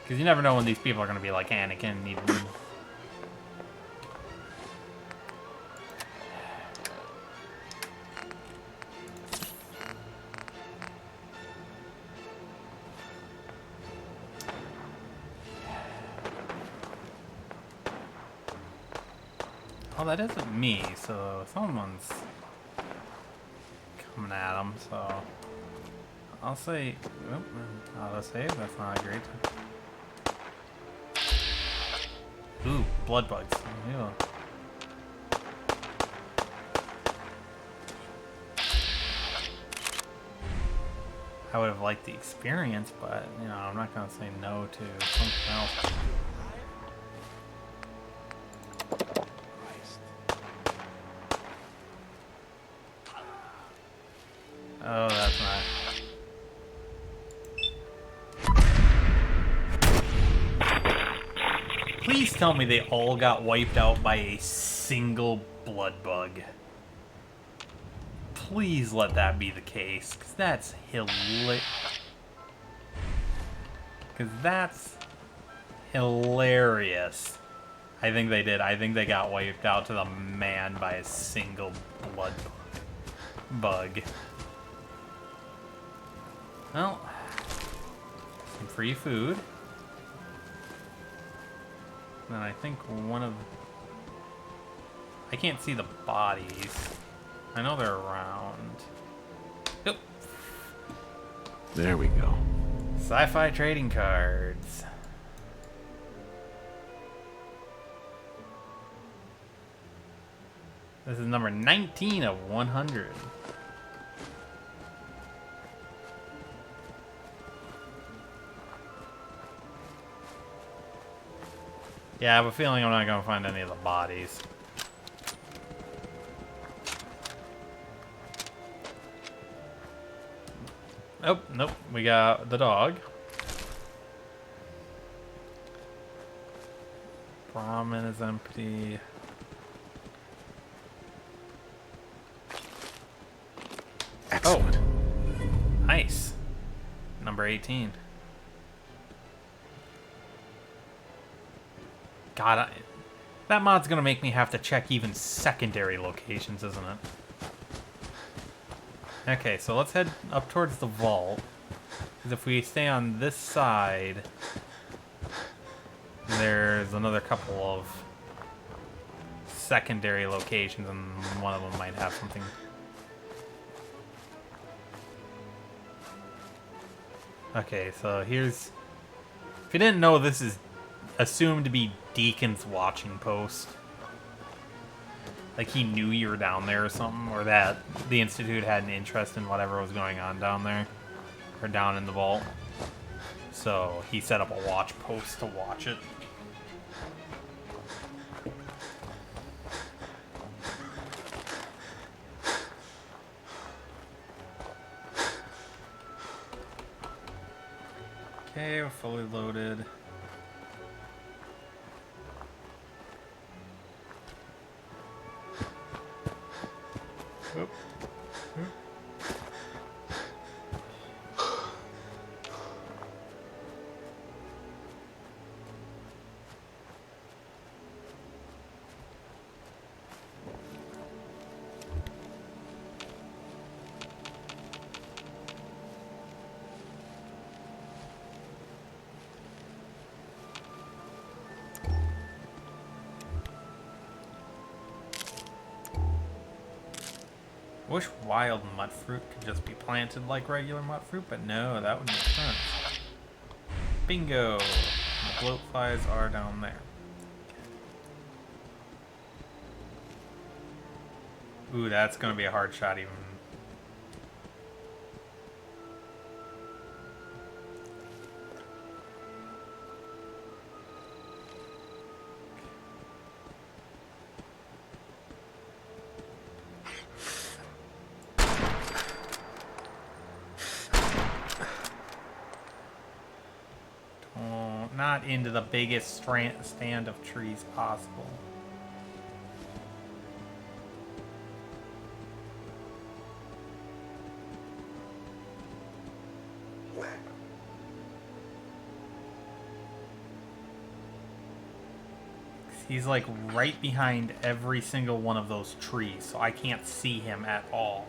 Because you never know when these people are going to be like Anakin. Even. Oh, that isn't me, so someone's coming at him, so I'll say, auto save, that's not great. Ooh, blood bugs. Ew. I would have liked the experience, but, you know, I'm not going to say no to something else. Oh, that's not. Please tell me they all got wiped out by a single blood bug. Please let that be the case, because that's hilarious. I think they did. I think they got wiped out to the man by a single blood bug. Well, some free food. And I think I can't see the bodies. I know they're around. Yep. There we go. Sci-fi trading cards. This is number 19 of 100. Yeah, I have a feeling I'm not going to find any of the bodies. Oh, nope. We got the dog. Ramen is empty. Excellent. Oh, nice. Number 18. God, that mod's gonna make me have to check even secondary locations, isn't it? Okay, so let's head up towards the vault. Because if we stay on this side, there's another couple of secondary locations, and one of them might have something. Okay, so here's... If you didn't know, this is assumed to be Deacon's watching post. Like he knew you were down there or something, or that the Institute had an interest in whatever was going on down there, or down in the vault. So he set up a watch post to watch it. Okay, we're fully loaded. Oop. Oop. Wish wild mud fruit could just be planted like regular mud fruit, but no, that would make sense. Bingo! The bloat flies are down there. Ooh, that's gonna be a hard shot even. not into the biggest stand of trees possible. He's like right behind every single one of those trees, so I can't see him at all.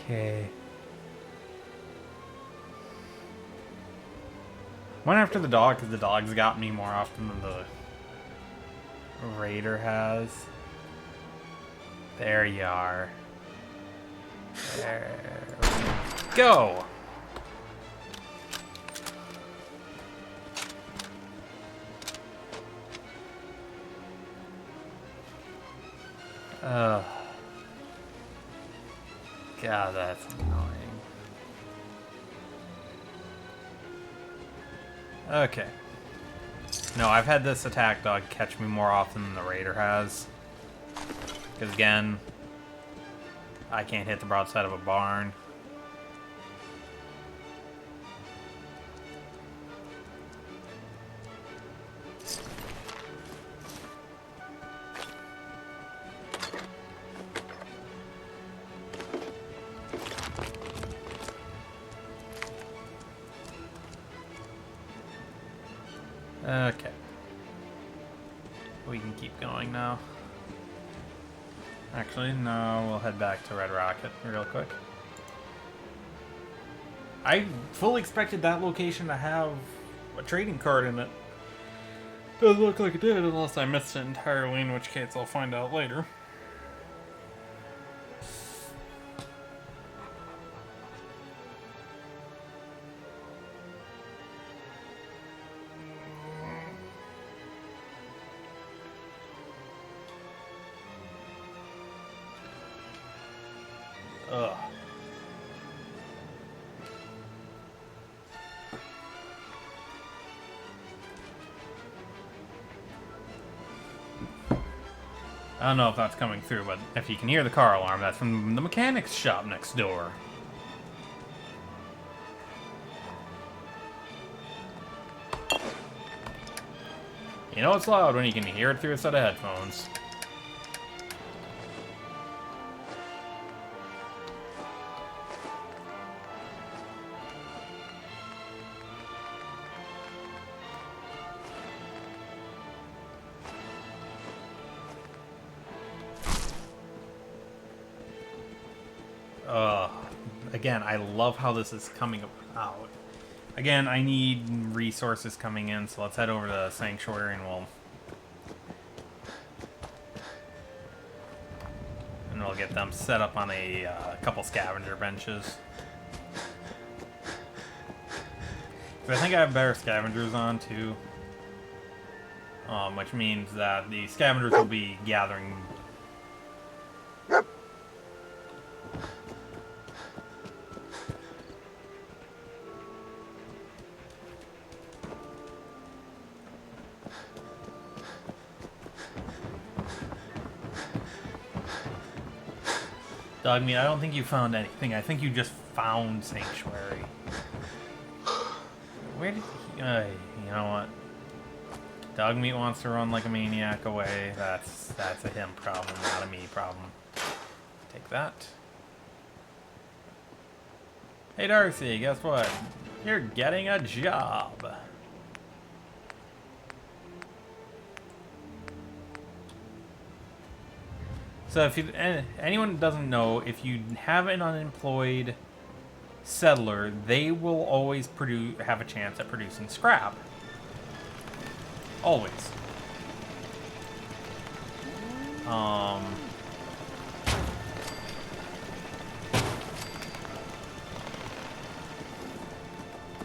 Okay. Went after the dog because the dog's got me more often than the raider has. There you are. There we go. God, that's annoying. Okay. No, I've had this attack dog catch me more often than the raider has. Because again, I can't hit the broadside of a barn. Okay. We can keep going now. Actually, no, we'll head back to Red Rocket real quick. I fully expected that location to have a trading card in it. Doesn't look like it did, unless I missed it entirely, in which case I'll find out later. Ugh. I don't know if that's coming through, but if you can hear the car alarm, that's from the mechanic's shop next door. You know it's loud when you can hear it through a set of headphones. Again, I love how this is coming out. Again, I need resources coming in, so let's head over to Sanctuary and we'll get them set up on a couple scavenger benches. So I think I have better scavengers on too, which means that the scavengers will be gathering. Dog meat, I don't think you found anything. I think you just found Sanctuary. Where did he... you know what? Dog meat wants to run like a maniac away. That's a him problem, not a me problem. Take that. Hey Darcy, guess what? You're getting a job. So if anyone doesn't know, if you have an unemployed settler, they will always have a chance at producing scrap. Always.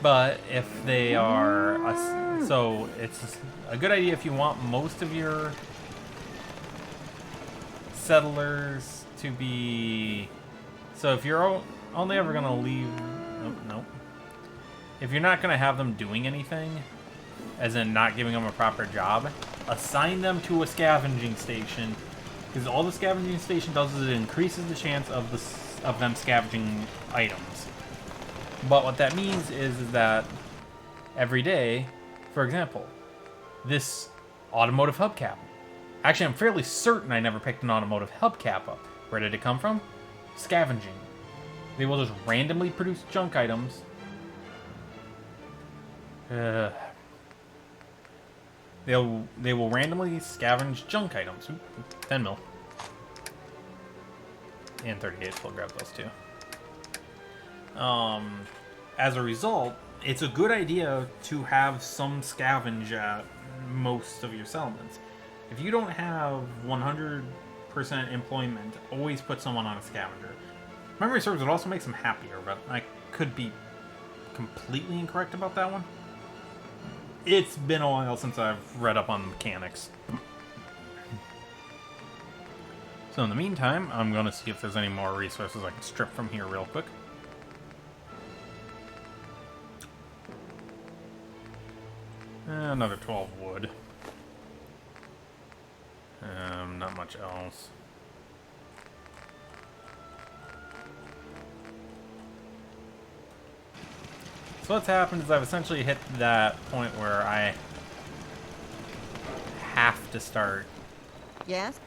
But if they are, so it's a good idea if you want most of your settlers to be, so if you're only ever gonna leave, nope, if you're not going to have them doing anything, as in not giving them a proper job, assign them to a scavenging station, because all the scavenging station does is it increases the chance of them scavenging items. But what that means is that every day, for example, this automotive hubcap. Actually, I'm fairly certain I never picked an automotive hubcap up. Where did it come from? Scavenging. They will just randomly produce junk items. They will randomly scavenge junk items. Ooh, 10 mil. And 38, so we'll grab those two. As a result, it's a good idea to have some scavenge at most of your settlements. If you don't have 100% employment, always put someone on a scavenger. Memory serves would also make them happier, but I could be completely incorrect about that one. It's been a while since I've read up on mechanics. So in the meantime, I'm going to see if there's any more resources I can strip from here real quick. Another 12 wood. Not much else. So what's happened is I've essentially hit that point where I have to start. Yes?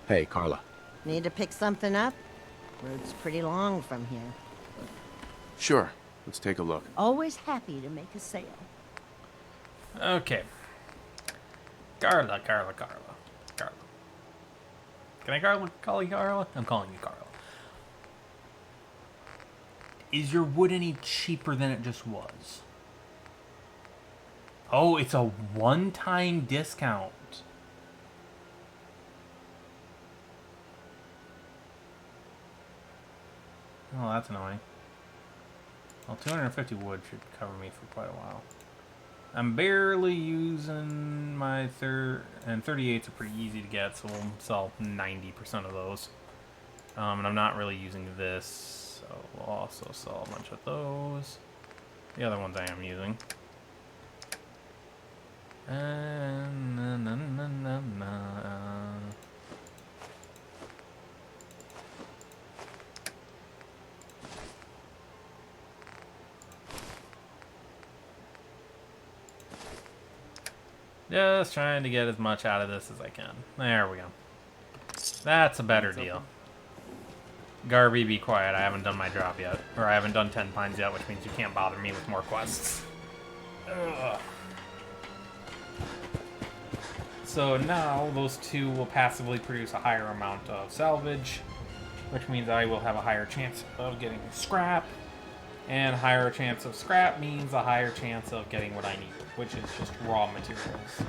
Hey, Carla. Need to pick something up? Road's pretty long from here. Sure. Let's take a look. Always happy to make a sale. Okay. Carla. Can I call you Carla? I'm calling you Carla. Is your wood any cheaper than it just was? Oh, it's a one-time discount. Oh, that's annoying. Well, 250 wood should cover me for quite a while. I'm barely using my and 38s are pretty easy to get, so we'll sell 90% of those. And I'm not really using this, so we'll also sell a bunch of those. The other ones I am using. Just trying to get as much out of this as I can. There we go. That's a better deal. Garby, be quiet. I haven't done my job yet. Or I haven't done 10 pines yet, which means you can't bother me with more quests. Ugh. So now those two will passively produce a higher amount of salvage, which means I will have a higher chance of getting scrap. And higher chance of scrap means a higher chance of getting what I need, which is just raw materials.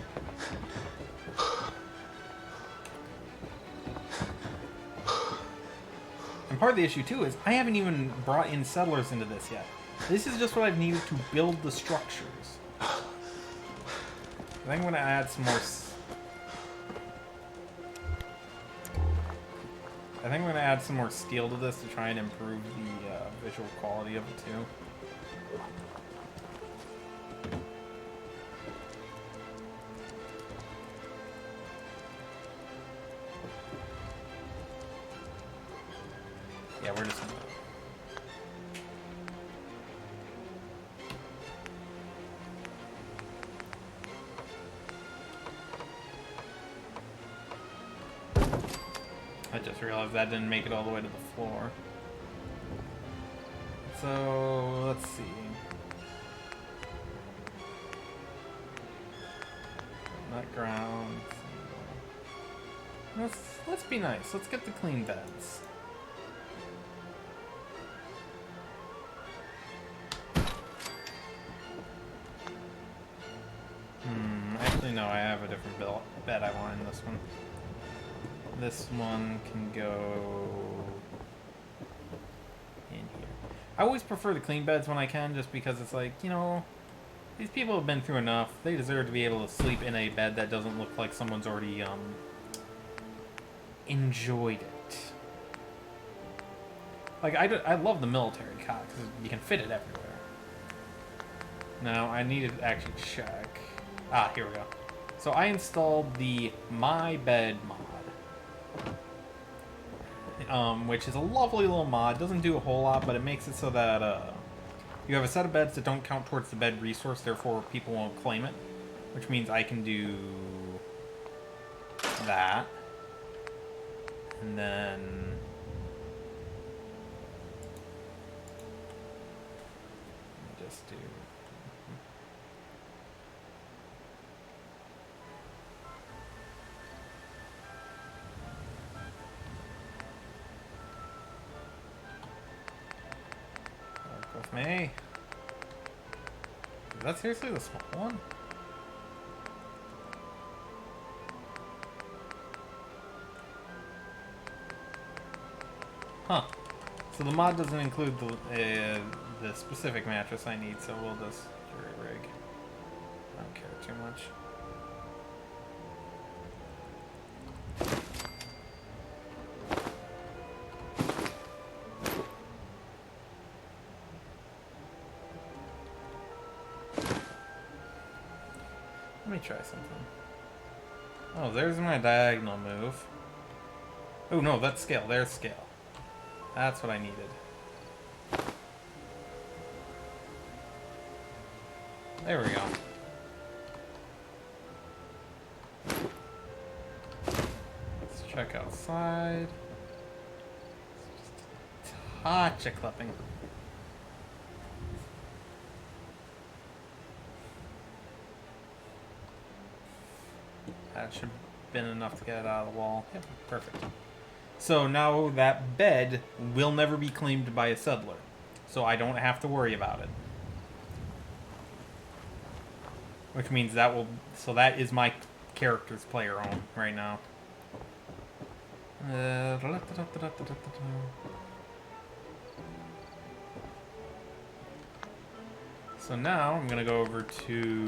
And part of the issue too is I haven't even brought in settlers into this yet. This is just what I've needed to build the structures. I think I'm going to add some more... I think I'm going to add some more steel to this to try and improve the visual quality of it too. Yeah, we're just gonna... I just realized that didn't make it all the way to the floor. So, let's see. Not ground. Let's be nice. Let's get the clean beds. Actually, no, I have a different bed I want in this one. This one can go in here. I always prefer the clean beds when I can, just because it's like, you know, these people have been through enough. They deserve to be able to sleep in a bed that doesn't look like someone's already enjoyed it. Like, I love the military cot because you can fit it everywhere. Now, I need to actually check. Ah, here we go. So I installed the My Bed mod, which is a lovely little mod. Doesn't do a whole lot, but it makes it so that you have a set of beds that don't count towards the bed resource, therefore people won't claim it, which means I can do that. And then just do. Work with me. Is that seriously the small one? Huh. So the mod doesn't include the specific mattress I need, so we'll just jury rig. I don't care too much. Let me try something. Oh, there's my diagonal move. Oh no, that's scale. There's scale. That's what I needed. There we go. Let's check outside. Just a touch of clipping. That should have been enough to get it out of the wall. Yep, perfect. So now that bed will never be claimed by a settler. So I don't have to worry about it. Which means that will... So that is my character's player own right now. So now I'm going to go over to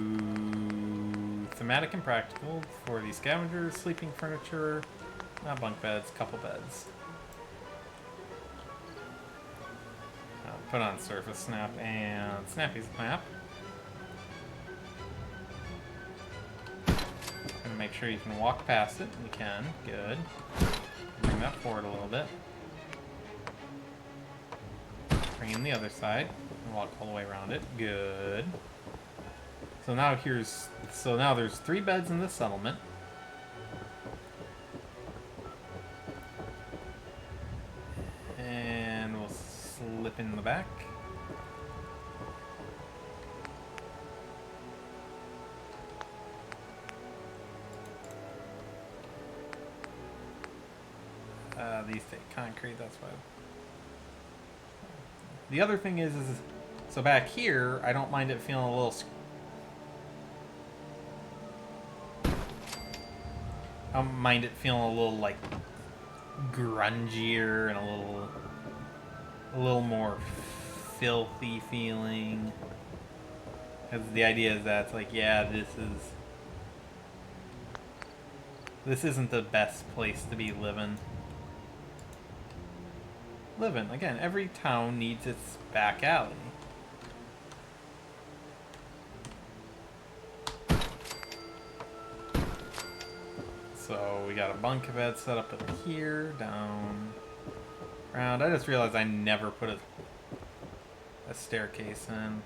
thematic and practical for the scavengers, sleeping furniture, not bunk beds, couple beds. Put on surface snap and Snappy's map. Gonna make sure you can walk past it. You can. Good. Bring that forward a little bit. Bring in the other side. Walk all the way around it. Good. So now there's 3 beds in this settlement. And we'll slip in the back. These take concrete, that's why. The other thing is so back here, I don't mind it feeling a little... I don't mind it feeling a little, like, grungier and a little more filthy feeling. Because the idea is that it's like, yeah, this isn't the best place to be living. Again, every town needs its back alley. So we got a bunk bed set up in here, down, around. I just realized I never put a staircase in.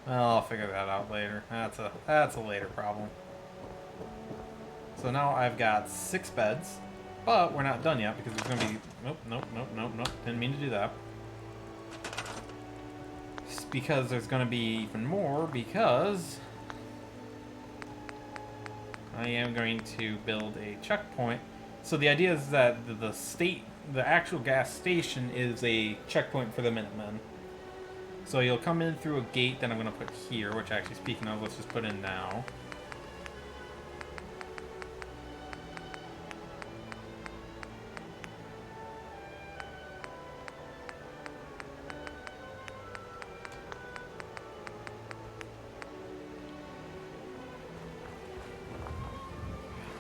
Well, I'll figure that out later. That's a later problem. So now I've got 6 beds, but we're not done yet because there's going to be... Nope. Didn't mean to do that. Just because there's going to be even more because I am going to build a checkpoint. So the idea is that the actual gas station is a checkpoint for the Minutemen. So you'll come in through a gate that I'm going to put here, which actually, speaking of, let's just put in now.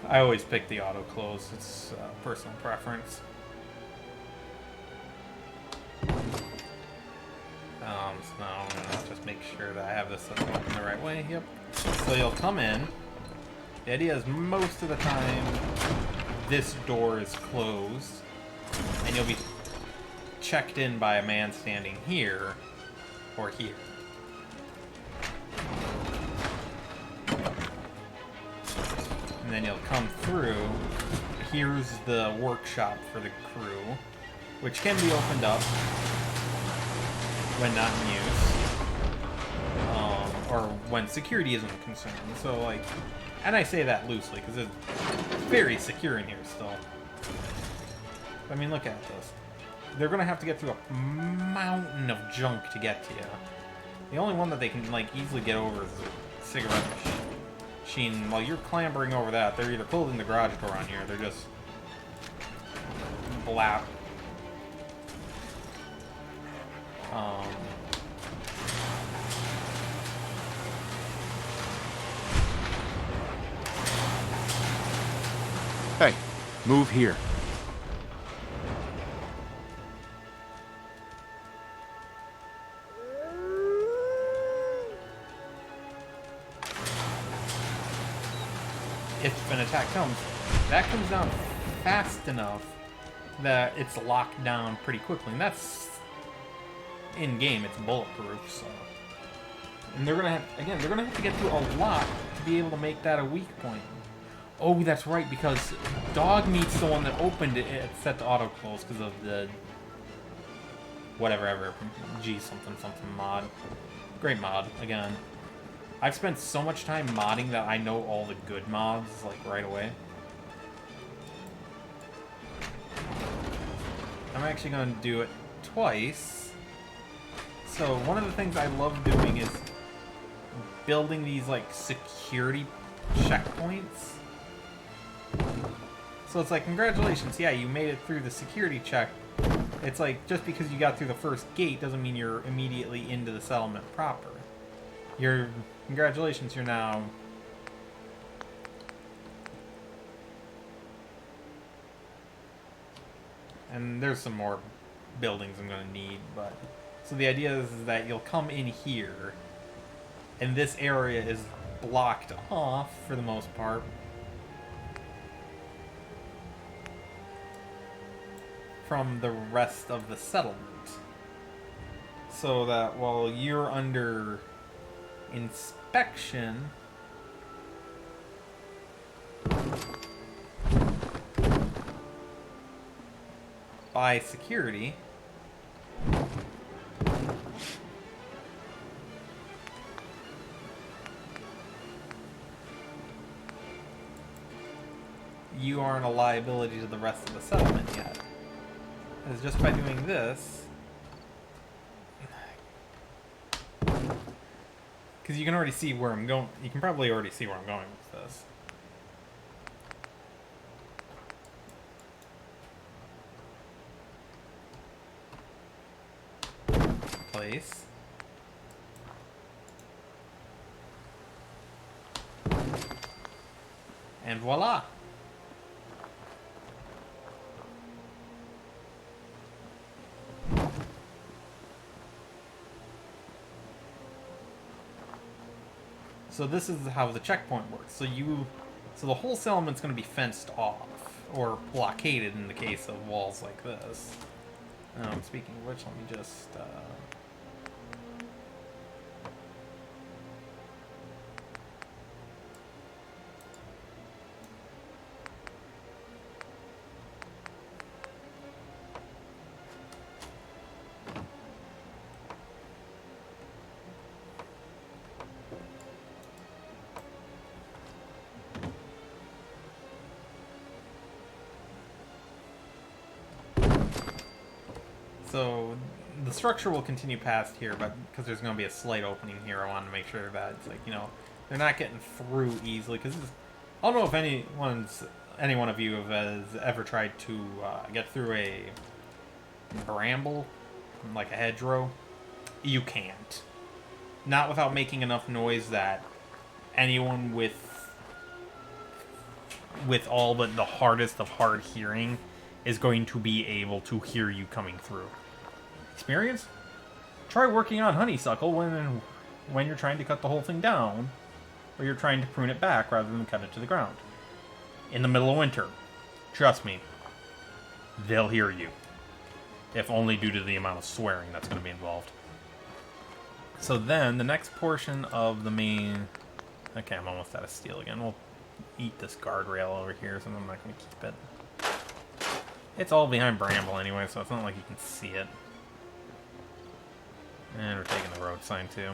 I always pick the auto close. It's personal preference. So now I'm gonna just make sure that I have this set up in the right way. Yep. So you'll come in. The idea is most of the time this door is closed, and you'll be checked in by a man standing here or here. And then you'll come through. Here's the workshop for the crew, which can be opened up when not in use, or when security isn't concerned. So, like, and I say that loosely because it's very secure in here still. I mean, look at this. They're gonna have to get through a mountain of junk to get to you. The only one that they can, like, easily get over is a cigarette machine. While you're clambering over that, they're either closing the garage door on you or they're just blap. Hey, move here. If an attack comes, that comes down fast enough that it's locked down pretty quickly. And that's in game, it's bulletproof, so. And they're gonna have, again, they're gonna have to get through a lot to be able to make that a weak point. Oh, that's right, because Dog Meat's the one that opened it. It's set to auto close because of the whatever G something mod. Great mod, again. I've spent so much time modding that I know all the good mods, like, right away. I'm actually going to do it twice. So, one of the things I love doing is building these, like, security checkpoints. So it's like, congratulations, yeah, you made it through the security check. It's like, just because you got through the first gate doesn't mean you're immediately into the settlement proper. Congratulations, you're now... And there's some more buildings I'm going to need, but... So the idea is that you'll come in here, and this area is blocked off, for the most part, from the rest of the settlement. So that while you're under inspection, by security, you aren't a liability to the rest of the settlement yet. As just by doing this, because you can already see where I'm going. You can probably already see where I'm going with this. Place. And voila! So this is how the checkpoint works. So the whole settlement's going to be fenced off, or blockaded in the case of walls like this. Speaking of which, let me just... So the structure will continue past here, but because there's going to be a slight opening here, I want to make sure that it's like, you know, they're not getting through easily. Because I don't know if any one of you has ever tried to get through a bramble, like a hedgerow. You can't. Not without making enough noise that anyone with all but the hardest of hard hearing is going to be able to hear you coming through. Experience? try working on honeysuckle when you're trying to cut the whole thing down, or you're trying to prune it back rather than cut it to the ground. In the middle of winter, trust me, they'll hear you. If only due to the amount of swearing that's going to be involved. So then, the next portion of the main... Okay, I'm almost out of steel again. We'll eat this guardrail over here, so I'm not going to keep it. It's all behind bramble anyway, so it's not like you can see it. And we're taking the road sign too.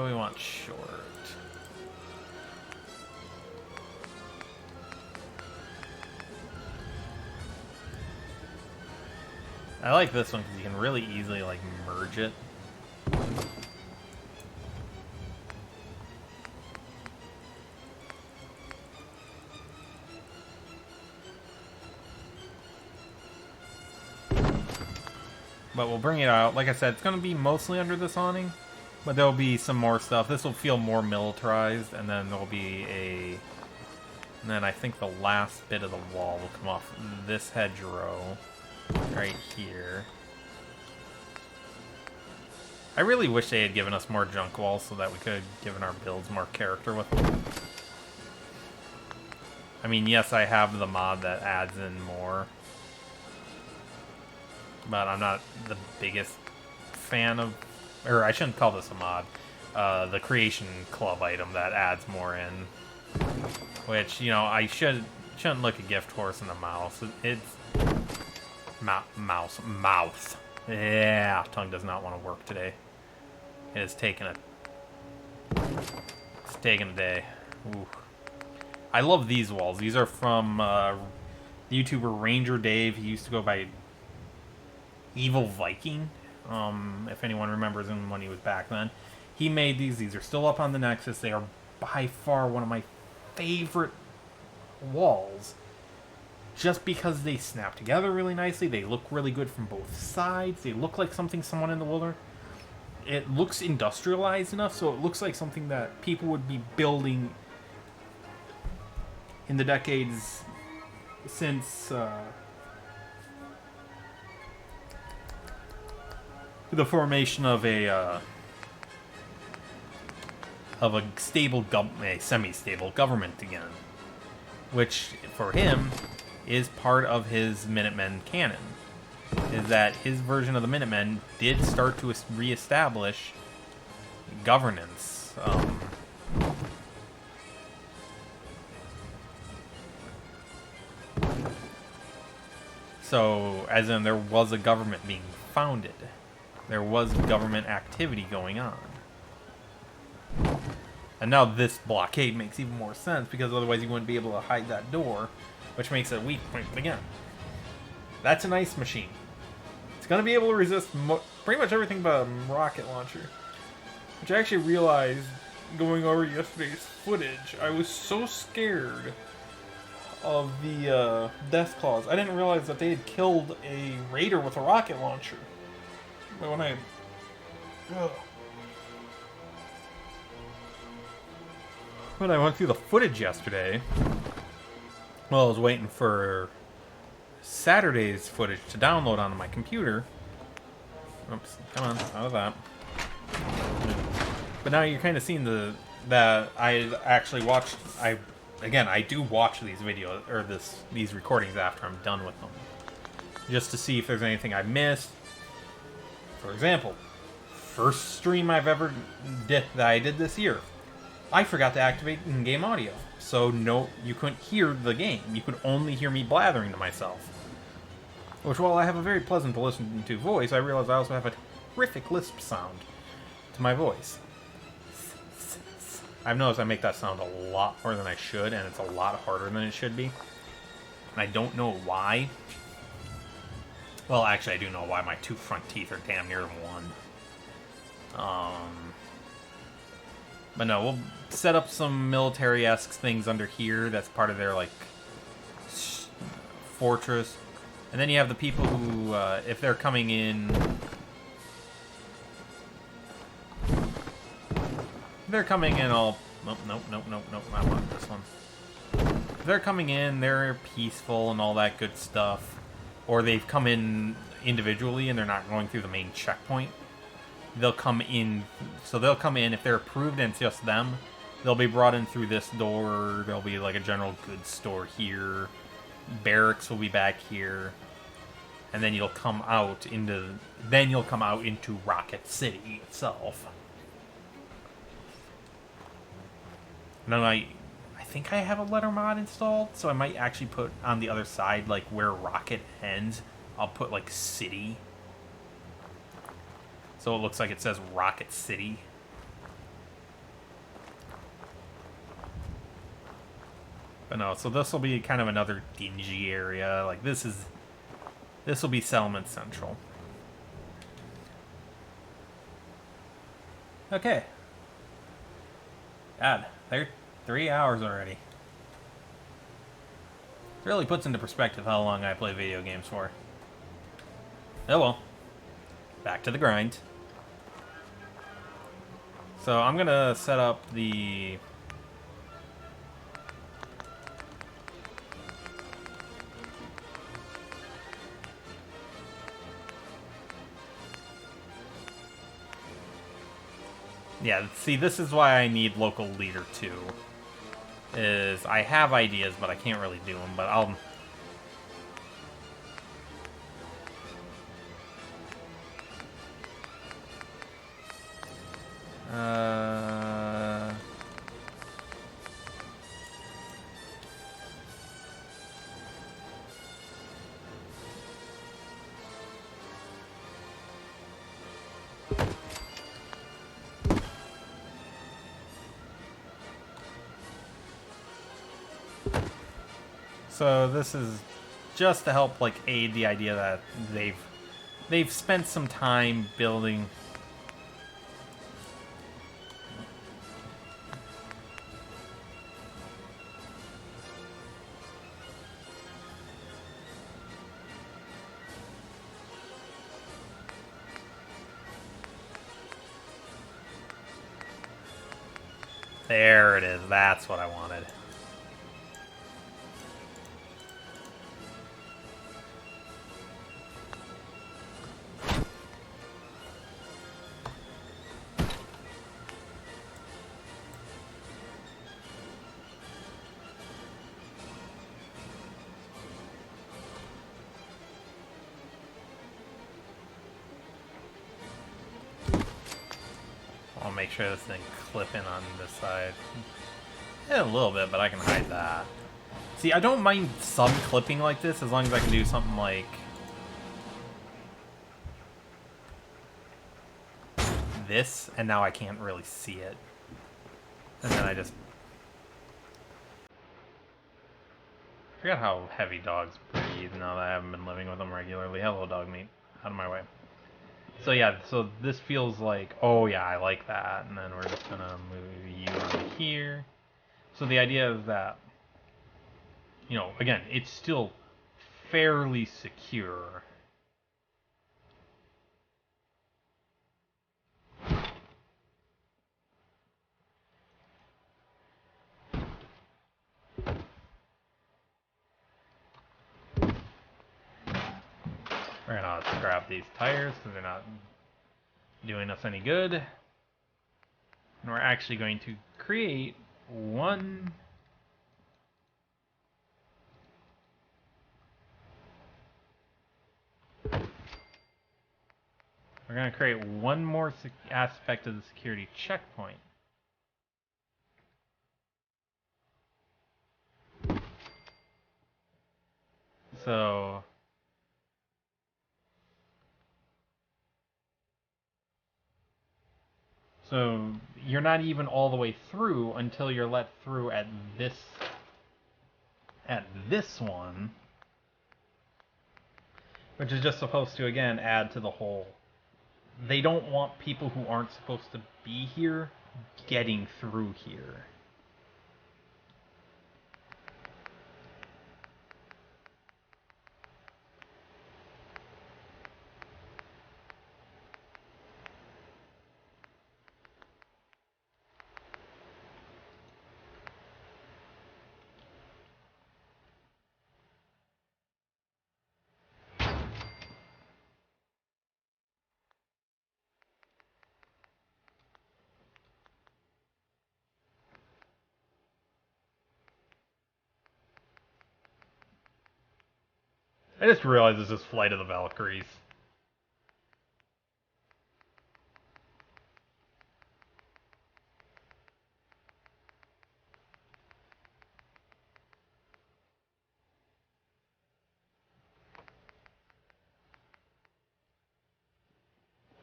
We want short. I like this one because you can really easily, like, merge it. But we'll bring it out. Like I said, it's going to be mostly under this awning. But there'll be some more stuff. This will feel more militarized, and then there'll be a... And then I think the last bit of the wall will come off this hedgerow right here. I really wish they had given us more junk walls so that we could have given our builds more character with them. I mean, yes, I have the mod that adds in more. But I'm not the biggest fan of... Or I shouldn't call this a mod. The Creation Club item that adds more in. Which, you know, I shouldn't look a gift horse in the mouth. It's... Mouth. Yeah, tongue does not want to work today. It has taken a... It's taken a day. Ooh. I love these walls. These are from the YouTuber Ranger Dave. He used to go by Evil Viking. If anyone remembers him when he was back then. He made these. These are still up on the Nexus. They are by far one of my favorite walls. Just because they snap together really nicely. They look really good from both sides. They look like something someone in the wilderness... It looks industrialized enough, so it looks like something that people would be building in the decades since... the formation of a stable, a semi-stable government again, which for him is part of his Minutemen canon. Is that his version of the Minutemen did start to reestablish governance. So, as in, there was a government being founded. There was government activity going on. And now this blockade makes even more sense, because otherwise you wouldn't be able to hide that door, which makes it a weak point. But again, that's an ice machine. It's going to be able to resist pretty much everything but a rocket launcher. Which I actually realized, going over yesterday's footage, I was so scared of the Death Claws. I didn't realize that they had killed a raider with a rocket launcher. But when I... When I went through the footage yesterday, well, I was waiting for Saturday's footage to download onto my computer. Oops, come on, out of that. But now you're kind of seeing that I actually watched... I do watch these videos, or these recordings after I'm done with them. Just to see if there's anything I missed. For example, first stream I've ever that I did this year, I forgot to activate in-game audio, so no, you couldn't hear the game. You could only hear me blathering to myself. Which, while I have a very pleasant to listen to voice, I realize I also have a terrific lisp sound to my voice. I've noticed I make that sound a lot more than I should, and it's a lot harder than it should be. And I don't know why. Well, actually, I do know why. My two front teeth are damn near one. But no, we'll set up some military-esque things under here. That's part of their, like, fortress. And then you have the people who, if they're coming in... they're coming in all... Nope, nope, nope, nope, nope, I want this one. They're coming in, they're peaceful and all that good stuff. Or they've come in individually and they're not going through the main checkpoint. They'll come in... So they'll come in, if they're approved and it's just them, they'll be brought in through this door. There'll be like a general goods store here. Barracks will be back here. And then you'll come out into... Then you'll come out into Rocket City itself. And then I think I have a letter mod installed, so I might actually put on the other side, like, where Rocket ends, I'll put, like, City. So it looks like it says Rocket City. But no, so this will be kind of another dingy area. Like, this will be Settlement Central. Okay. God, they're 3 hours already. It really puts into perspective how long I play video games for. Oh well. Back to the grind. So I'm gonna set up the... Yeah, see, this is why I need local leader 2. Is I have ideas, but I can't really do them, but I'll... So this is just to help, like, aid the idea that they've spent some time building. There it is. That's what I wanted. I'll make sure this thing clip in on this side. Yeah, a little bit, but I can hide that. See, I don't mind some clipping like this as long as I can do something like this, and now I can't really see it. And then I just... I forgot how heavy dogs breathe now that I haven't been living with them regularly. Hello, dog meat. Out of my way. So yeah, so this feels like, oh yeah, I like that. And then we're just gonna move you over here. So the idea is that, you know, again, it's still fairly secure. We're gonna scrap these tires because they're not doing us any good. And we're actually going to create one... We're going to create one more aspect of the security checkpoint. So... So you're not even all the way through until you're let through at this one, which is just supposed to, again, add to the whole. They don't want people who aren't supposed to be here getting through here. I just realized this is Flight of the Valkyries.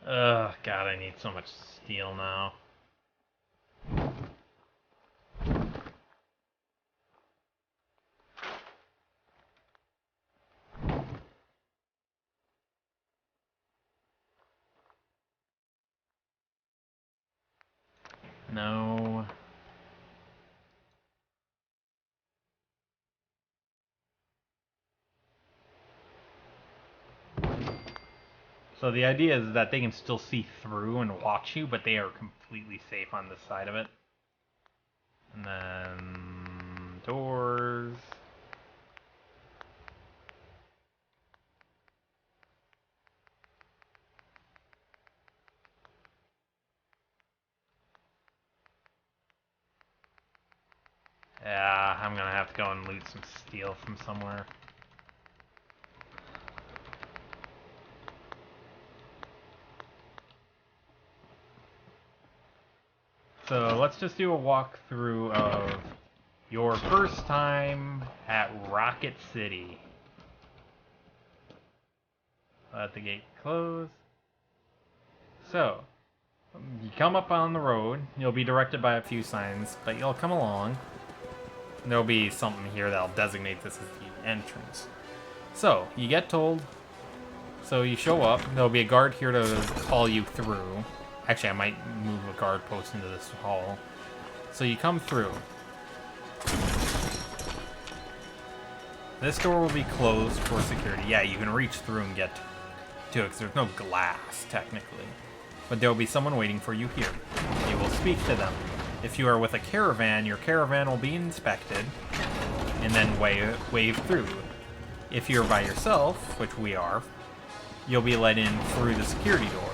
Ugh, God, I need so much steel now. No. So the idea is that they can still see through and watch you, but they are completely safe on this side of it. And then doors. Yeah, I'm gonna have to go and loot some steel from somewhere. So let's just do a walkthrough of your first time at Rocket City. Let the gate close. So, you come up on the road, you'll be directed by a few signs, but you'll come along. There'll be something here that'll designate this as the entrance. So, you get told, so you show up, there'll be a guard here to call you through. Actually, I might move a guard post into this hall. So you come through. This door will be closed for security. Yeah, you can reach through and get to it because there's no glass, technically. But there will be someone waiting for you here. You will speak to them. If you are with a caravan, your caravan will be inspected and then wave through. If you're by yourself, which we are, you'll be let in through the security door.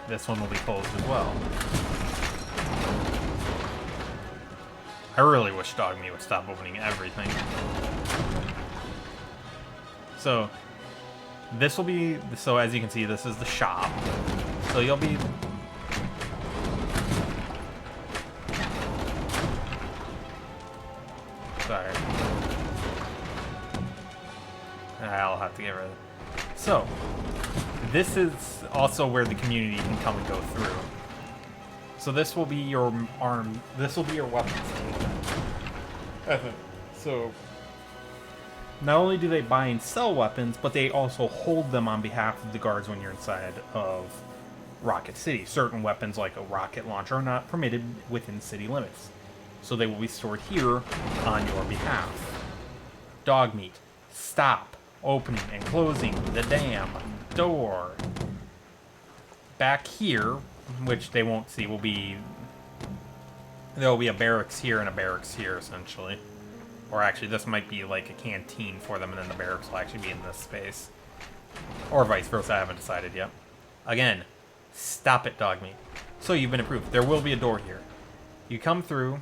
This one will be closed as well. I really wish Dogmeat would stop opening everything. So, this will be, so as you can see, this is the shop. So you'll be... Sorry. I'll have to get rid of it. So, this is also where the community can come and go through. So this will be your arm. This will be your weapons team. So not only do they buy and sell weapons, but they also hold them on behalf of the guards when you're inside of Rocket City. Certain weapons, like a rocket launcher, are not permitted within city limits, so they will be stored here on your behalf. Dogmeat, stop opening and closing the damn door. Back here, which they won't see, will be... There will be a barracks here and a barracks here, essentially. Or actually, this might be like a canteen for them, and then the barracks will actually be in this space. Or vice versa, I haven't decided yet. Again, stop it, Dogmeat. So you've been approved. There will be a door here. You come through,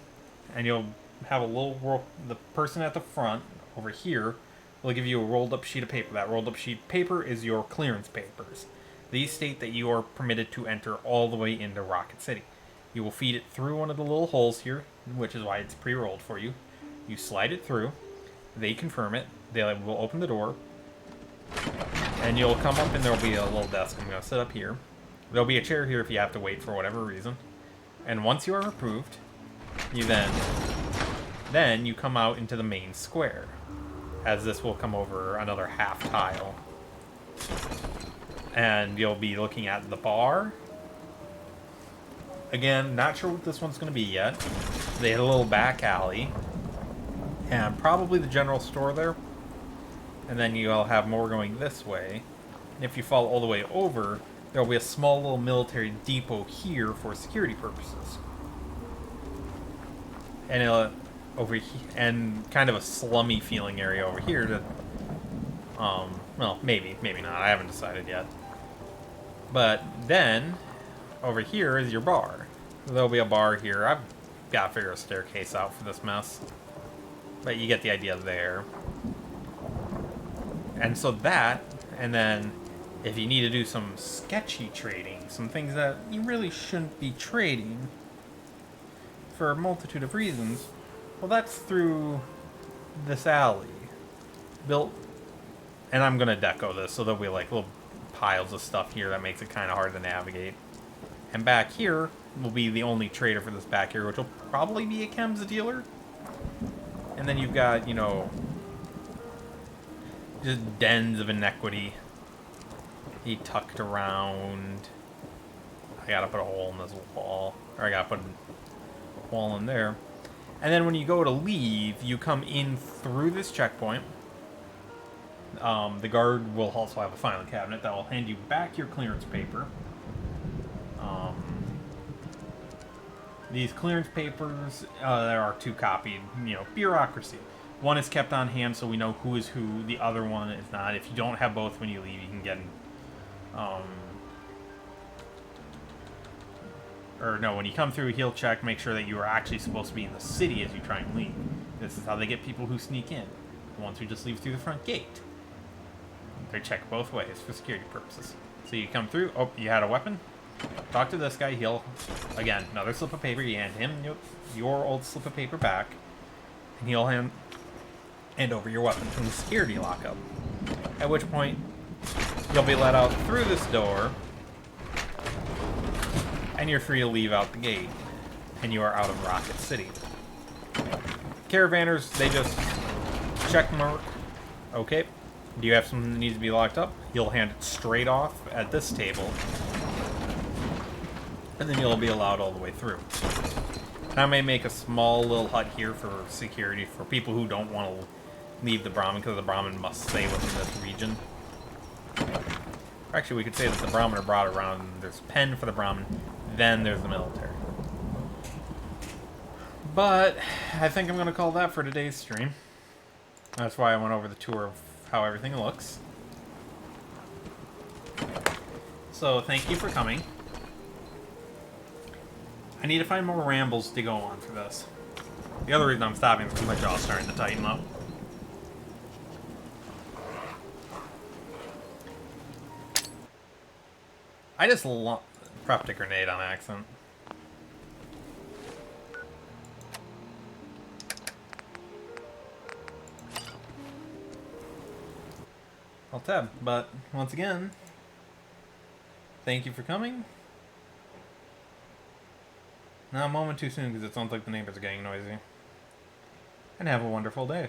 and you'll have a little... The person at the front, over here, will give you a rolled up sheet of paper. That rolled up sheet of paper is your clearance papers. These state that you are permitted to enter all the way into Rocket City. You will feed it through one of the little holes here, which is why it's pre-rolled for you. You slide it through, they confirm it, they will open the door, and you'll come up and there'll be a little desk. I'm going to sit up here. There'll be a chair here if you have to wait for whatever reason. And once you are approved, you then you come out into the main square, as this will come over another half tile. And you'll be looking at the bar. Again, not sure what this one's going to be yet. They had a little back alley. And probably the general store there. And then you'll have more going this way. And if you follow all the way over, there'll be a small little military depot here for security purposes. And over here, and kind of a slummy feeling area over here to... well, maybe not. I haven't decided yet. But then, over here is your bar. There'll be a bar here. I've got to figure a staircase out for this mess. But you get the idea there. And so that, and then if you need to do some sketchy trading, some things that you really shouldn't be trading for a multitude of reasons, well, that's through this alley. Built, and I'm going to deco this, so there'll be like little piles of stuff here that makes it kind of hard to navigate. And back here will be the only trader for this back here, which will probably be a chems dealer. And then you've got, you know, just dens of inequity. He tucked around. I gotta put a hole in this wall. Or I gotta put a wall in there. And then when you go to leave, you come in through this checkpoint. The guard will also have a filing cabinet that will hand you back your clearance paper. These clearance papers, there are 2 copied, you know, bureaucracy. One is kept on hand so we know who is who, the other one is not. If you don't have both when you leave, you can get, or no, when you come through, he'll check, make sure that you are actually supposed to be in the city as you try and leave. This is how they get people who sneak in. The ones who just leave through the front gate. They check both ways for security purposes. So you come through, oh, you had a weapon? Talk to this guy, he'll, again, another slip of paper, you hand him your old slip of paper back, and he'll hand over your weapon from the security lockup. At which point, you'll be let out through this door, and you're free to leave out the gate, and you are out of Rocket City. Caravanners, they just check mark, okay, do you have something that needs to be locked up? You'll hand it straight off at this table, and then you'll be allowed all the way through. And I may make a small little hut here for security for people who don't want to leave the Brahmin, because the Brahmin must stay within this region. Or actually, we could say that the Brahmin are brought around. There's a pen for the Brahmin, then there's the military. But I think I'm going to call that for today's stream. That's why I went over the tour of how everything looks. So thank you for coming. I need to find more rambles to go on for this. The other reason I'm stopping is because my jaw's starting to tighten up. I just prepped a grenade on accident. I'll tab, but once again, thank you for coming. Now, a moment too soon because it sounds like the neighbors are getting noisy. And have a wonderful day.